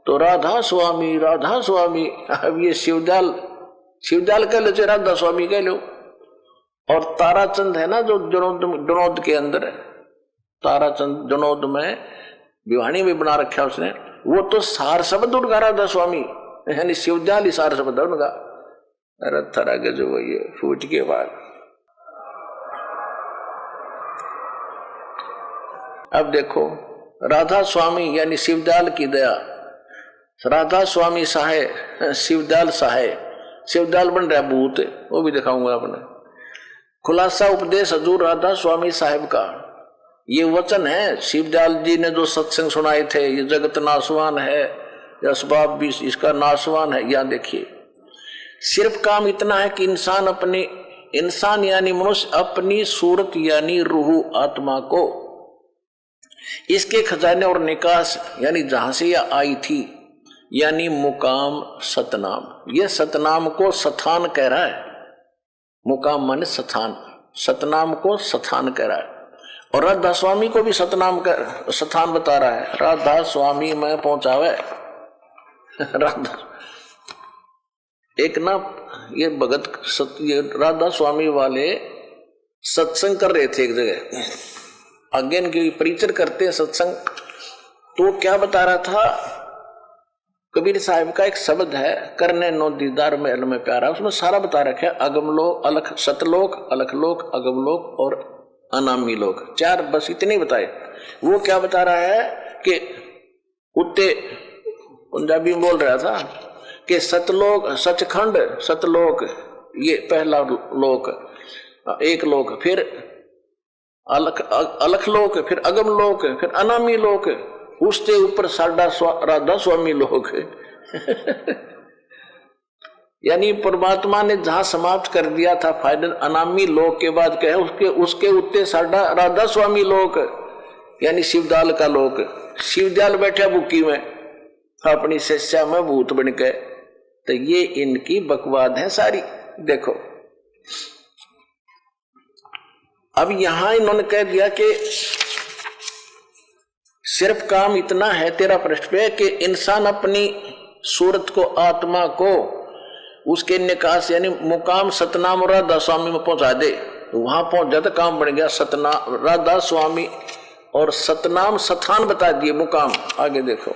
तो राधा स्वामी राधा स्वामी। अब ये शिवदयाल कह लो, राधा स्वामी कह लो। और ताराचंद है ना जो जनोद के अंदर है, ताराचंद जनोद में विवाणी में बना रखा उसने, वो तो सार शब्द उनका राधा स्वामी, यानी शिवदयाल ही सार शब्द है उनका। अरे थरा के जो ये फूट के बाद अब देखो राधा स्वामी यानी शिवदयाल की दया, राधा स्वामी सहाय शिवदयाल सहाय, शिवदयाल बन रहा भूत, वो भी दिखाऊंगा आपने। खुलासा उपदेश हजूर राधा स्वामी साहिब का, ये वचन है शिवदयाल जी ने जो सत्संग सुनाए थे, ये जगत नाशवान है, ये असबाब भी इसका नाशवान है। यहाँ देखिए, सिर्फ काम इतना है कि इंसान यानी मनुष्य अपनी सूरत यानी रूह आत्मा को इसके खजाने और निकास यानी जहां से यह आई थी यानी मुकाम सतनाम, ये सतनाम को सथान कह रहा है। मुकाम माने सथान, सतनाम को सथान कह रहा है। और राधा स्वामी को भी सतनाम का सथान बता रहा है, राधा स्वामी में पहुंचावे। राधा एक ना ये भगत ये राधा स्वामी वाले सत्संग कर रहे थे एक जगह, आगे इनकी परिचय करते हैं सत्संग। तो क्या बता रहा था, कबीर साहिब का एक शब्द है, करने नो दीदार महल में प्यारा, उसमें सारा बता रखा है, अगमलोक अलख सतलोक अलखलोक अगमलोक और अनामी लोक, चार बस इतने बताए। वो क्या बता रहा है कि उत्ते पंजाबी में बोल रहा था कि सतलोक सचखंड सतलोक ये पहला लोक, एक लोक, फिर अलखलोक, फिर अगम लोक, फिर अनामी लोक, उसके ऊपर साडा राधा स्वामी लोक। यानी परमात्मा ने जहां समाप्त कर दिया था फाइनल अनामी लोक के बाद कहे उसके उत्ते साडा राधा स्वामी लोक यानी शिवदयाल का लोक। शिवदयाल बैठा बुक्की में अपनी शिष्या में भूत बन के, तो ये इनकी बकवाद है सारी। देखो अब यहां इन्होंने कह दिया कि सिर्फ काम इतना है तेरा प्रश्न पे कि इंसान अपनी सूरत को आत्मा को उसके निकास यानी मुकाम सतनाम और राधा स्वामी में पहुंचा दे, तो वहां पहुंच जाता काम बन गया सतनाम राधा स्वामी और सतनाम सथान बता दिए मुकाम। आगे देखो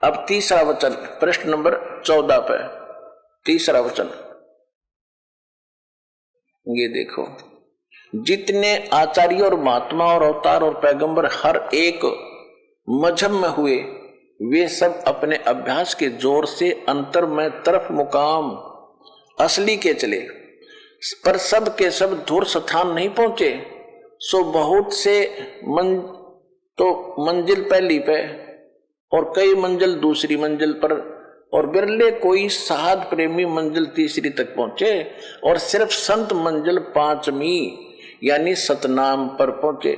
अब तीसरा वचन प्रश्न नंबर 14 पे तीसरा वचन ये देखो, जितने आचार्य और महात्मा और अवतार और पैगंबर हर एक मजहब में हुए वे सब अपने अभ्यास के जोर से अंतर में तरफ मुकाम असली के चले, पर सब के सब धूर स्थान नहीं पहुंचे। सो बहुत से मंजिल पहली पे और कई मंजिल दूसरी मंजिल पर, और बिरले कोई साहद प्रेमी मंजिल तीसरी तक पहुंचे, और सिर्फ संत मंजिल पांचवी यानी सतनाम पर पहुंचे।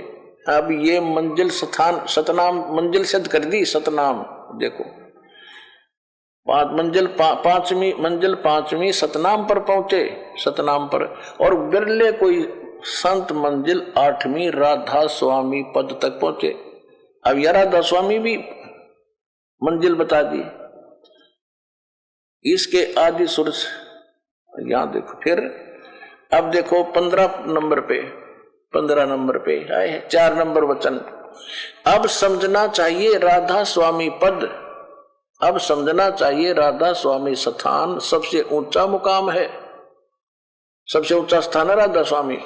अब ये मंजिल सतनाम मंजिल सिद्ध कर दी सतनाम। देखो पांचवी सतनाम पर पहुंचे, सतनाम पर, और बिरले कोई संत मंजिल 8वीं राधा स्वामी पद तक पहुंचे। अब यह राधा स्वामी भी मंजिल बता दी, इसके आदि सूरज यहां देखो। फिर अब देखो 15 नंबर पे आए 4 नंबर वचन। अब समझना चाहिए राधा स्वामी पद, अब समझना चाहिए राधा स्वामी स्थान सबसे ऊंचा मुकाम है, सबसे ऊंचा स्थान है राधा स्वामी,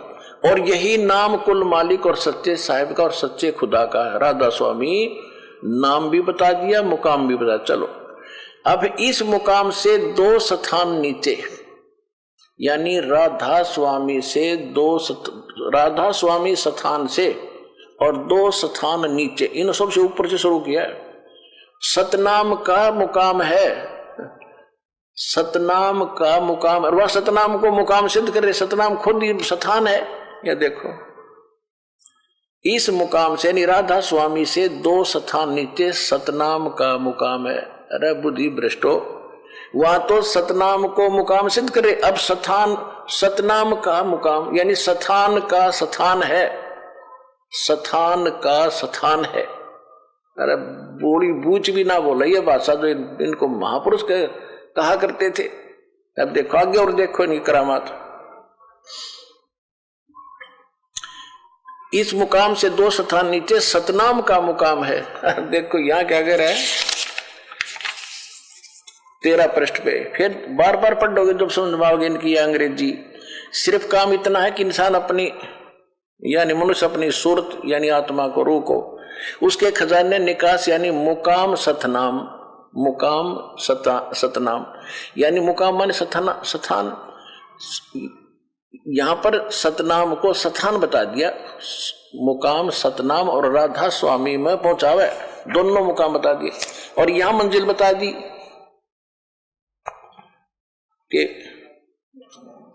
और यही नाम कुल मालिक और सच्चे साहिब का और सच्चे खुदा का है। राधा स्वामी नाम भी बता दिया, मुकाम भी बता। चलो अब इस मुकाम से 2 स्थान नीचे यानी राधा स्वामी से राधा स्वामी स्थान से और 2 स्थान नीचे, इन सबसे ऊपर से शुरू किया है। सतनाम का मुकाम है, सतनाम का मुकाम, और वह सतनाम को मुकाम सिद्ध करे, सतनाम खुद ही स्थान है। ये देखो इस मुकाम से यानी राधा स्वामी से 2 स्थान नीचे सतनाम का मुकाम है। अरे बुद्धि भ्रष्टो, वहां तो सतनाम को मुकाम सिद्ध करे, अब सतनाम का मुकाम यानी स्थान का स्थान है, स्थान का स्थान है। अरे बोली बूझ भी ना बोला ये भाषा जो इनको महापुरुष कहा करते थे। अब देखो आगे और देखो इनकी करामात। इस मुकाम से 2 स्थान नीचे सतनाम का मुकाम है। देखो यहां क्या कह रहा है 13 पृष्ठ पे, फिर बार बार पढ़ोगे जब समझ पाओगे इनकी अंग्रेजी। सिर्फ काम इतना है कि इंसान अपनी यानी मनुष्य अपनी सूरत यानी आत्मा को, रूह को, उसके खजाने निकास यानी मुकाम सतनाम, मुकाम सतनाम यानी मुकाम माने स्थान। यहां पर सतनाम को स्थान बता दिया, मुकाम सतनाम और राधा स्वामी में पहुंचावे, दोनों मुकाम बता दिए। और यहां मंजिल बता दी कि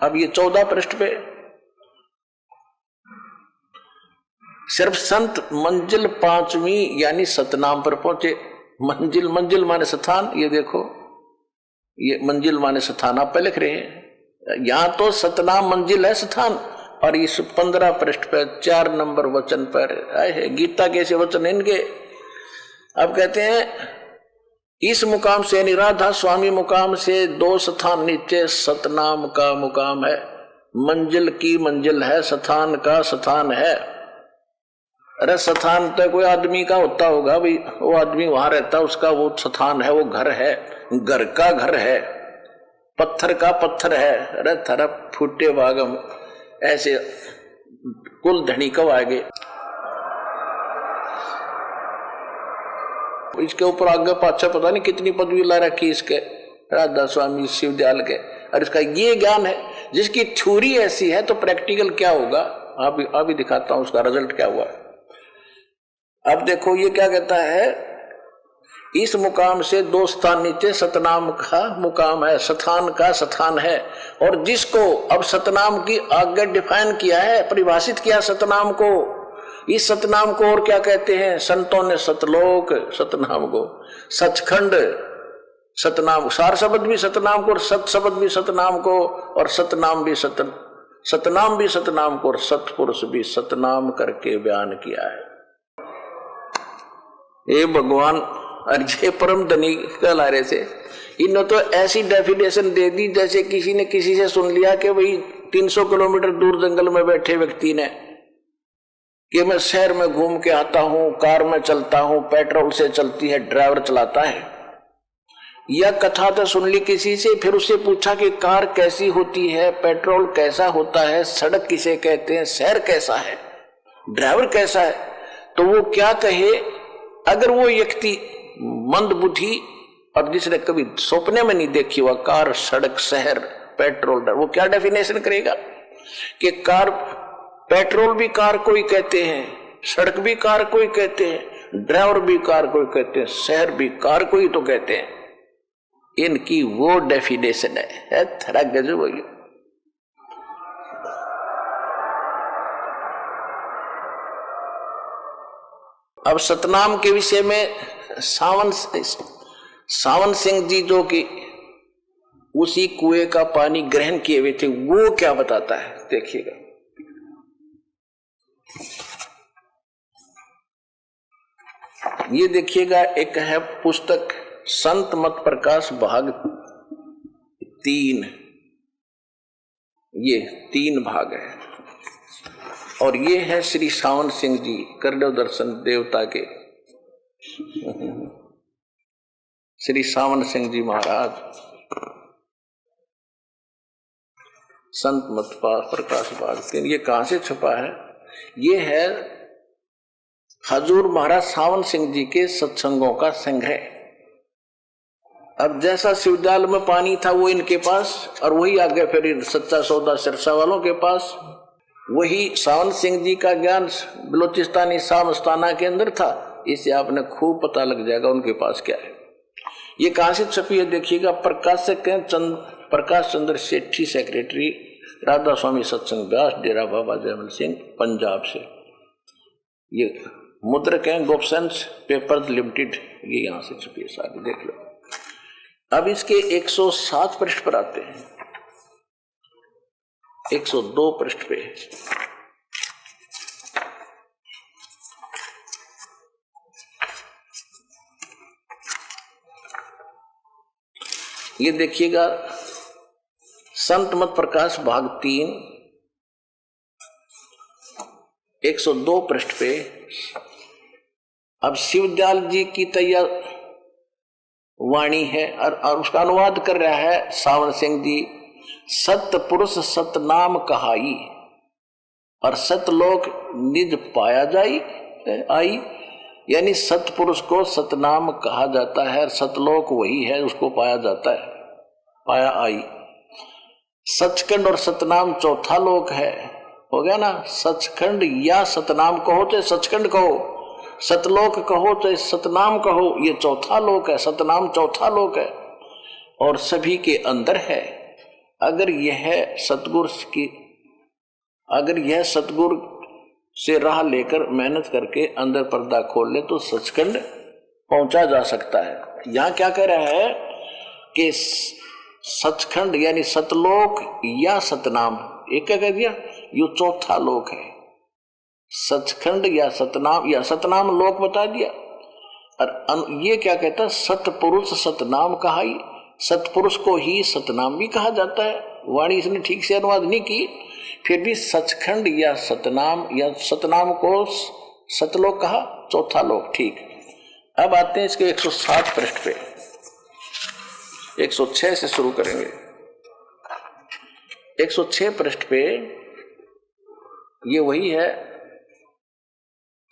अब ये 14 पृष्ठ पे सिर्फ संत मंजिल 5वीं यानी सतनाम पर पहुंचे। मंजिल, मंजिल माने स्थान, ये देखो ये मंजिल माने स्थान आप पे लिख रहे हैं, यहां तो सतनाम मंजिल है स्थान। और इस 15 पृष्ठ पर 4 नंबर वचन पर आए हैं गीता के ऐसे वचन इनके। अब कहते हैं इस मुकाम से यानी राधा स्वामी मुकाम से 2 स्थान नीचे सतनाम का मुकाम है। मंजिल की मंजिल है, स्थान का स्थान है। अरे स्थान तो कोई आदमी का होता होगा भाई, वो आदमी वहां रहता, उसका वो स्थान है, वो घर है, घर का घर है, पत्थर का पत्थर है। अरे थरप फूटे भागम ऐसे कुल धनी कब आगे। इसके ऊपर आगे पाछा पता नहीं कितनी पदवी ला रखी इसके राधा स्वामी विश्वविद्यालय के। और इसका ये ज्ञान है जिसकी थ्योरी ऐसी है तो प्रैक्टिकल क्या होगा अभी दिखाता हूं उसका रिजल्ट क्या हुआ। अब देखो ये क्या कहता है, इस मुकाम से 2 स्थान नीचे सतनाम का मुकाम है, स्थान का स्थान है। और जिसको अब सतनाम की आगे डिफाइन किया है, परिभाषित किया सतनाम को। इस सतनाम को और क्या कहते हैं संतों ने, सतलोक सतनाम को, सचखंड सतनाम, सार शब्द भी सतनाम को और सत शब्द भी सतनाम को, और सतनाम भी सतनाम भी सतनाम को और सतपुरुष भी सतनाम करके बयान किया है। ये भगवान अर्जे परम धनी कहला रहे थे, इन्होंने तो ऐसी डेफिनेशन दे दी जैसे किसी ने किसी से सुन लिया कि भाई 300 किलोमीटर दूर जंगल में बैठे व्यक्ति ने कि मैं शहर में घूम के आता हूं, कार में चलता हूं, पेट्रोल से चलती है, ड्राइवर चलाता है। यह कथा तो सुन ली किसी से, फिर उससे पूछा कि कार कैसी होती है, पेट्रोल कैसा होता है, सड़क किसे कहते हैं, शहर कैसा है, ड्राइवर कैसा है, तो वो क्या कहे। अगर वो व्यक्ति मंदबुद्धि और जिसने कभी सपने में नहीं देखी हुआ कार, सड़क, शहर, पेट्रोल, वो क्या डेफिनेशन करेगा कि कार, पेट्रोल भी कार को ही कहते हैं, सड़क भी कार को ही कहते हैं, ड्राइवर भी कार को ही कहते हैं, शहर भी कार को ही तो कहते हैं। इनकी वो डेफिनेशन है थोड़ा गजब हो गया। अब सतनाम के विषय में सावन सिंह जी जो कि उसी कुएं का पानी ग्रहण किए हुए थे, वो क्या बताता है देखिएगा। ये देखिएगा, एक है पुस्तक संत मत प्रकाश भाग 3, ये 3 भाग है। और ये है श्री सावन सिंह जी करदेव दर्शन देवता के श्री सावन सिंह जी महाराज संत मत प्रकाश भाग 3। ये कहां से छपा है, ये है हजूर महाराज सावन सिंह जी के सत्संगों का संग्रह। अब जैसा शिवजाल में पानी था वो इनके पास, और वही आगे फिर सच्चा सौदा सिरसा वालों के पास। वही सावन सिंह जी का ज्ञान बलोचिस्तानी सामस्ताना के अंदर था, इससे आपने खूब पता लग जाएगा उनके पास क्या है। ये कहां से छपी है देखिएगा, प्रकाश चंद्र सेठी, सेक्रेटरी राधा स्वामी सत्संग व्यास, डेरा बाबा जयमल सिंह, पंजाब से। ये मुद्रक है गोपसंस पेपर्स लिमिटेड, ये यहां से छपी है सारी, देख लो। अब इसके 107 पृष्ठ पर आते हैं, 102 पृष्ठ पे ये देखिएगा, संत मत प्रकाश भाग 3 102 पृष्ठ पे। अब शिवदयाल जी की तैयार वाणी है और उसका अनुवाद कर रहा है सावन सिंह जी। सत पुरुष सतनाम कहाई, और सतलोक निज पाया जाई आई, यानी सतपुरुष को सतनाम कहा जाता है। सतलोक वही है, उसको पाया जाता है, पाया आई। सचखंड और सतनाम चौथा लोक है, हो गया ना। सचखंड या सतनाम कहो चाहे सचखंड कहो, सतलोक कहो चाहे सतनाम कहो, ये चौथा लोक है। सतनाम चौथा लोक है और सभी के अंदर है। अगर यह सतगुरु से राह लेकर मेहनत करके अंदर पर्दा खोल ले तो सचखंड पहुंचा जा सकता है। यहां क्या कह रहा है कि सचखंड यानी सतलोक या सतनाम, एक क्या कह दिया, ये चौथा लोक है। सचखंड या सतनाम लोक बता दिया। और ये क्या कहता है, सतपुरुष सतनाम कहा ही, सतपुरुष को ही सतनाम भी कहा जाता है। वाणी इसने ठीक से अनुवाद नहीं की, फिर भी सचखंड या सतनाम को सतलोक कहा, चौथा लोक, ठीक। अब आते हैं इसके 107 पृष्ठ पे, 106 से शुरू करेंगे। 106 पृष्ठ पे ये वही है,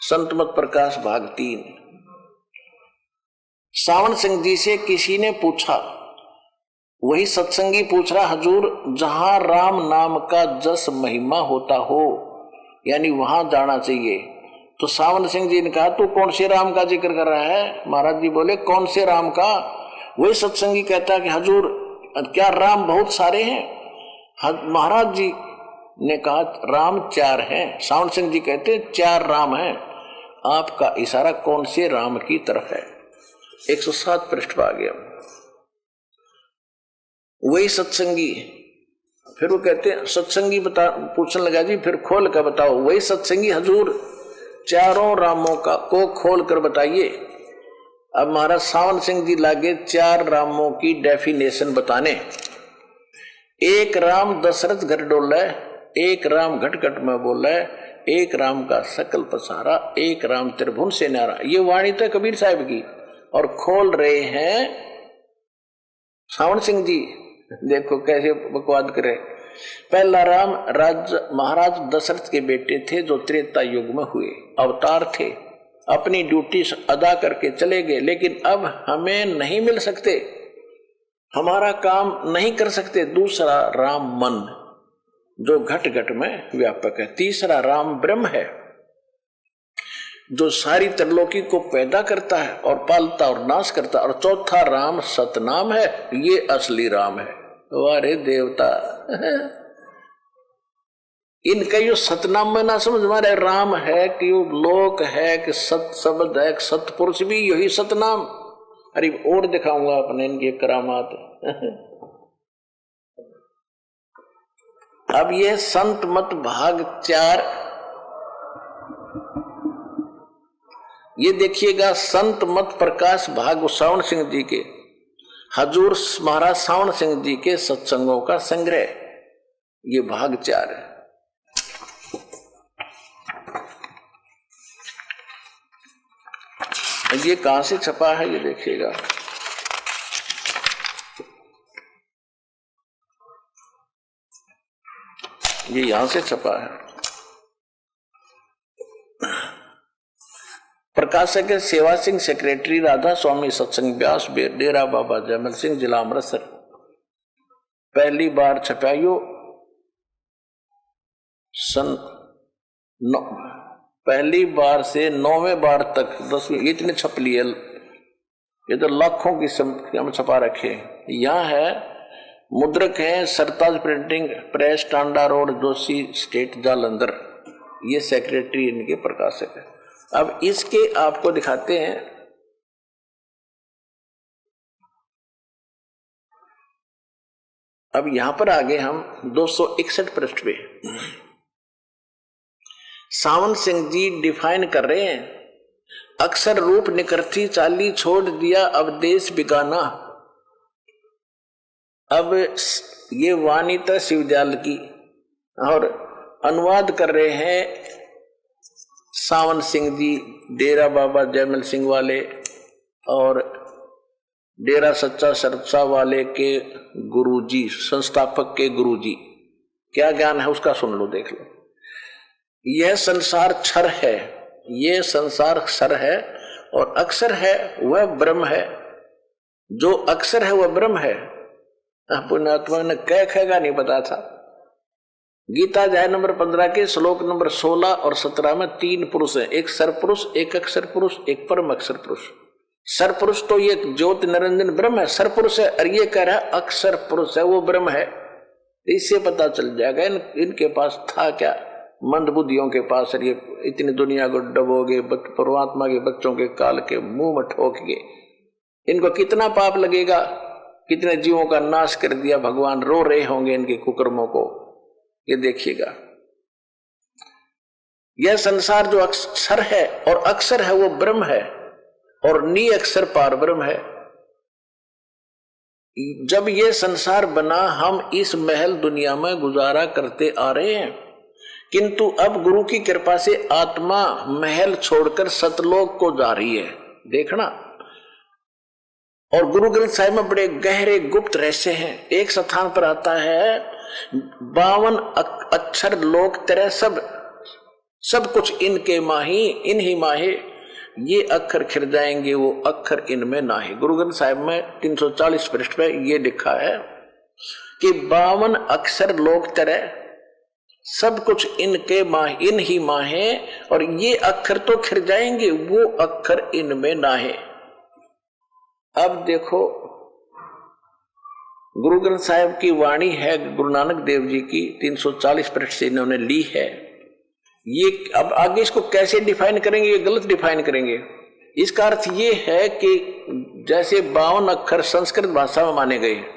संत मत प्रकाश भाग 3। सावन सिंह जी से किसी ने पूछा, वही सत्संगी पूछ रहा, हजूर जहां राम नाम का जस महिमा होता हो यानी वहां जाना चाहिए। तो सावन सिंह जी ने कहा, तू कौन से राम का जिक्र कर रहा है? महाराज जी बोले, कौन से राम का? वही सत्संगी कहता कि हजूर क्या राम बहुत सारे हैं? महाराज जी ने कहा राम 4 हैं। सावन सिंह जी कहते 4 राम हैं। आपका इशारा कौन से राम की तरफ है? 107 पृष्ठ पर आ गया। वही सत्संगी फिर वो कहते हैं, सत्संगी पूछने लगा, जी फिर खोल कर बताओ। वही सत्संगी, हजूर 4 रामों का को खोल कर बताइए। अब महाराज सावन सिंह जी लागे 4 रामों की डेफिनेशन बताने। एक राम दशरथ घर डोला, एक राम घट घट में बोला, एक राम का सकल पसारा, एक राम त्रिभुवन से न्यारा। ये वाणी तो कबीर साहब की, और खोल रहे हैं सावन सिंह जी। देखो कैसे बकवाद करे। पहला राम महाराज दशरथ के बेटे थे जो त्रेता युग में हुए, अवतार थे, अपनी ड्यूटी अदा करके चले गए, लेकिन अब हमें नहीं मिल सकते, हमारा काम नहीं कर सकते। दूसरा राम मन जो घट घट में व्यापक है। तीसरा राम ब्रह्म है जो सारी त्रिलोकी को पैदा करता है और पालता और नाश करता। और चौथा राम सतनाम है, ये असली राम है। वारे देवता इनका यो सतनाम में ना समझ मारे, राम है कि यो लोक है कि सत शब्द है, सतपुरुष भी यही सतनाम। अरे और दिखाऊंगा अपने इनकी करामात। अब ये संत मत भाग 4, ये देखिएगा, संत मत प्रकाश भाग सावन सिंह जी के, हजूर महाराज सावन सिंह जी के सत्संगों का संग्रह, ये भाग 4 है। ये कहां से छपा है ये देखिएगा। ये यहां से छपा है। प्रकाशक है सेवा सिंह, सेक्रेटरी राधा स्वामी सत्संग व्यास, डेरा बाबा जयमल सिंह, जिला अमृतसर। पहली बार छपाइयो पहली बार से 9वें बार तक 10वीं, इतने छप लिए। ये तो लाखों की संख्या में छपा रखे। यहाँ है मुद्रक है Sartaj printing press, Tanda road, Joshi state, Jalandhar. ये सेक्रेटरी इनके प्रकाशक है। अब इसके आपको दिखाते हैं। अब यहां पर आगे हम 261 पृष्ठ पे सावन सिंह जी डिफाइन कर रहे हैं। अक्सर रूप निकरती चाली छोड़ दिया अब देश बिगाना। अब ये वाणी था शिवजाल की और अनुवाद कर रहे हैं सावन सिंह जी, डेरा बाबा जयमल सिंह वाले और डेरा सच्चा सरसा वाले के गुरुजी, संस्थापक के गुरुजी। क्या ज्ञान है उसका सुन लो, देख लो। यह संसार क्षर है, ये संसार क्षर है और अक्षर है वह ब्रह्म है। जो अक्षर है वह ब्रह्म है। पुण्यात्मा ने कह खेगा नहीं पता था। गीता अध्याय नंबर 15 के श्लोक नंबर 16 और 17 में 3 पुरुष हैं, एक सर पुरुष, एक अक्षर पुरुष, एक परम अक्षर पुरुष। सर पुरुष तो ये ज्योति निरंजन ब्रह्म है, सर पुरुष है, और ये कह रहा है अक्षर पुरुष है वो ब्रह्म है। इससे पता चल जाएगा इनके पास था क्या, मंद बुद्धियों के पास ये इतनी दुनिया को डबोगे परमात्मा के बच्चों के काल के मुंह में ठोक के इनको कितना पाप लगेगा, कितने जीवों का नाश कर दिया भगवान, रो रहे होंगे इनके कुकर्मों को। ये देखिएगा, यह संसार जो अक्षर है और अक्षर है वो ब्रह्म है और नी अक्षर पार ब्रह्म है। जब ये संसार बना हम इस महल दुनिया में गुजारा करते आ रहे हैं, किंतु अब गुरु की कृपा से आत्मा महल छोड़कर सतलोक को जा रही है। देखना, और गुरु ग्रंथ साहिब में बड़े गहरे गुप्त रहस्य हैं। एक स्थान पर आता है 52 अक्षर लोक तेरे सब कुछ इनके माही इन्हीं माहे, ये अक्षर खिर जाएंगे वो अक्षर इनमें ना है। गुरु ग्रंथ साहिब में 340 पृष्ठ पे ये लिखा है कि 52 अक्षर लोक तेरे सब कुछ इनके माह इन ही माहे, और ये अक्षर तो खिर जाएंगे वो अक्षर इनमें ना है। अब देखो, गुरु ग्रंथ साहिब की वाणी है गुरु नानक देव जी की, 340 पृष्ठ से इन्होंने ली है। ये अब आगे इसको कैसे डिफाइन करेंगे, ये गलत डिफाइन करेंगे। इसका अर्थ ये है कि जैसे 52 अक्षर संस्कृत भाषा में माने गए हैं,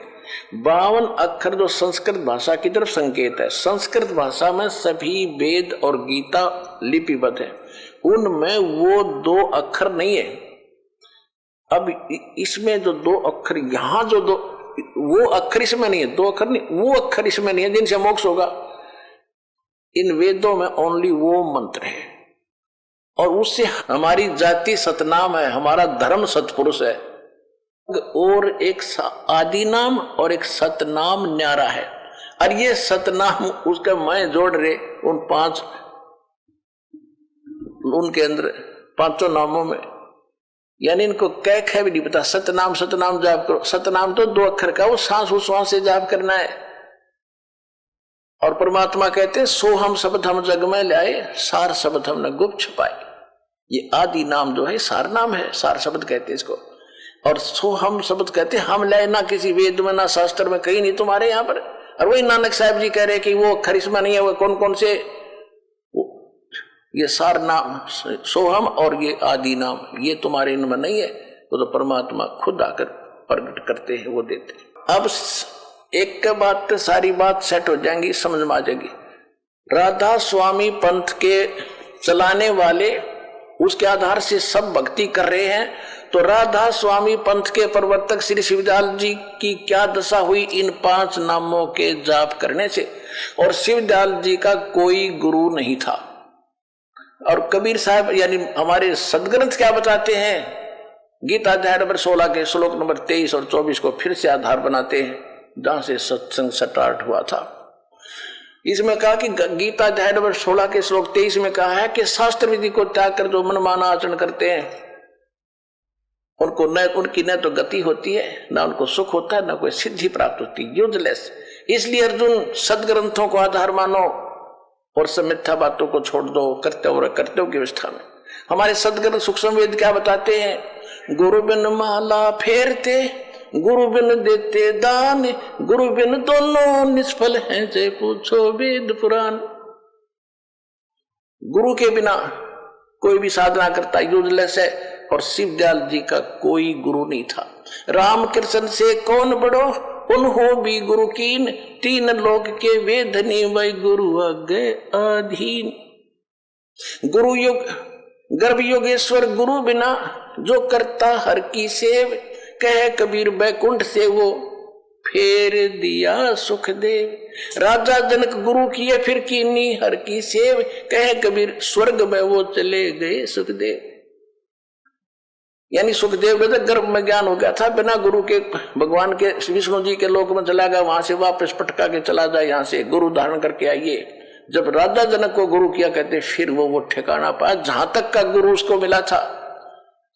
52 अक्षर जो संस्कृत भाषा की तरफ संकेत है। संस्कृत भाषा में सभी वेद और गीता लिपिबद्ध है, उनमें वो 2 अक्षर नहीं है। अब इसमें जो 2 अक्षर यहां जो 2 वो अक्षर इसमें नहीं है, 2 अक्षर नहीं, वो अक्षर इसमें नहीं है जिनसे मोक्ष होगा। इन वेदों में ओनली वो मंत्र है और उससे हमारी जाति सतनाम है, हमारा धर्म सतपुरुष है, और एक आदि नाम और एक सतनाम न्यारा है। और ये सतनाम उसका मैं जोड़ रहे उन 5 उनके अंदर 5 नामों में, यानी इनको कह भी नहीं पता। सतनाम सतनाम जाप करो, सतनाम तो 2 अक्षर का, वो सांस उश्वास से जाप करना है। और परमात्मा कहते हैं सो हम शब्द हम जग में लाए, सार शब्द हमने गुप्त छुपाए। ये आदि नाम जो है सार नाम है, सार शब्द कहते हैं इसको। और सो हम शब्द कहते हैं हम लाए, ना किसी वेद में ना शास्त्र में, कहीं नहीं तुम्हारे यहाँ पर। और वही नानक साहब जी कह रहे कि वो खरिश्मा नहीं है, वो कौन कौन से, ये सार नाम सोहम और ये आदि नाम ये तुम्हारे इनमें नहीं है, वो तो परमात्मा खुद आकर प्रकट करते हैं, वो देते हैं। अब एक के बाद तो सारी बात सेट हो जाएंगी, समझ में आ जाएगी। राधा स्वामी पंथ के चलाने वाले उसके आधार से सब भक्ति कर रहे हैं, तो राधा स्वामी पंथ के प्रवर्तक श्री शिवदयाल जी की क्या दशा हुई इन 5 नामों के जाप करने से। और शिवदयाल जी का कोई गुरु नहीं था। और कबीर साहब यानी हमारे सदग्रंथ क्या बताते हैं, गीता अध्याय नंबर 16 के श्लोक नंबर 23 और 24 को फिर से आधार बनाते हैं, जहां से सत्संग स्टार्ट हुआ था। इसमें कहा कि गीता अध्याय नंबर 16 के श्लोक 23 में कहा है कि शास्त्र विधि को त्याग कर जो मनमाना आचरण करते हैं उनकी न तो गति होती है, ना उनको सुख होता है, ना कोई सिद्धि प्राप्त होती, यूजलेस। इसलिए अर्जुन सदग्रंथों को आधार मानो और सब मिथ्या बातों को छोड़ दो, कर्तव्य की अवस्था में। हमारे सदग्रंथ सूक्ष्म वेद क्या बताते हैं, गुरु बिन माला फेरते, गुरु बिन देते दान, गुरु बिन दोनों निष्फल हैं, जय पूछो वेद पुराण। गुरु के बिना कोई भी साधना करता यूजलेस है, और शिवदयाल जी का कोई गुरु नहीं था। राम कृष्ण से कौन बड़ो, उन्हों भी गुरु कीन, 3 लोक के वेदनी वही गुरु आगे अधीन। गुरु युग गर्भ योगेश्वर गुरु बिना, जो करता हर की सेव, कह कबीर बैकुंठ से वो फेर दिया सुखदेव। राजा जनक गुरु किए फिर कीनी हर की सेव, कह कबीर स्वर्ग में वो चले गए सुखदेव। यानी सुखदेव को गर्भ में ज्ञान हो गया था, बिना गुरु के भगवान के विष्णु जी के लोक में चला गया, वहां से वापस पटका के चला जाए, यहाँ से गुरु धारण करके आइए। जब राजा जनक को गुरु किया, कहते फिर वो ठिकाना पाया जहां तक का गुरु उसको मिला था।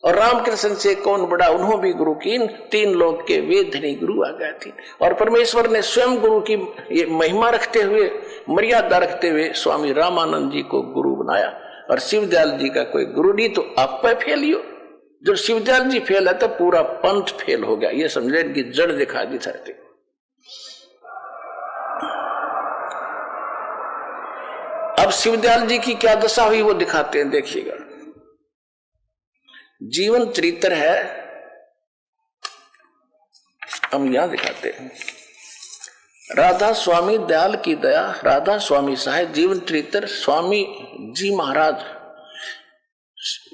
और रामकृष्ण से कौन बड़ा, उन्होंने भी गुरु की, तीन लोग के वे धनी गुरु आ गए थे। और परमेश्वर ने स्वयं गुरु की ये महिमा रखते हुए, मर्यादा रखते हुए स्वामी रामानंद जी को गुरु बनाया। और शिवदयाल जी का कोई गुरु नहीं, तो आप पे फेल ही हो। जब शिवदयाल जी फेल है तो पूरा पंथ फेल हो गया। ये समझे इनकी जड़ दिखा दी धरती। अब शिवदयाल जी की क्या दशा हुई वो दिखाते हैं, देखिएगा। जीवन चरित्र है, हम यहां दिखाते हैं। राधा स्वामी दयाल की दया, राधा स्वामी साहेब, जीवन चरित्र स्वामी जी महाराज।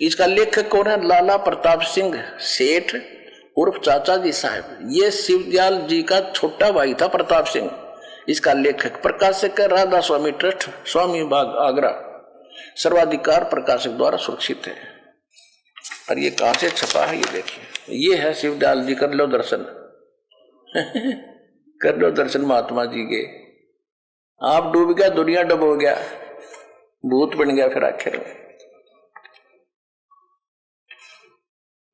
इसका लेखक कौन है? लाला प्रताप सिंह सेठ उर्फ चाचा जी साहब। ये शिवदयाल जी का छोटा भाई था प्रताप सिंह। इसका लेखक प्रकाशक है राधा स्वामी ट्रस्ट, स्वामी बाग, आगरा। सर्वाधिकार प्रकाशक द्वारा सुरक्षित है। और ये कहां से छपा है ये देखिए। ये है शिवदयाल जी, कर लो दर्शन कर लो दर्शन महात्मा जी के। आप डूब गया, दुनिया डूब गया, भूत बन गया फिर आखिर में।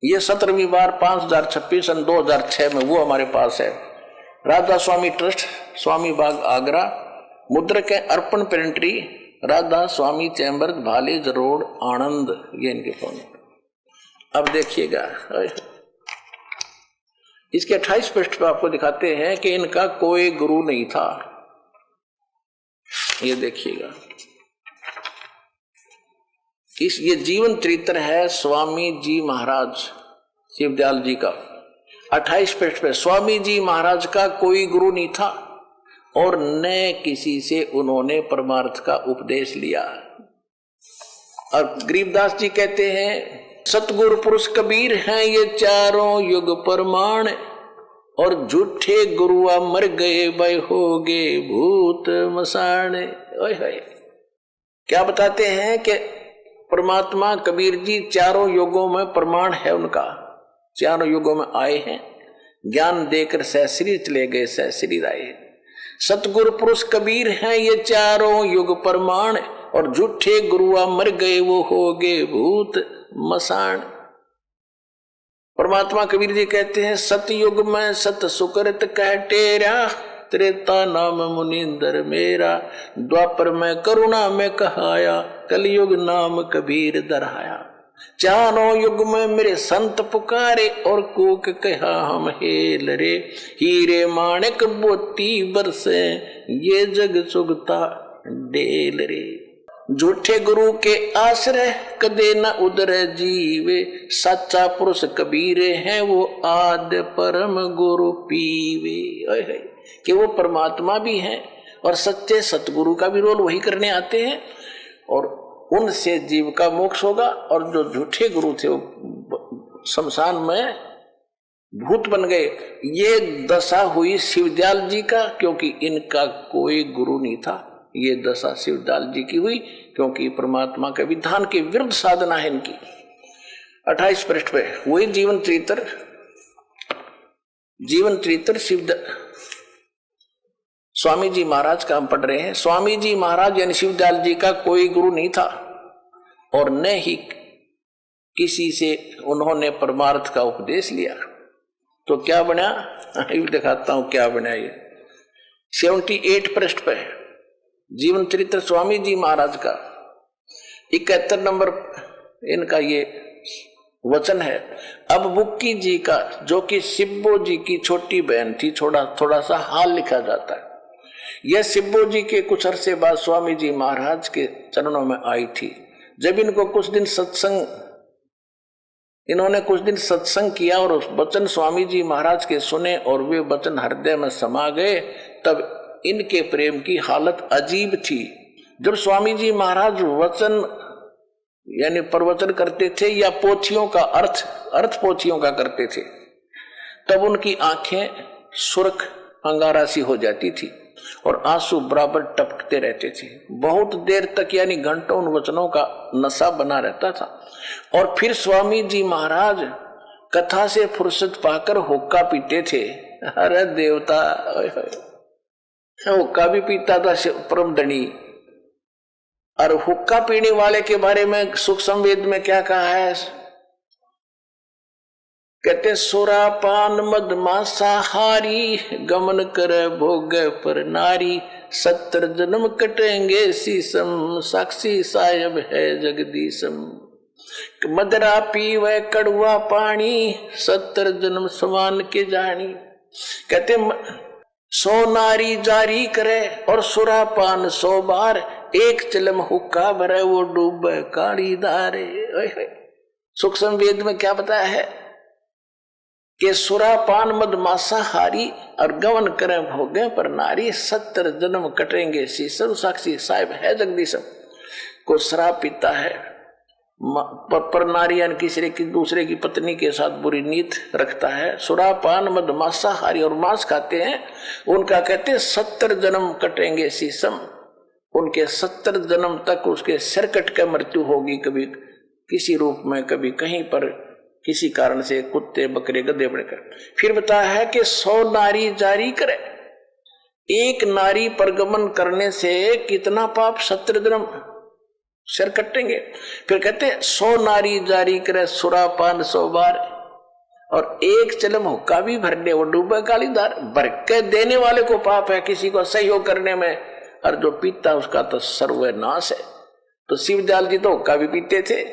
ये 17वीं बार 5026 सन 2006 में वो हमारे पास है। राधा स्वामी ट्रस्ट, स्वामी बाग, आगरा। मुद्रक है अर्पण पेंट्री, राधा स्वामी चैम्बर, भालेज रोड, आनंद। ये इनके फोन। अब देखिएगा, इसके 28 पृष्ठ पर आपको दिखाते हैं कि इनका कोई गुरु नहीं था। ये देखिएगा, ये जीवन चरित्र है स्वामी जी महाराज शिवदयाल जी का। 28 पृष्ठ पे स्वामी जी महाराज का कोई गुरु नहीं था और न किसी से उन्होंने परमार्थ का उपदेश लिया। और गरीबदास जी कहते हैं सतगुरु पुरुष कबीर हैं ये चारों युग प्रमाण, और झूठे गुरुआ मर गए भाई हो गए भूत मसान। क्या बताते हैं कि परमात्मा कबीर जी चारों युगों में प्रमाण है उनका, चारों युगों में आए हैं, ज्ञान देकर सहश्री चले गए सहश्री आए। सतगुरु पुरुष कबीर हैं ये चारों युग प्रमाण, और झूठे गुरुआ मर गए वो हो गए भूत मसान। परमात्मा कबीर जी कहते हैं सतयुग में सत सुकृत कह टेरा, त्रेता नाम मुनिंदर मेरा, द्वापर में करुणा में कहाया, कलयुग नाम कबीर दरहाया। चारों युग में मेरे संत पुकारे, और कूक कहा हम हेल रे, हीरे माणिक मोती बरसे ये जग सुगता डेल रे। झूठे गुरु के आश्रय कदे न उदर जीवे, सच्चा पुरुष कबीरे हैं वो आद्य परम गुरु पीवे। कि वो परमात्मा भी हैं और सच्चे सतगुरु का भी रोल वही करने आते हैं, और उनसे जीव का मोक्ष होगा। और जो झूठे गुरु थे वो शमशान में भूत बन गए। ये दशा हुई शिवदयाल जी का, क्योंकि इनका कोई गुरु नहीं था। ये दशा शिवदयाल जी की हुई क्योंकि परमात्मा के विधान के विरुद्ध साधना है इनकी। 28 पृष्ठ पे वही जीवन चरित्र स्वामी जी महाराज का हम पढ़ रहे हैं। स्वामी जी महाराज यानी शिवदयाल जी का कोई गुरु नहीं था और न ही किसी से उन्होंने परमार्थ का उपदेश लिया। तो क्या बना, दिखाता हूं क्या बना। ये 78 पृष्ठ पे जीवन चरित्र स्वामी जी महाराज का 71 नंबर इनका ये वचन है। अब बुक्की जी का, जो कि सिब्बो जी की छोटी बहन थी, थोड़ा सा हाल लिखा जाता है। यह सिब्बो जी के कुछ अरसे बाद स्वामी जी महाराज के चरणों में आई थी। जब इन्होंने कुछ दिन सत्संग किया और उस वचन स्वामी जी महाराज के सुने और वे वचन हृदय में समा गए, तब इनके प्रेम की हालत अजीब थी। जब स्वामी जी महाराज वचन यानी प्रवचन करते थे या पोथियों का अर्थ पोथियों का करते थे, तब उनकी आंखें सुर्ख अंगारा सी हो जाती थी और आंसू बराबर टपकते रहते थे। बहुत देर तक यानी घंटों उन वचनों का नशा बना रहता था। और फिर स्वामी जी महाराज कथा से फुर्सत पाकर हुक्का पीते थे। अरे देवता, हुक्का भी पीता था परम धनी। और हुक्का पीने वाले के बारे में सुख संवेद में क्या कहा है? कहते सुरा पान मद मांसाहारी गमन करे भोग पर नारी 70 जन्म कटेंगे शीशम साक्षी साहेब है जगदीशम। मदरा पीवे कड़वा पानी 70 जन्म समान के जानी। कहते 100 नारी जारी करे और सुरा पान 100 बार 1 चिलम हुक्का भरे वो डूबे काड़ी धारे। सुख संवेद में क्या बताया है कि सुरा पान मद मांसाहारी और गमन करें भोगे पर नारी 70 जन्म कटेंगे शीशम साक्षी साहिब है जगदीशम। को शराब पीता है पर नारी यानी किसी की दूसरे की पत्नी के साथ बुरी नीत रखता है, सुरा पान मद मांसाहारी और मांस खाते हैं, उनका कहते 70 जन्म कटेंगे शीशम। उनके 70 जन्म तक उसके सिर कट के मृत्यु होगी, कभी किसी रूप में, कभी कहीं पर किसी कारण से, कुत्ते बकरे गधे बनकर। फिर बताया है कि 100 नारी जारी करे, 1 नारी पर गमन करने से कितना पाप? 70 जन्म सिर कटेंगे। फिर कहते 100 नारी जारी करे सुरा पान 100 बार और 1 चिलम हुक्का भी भरने वो डूबे कालीदार। भर के देने वाले को पाप है, किसी को सहयोग करने में, और जो पीता उसका तो सर्वनाश है। तो शिवदयाल जी तो हुक्का भी पीते थे।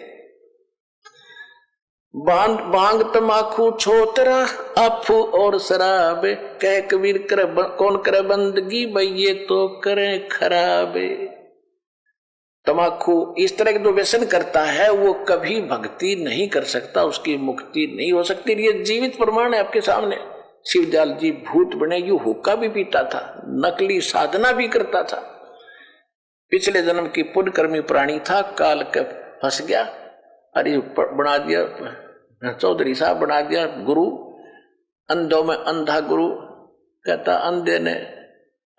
भांग तमाकू छोतरा अफू और शराब कह कबीर करे कौन करे बंदगी भैये तो करे खराबे। तमाकू इस तरह के जो व्यसन करता है वो कभी भक्ति नहीं कर सकता, उसकी मुक्ति नहीं हो सकती। ये जीवित प्रमाण है आपके सामने। शिवदयाल जी भूत बने, यू हुक्का भी पीता था, नकली साधना भी करता था, पिछले जन्म की पुण्यकर्मी प्राणी था, काल के फंस गया, अरे बना दिया चौधरी साहब, बना दिया गुरु, अंधों में अंधा गुरु। कहता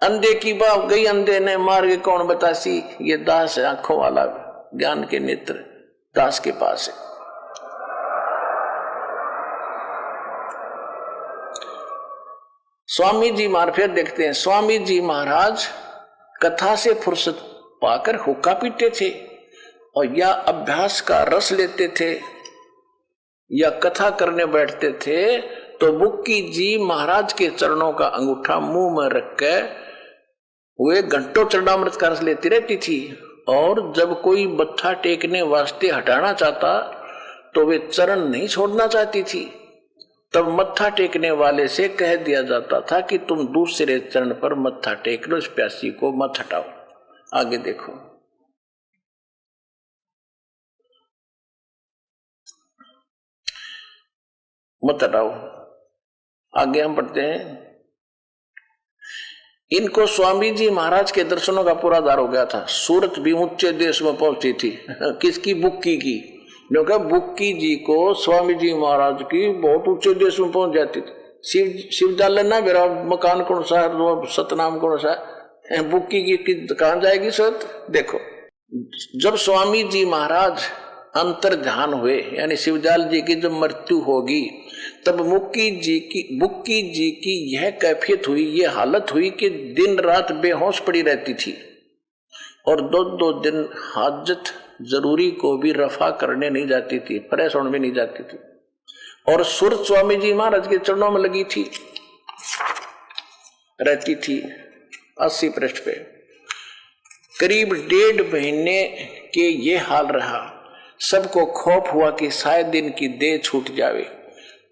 अंधे की बात गई, अंधे ने मार के कौन बतासी। ये दास है, आंखों वाला, ज्ञान के नेत्र दास के पास है। स्वामी जी फिर देखते हैं, स्वामी जी महाराज कथा से फुर्सत पाकर हुक्का पीते थे और या अभ्यास का रस लेते थे या कथा करने बैठते थे तो बुक्की जी महाराज के चरणों का अंगूठा मुंह में रख के वे घंटों चरणामृत का रस लेती रहती थी। और जब कोई मत्था टेकने वास्ते हटाना चाहता तो वे चरण नहीं छोड़ना चाहती थी, तब मत्था टेकने वाले से कह दिया जाता था कि तुम दूसरे चरण पर मत्था टेक लो, इस प्यासी को मत हटाओ। आगे देखो, मत हटाओ। आगे हम पढ़ते हैं, इनको स्वामी जी महाराज के दर्शनों का पूरा आधार हो गया था। सूरत भी ऊंचे देश में पहुंची थी। किसकी? बुक्की की। क्योंकि बुक्की जी को स्वामी जी महाराज की बहुत ऊंचे देश में पहुंच जाती थी। शिवदयाल ना मेरा मकान कौन सा है, सतनाम कौन सा है, बुक्की की कहां जाएगी सत। देखो, जब स्वामी जी महाराज अंतर ध्यान हुए, यानी शिवदयाल जी की जब मृत्यु होगी, तब बुक्की जी की यह कैफियत हुई, यह हालत हुई कि दिन रात बेहोश पड़ी रहती थी और 2 दिन हाजत जरूरी को भी रफा करने नहीं जाती थी, फ्रेश होने में नहीं जाती थी। और सुरत स्वामी जी महाराज के चरणों में लगी थी, रहती थी 80 पृष्ठ पे। करीब 1.5 महीने के ये हाल रहा। सबको खौफ हुआ कि शायद इनकी देह छूट जावे।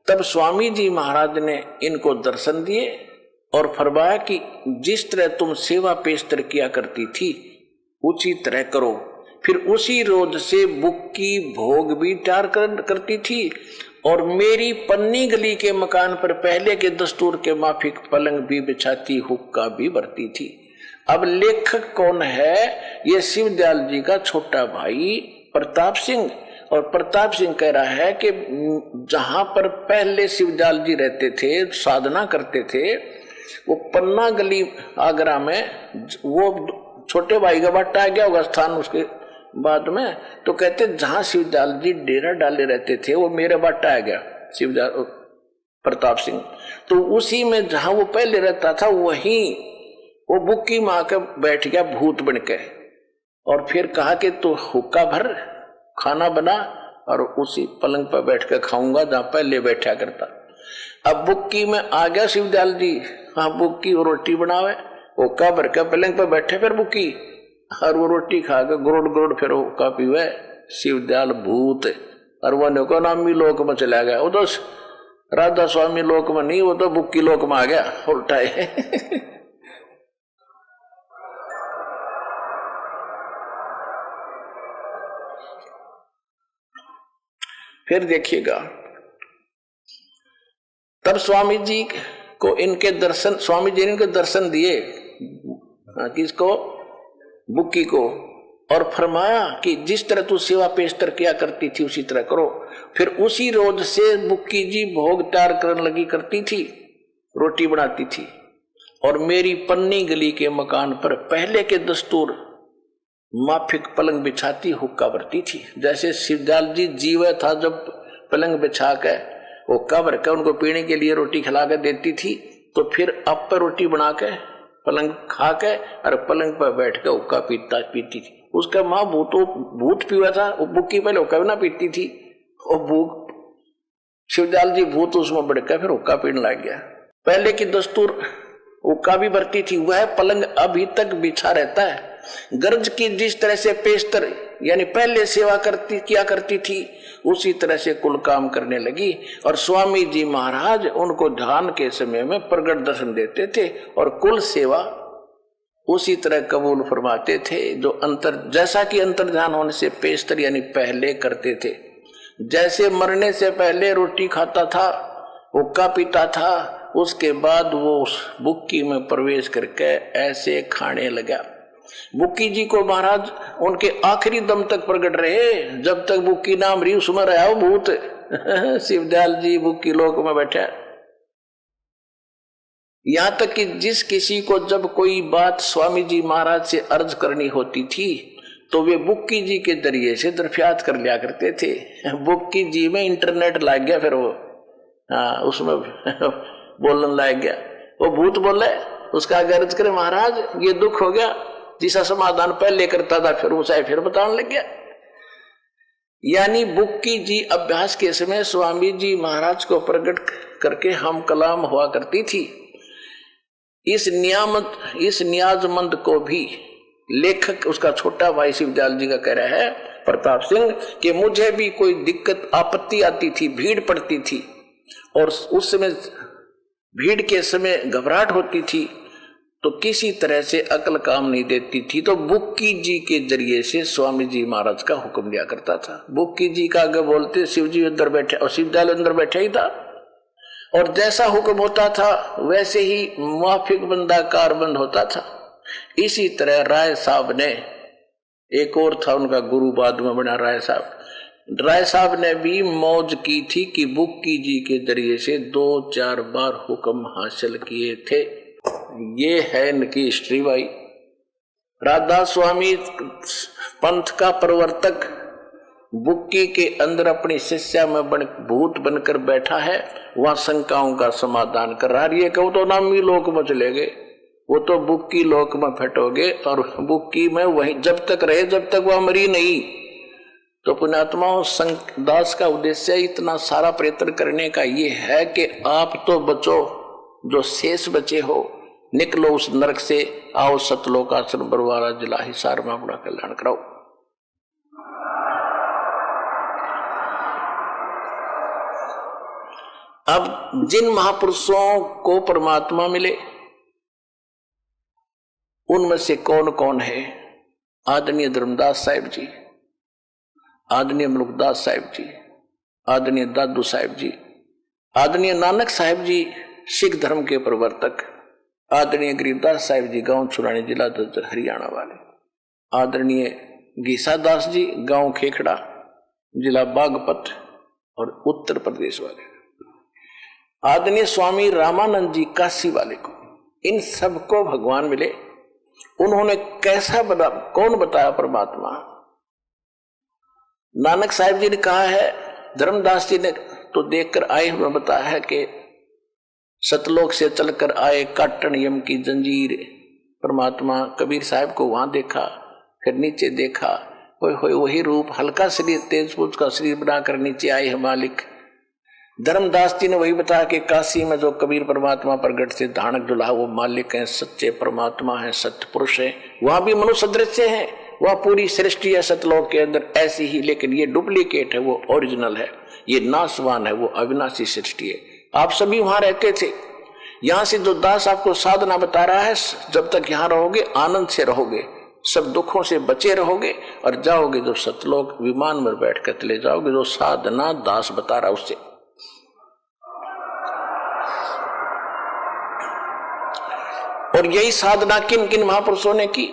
तब स्वामी जी महाराज ने इनको दर्शन दिए और फरमाया कि जिस तरह तुम सेवा पेशतर किया करती थी उसी तरह करो। फिर उसी रोज से बुक्की भोग भी तैयार करती थी और मेरी पन्नी गली के मकान पर पहले के दस्तूर के माफिक पलंग भी बिछाती, हुक्का भी भरती थी। अब लेखक कौन है? ये शिवदयाल जी का छोटा भाई प्रताप सिंह। और प्रताप सिंह कह रहा है कि जहां पर पहले शिवदयाल जी रहते थे, साधना करते थे, वो पन्ना गली आगरा में, वो छोटे भाई का बट्टा आ गया होगा स्थान उसके बाद में, तो कहते जहां शिवदयाल जी डेरा डाले रहते थे वो मेरा बट्टा आ गया शिवदयाल प्रताप सिंह। तो उसी में जहां वो पहले रहता था वहीं वो बुक्की मां के बैठ गया भूत बन के। और फिर कहा कि तू हुक्का भर, खाना बना और उसी पलंग पर बैठ कर खाऊंगा जहां पहले बैठा करता। अब बुक्की में आ गया शिवदयाल जी, हाँ बुक्की वो रोटी बनावे, हुक्का भर के पलंग पर बैठे, फिर बुक्की और वो रोटी खा के गुरुड़ गुरुड़ फिर हुक्का पीवे शिवदयाल भूत। और वो को नामी लोक में चला गया, वो तो राधा स्वामी लोक में नहीं, वो तो बुक्की लोक में आ गया उल्टा है। फिर देखिएगा तब स्वामी जी को इनके दर्शन, स्वामी जी ने इनके दर्शन दिए, किसको, बुक्की को, और फरमाया कि जिस तरह तू सेवा पेशतर किया करती थी उसी तरह करो। फिर उसी रोज से बुक्की जी भोग तैयार करने लगी करती थी, रोटी बनाती थी और मेरी पन्नी गली के मकान पर पहले के दस्तूर माफिक पलंग बिछाती हुक्का भरती थी। जैसे शिवदयाल जी जीव था जब पलंग बिछा कर हुक्का भर कर उनको पीने के लिए रोटी खिला कर देती थी, तो फिर अब पर रोटी बना के पलंग खा के और पलंग पर बैठ कर हुक्का पीती थी। उसका माँ भूत पीवा था, वो बुक्की पहले हुक्का भी ना पीती थी, और भूख शिवदयाल जी भूत उसमें बढ़ कर फिर हुक्का पीने लग गया। पहले की दस्तूर हुक्का भी भरती थी, वह पलंग अभी तक बिछा रहता है। गर्ज की जिस तरह से पेशतर यानी पहले सेवा किया करती थी उसी तरह से कुल काम करने लगी। और स्वामी जी महाराज उनको ध्यान के समय में प्रगट दर्शन देते थे और कुल सेवा उसी तरह कबूल फरमाते थे जो जैसा कि अंतर ध्यान होने से पेशतर यानी पहले करते थे। जैसे मरने से पहले रोटी खाता था, हुक्का पीता था, उसके बाद वो उस बुक्की में प्रवेश करके ऐसे खाने लगा। बुक्की जी को महाराज उनके आखिरी दम तक प्रकट रहे, जब तक बुक्की नाम रही उसमें रहा वो भूत। शिवदयाल जी बुक्की लोक में बैठा। यहां तक कि जिस किसी को जब कोई बात स्वामी जी महाराज से अर्ज करनी होती थी तो वे बुक्की जी के जरिए से दरफियात कर लिया करते थे। बुक्की जी में इंटरनेट लग गया, फिर वो उसमें बोलने लग गया। वो भूत बोले, उसका अर्ज करे महाराज ये दुख हो गया, जिसका समाधान पहले करता था फिर उसे फिर बताने लग गया। यानी बुक्की जी अभ्यास के समय स्वामी जी महाराज को प्रकट करके हम कलाम हुआ करती थी। इस नियाजमंद को भी लेखक उसका छोटा भाई शिवदयाल जी का कह रहा है प्रताप सिंह कि मुझे भी कोई दिक्कत आपत्ति आती थी, भीड़ पड़ती थी और उस समय भीड़ के समय घबराहट होती थी तो किसी तरह से अकल काम नहीं देती थी, तो बुक्की जी के जरिए से स्वामी जी महाराज का हुक्म लिया करता था। बुक्की जी का आगे बोलते शिव जी अंदर बैठे और शिवदयाल अंदर बैठे ही था, और जैसा हुक्म होता था वैसे ही मुआफिक बंदा कारबंद होता था। इसी तरह राय साहब ने, एक और था उनका गुरु बाद में बना राय साहब ने भी मौज की थी कि बुक्की जी के जरिए से 2-4 बार हुक्म हासिल किए थे। ये है इनकी हिस्ट्री भाई। राधा स्वामी पंथ का प्रवर्तक बुक्की के अंदर अपनी शिष्या में भूत बनकर बैठा है, वहां शंकाओं का समाधान कर रहा है। कहो तो नामी लोक में चले गए, वो तो बुक्की लोक में फटोगे और बुक्की में वही जब तक रहे जब तक वह मरी नहीं। तो पुण्यात्माओं दास का उद्देश्य इतना सारा प्रयत्न करने का ये है कि आप तो बचो, जो शेष बचे हो निकलो उस नरक से, आओ सतलोकासन बरवारा जिला हिसार में अपना कल्याण कराओ। अब जिन महापुरुषों को परमात्मा मिले उनमें से कौन कौन है? आदरणीय धर्मदास साहिब जी, आदरणीय मलुकदास साहिब जी, आदरणीय दादू साहिब जी, आदरणीय नानक साहिब जी सिख धर्म के प्रवर्तक, आदरणीय गरीबदास साहिब जी गांव छुरानी जिला दज्जर हरियाणा वाले, आदरणीय गीसा दास जी गांव खेखड़ा जिला बागपत और उत्तर प्रदेश वाले, आदरणीय स्वामी रामानंद जी काशी वाले को, इन सबको भगवान मिले। उन्होंने कैसा बना, कौन बताया परमात्मा? नानक साहिब जी ने कहा है, धर्मदास जी ने तो देखकर आए हुए बताया है कि सतलोक से चलकर आए काटन यम की जंजीर। परमात्मा कबीर साहब को वहां देखा, फिर नीचे देखा, वही रूप, हल्का शरीर, तेज पुरुष का शरीर बनाकर नीचे आए हैं मालिक। धर्मदास जी ने वही बताया कि काशी में जो कबीर परमात्मा प्रगट से धानक दुल्हा वो मालिक हैं, सच्चे परमात्मा हैं, सत्य पुरुष हैं। वहां भी मनुष्य दृश्य है, वह पूरी सृष्टि है सतलोक के अंदर ऐसी ही, लेकिन ये डुप्लीकेट है, वो ओरिजिनल है, ये नाशवान है, वो अविनाशी सृष्टि है। आप सभी वहां रहते थे। यहां से जो दास आपको साधना बता रहा है, जब तक यहां रहोगे आनंद से रहोगे, सब दुखों से बचे रहोगे, और जाओगे जब सतलोक विमान में बैठ कर चले जाओगे, जो साधना दास बता रहा उससे। और यही साधना किन किन महापुरुषों ने की।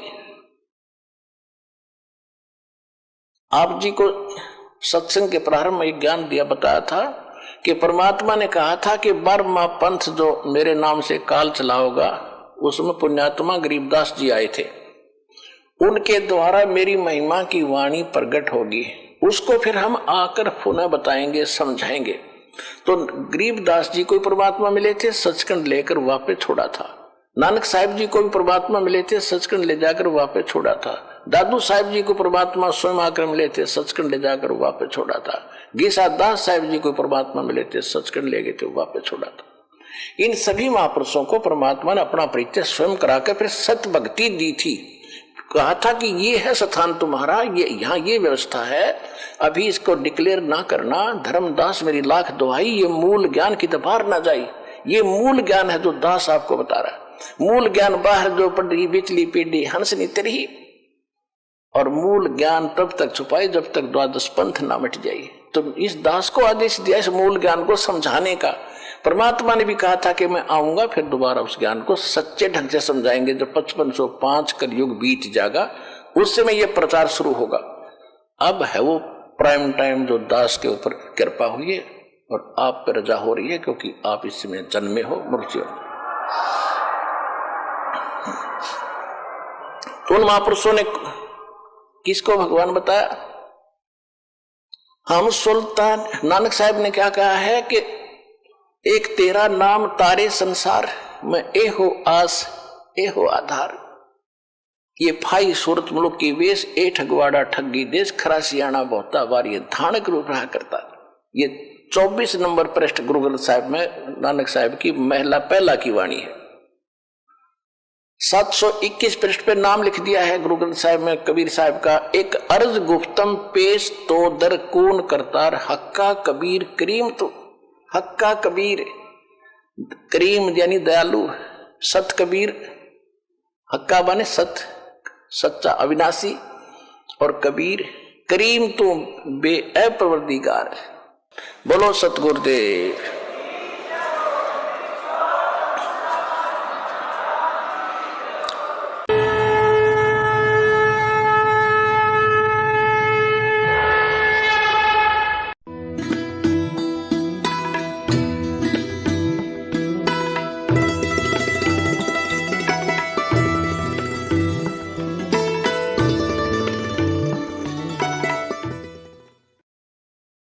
आप जी को सत्संग के प्रारंभ में एक ज्ञान दिया, बताया था कि परमात्मा ने कहा था कि 12वां पंथ जो मेरे नाम से काल चला होगा, उसमें पुण्यात्मा गरीबदास जी आए थे, उनके द्वारा मेरी महिमा की वाणी प्रकट होगी, उसको फिर हम आकर पुनः बताएंगे, समझाएंगे। तो गरीबदास जी को परमात्मा मिले थे, सचखंड लेकर वापस छोड़ा था। नानक साहिब जी को भी परमात्मा मिले थे, सचखंड ले जाकर वापस छोड़ा था। दादू साहिब जी को परमात्मा स्वयं आकर मिले थे, सचखंड ले जाकर वापस छोड़ा था। गीसा दास साहिब जी को परमात्मा मिले थे, सचखंड ले गए थे, वापस छोड़ा था। इन सभी महापुरुषों को परमात्मा ने अपना परिचय स्वयं कराकर फिर सत्य भक्ति दी थी। कहा था कि ये है स्थान तुम्हारा, ये यहाँ ये व्यवस्था है, अभी इसको डिक्लेयर ना करना। धर्मदास मेरी लाख दुहाई, ये मूल ज्ञान की तो बाहर ना जाए। ये मूल ज्ञान है जो दास आपको बता रहा है। मूल ज्ञान बाहर जो पड़ी बिचली पीढ़ी हंस नहीं तेरी, और मूल ज्ञान तब तक छुपाए जब तक द्वादश पंथ ना मिट जाए। तो इस दास को आदेश दिया इस मूल ज्ञान को समझाने का। परमात्मा ने भी कहा था कि मैं आऊंगा, फिर दोबारा उस ज्ञान को सच्चे ढंग से समझाएंगे। जब 5505 कलयुग बीत जाएगा, उस समय यह प्रचार शुरू होगा। अब है वो प्राइम टाइम जो दास के ऊपर कृपा हुई है और आप पर रजा हो रही है, क्योंकि आप इसमें जन्मे हो, मृत्यु हो। तो उन महापुरुषों ने किसको भगवान बताया? हम सुल्तान नानक साहब ने क्या कहा है कि एक तेरा नाम तारे संसार में, ए हो आस ए हो आधार। ये फाई सूरत मुल्क की वेश, ए ठगवाड़ा ठगी देश, खरा सियाणा बहुता बार, ये धानक रूप रहा करता। ये 24 नंबर पृष्ठ गुरु ग्रंथ साहिब में नानक साहब की महिला पहला की वाणी है। 721 पृष्ठ पे नाम लिख दिया है गुरु ग्रंथ साहिब में कबीर साहब का, एक अर्ज गुफ्तम पेश तो दर कौन करतार, हक्का कबीर करीम। तो हक्का कबीर, करीम यानी दयालु, सत कबीर, हक्का बने सत, सच्चा अविनाशी, और कबीर करीम तो बे अप्रवृत्तिकार। बोलो सतगुरुदेव।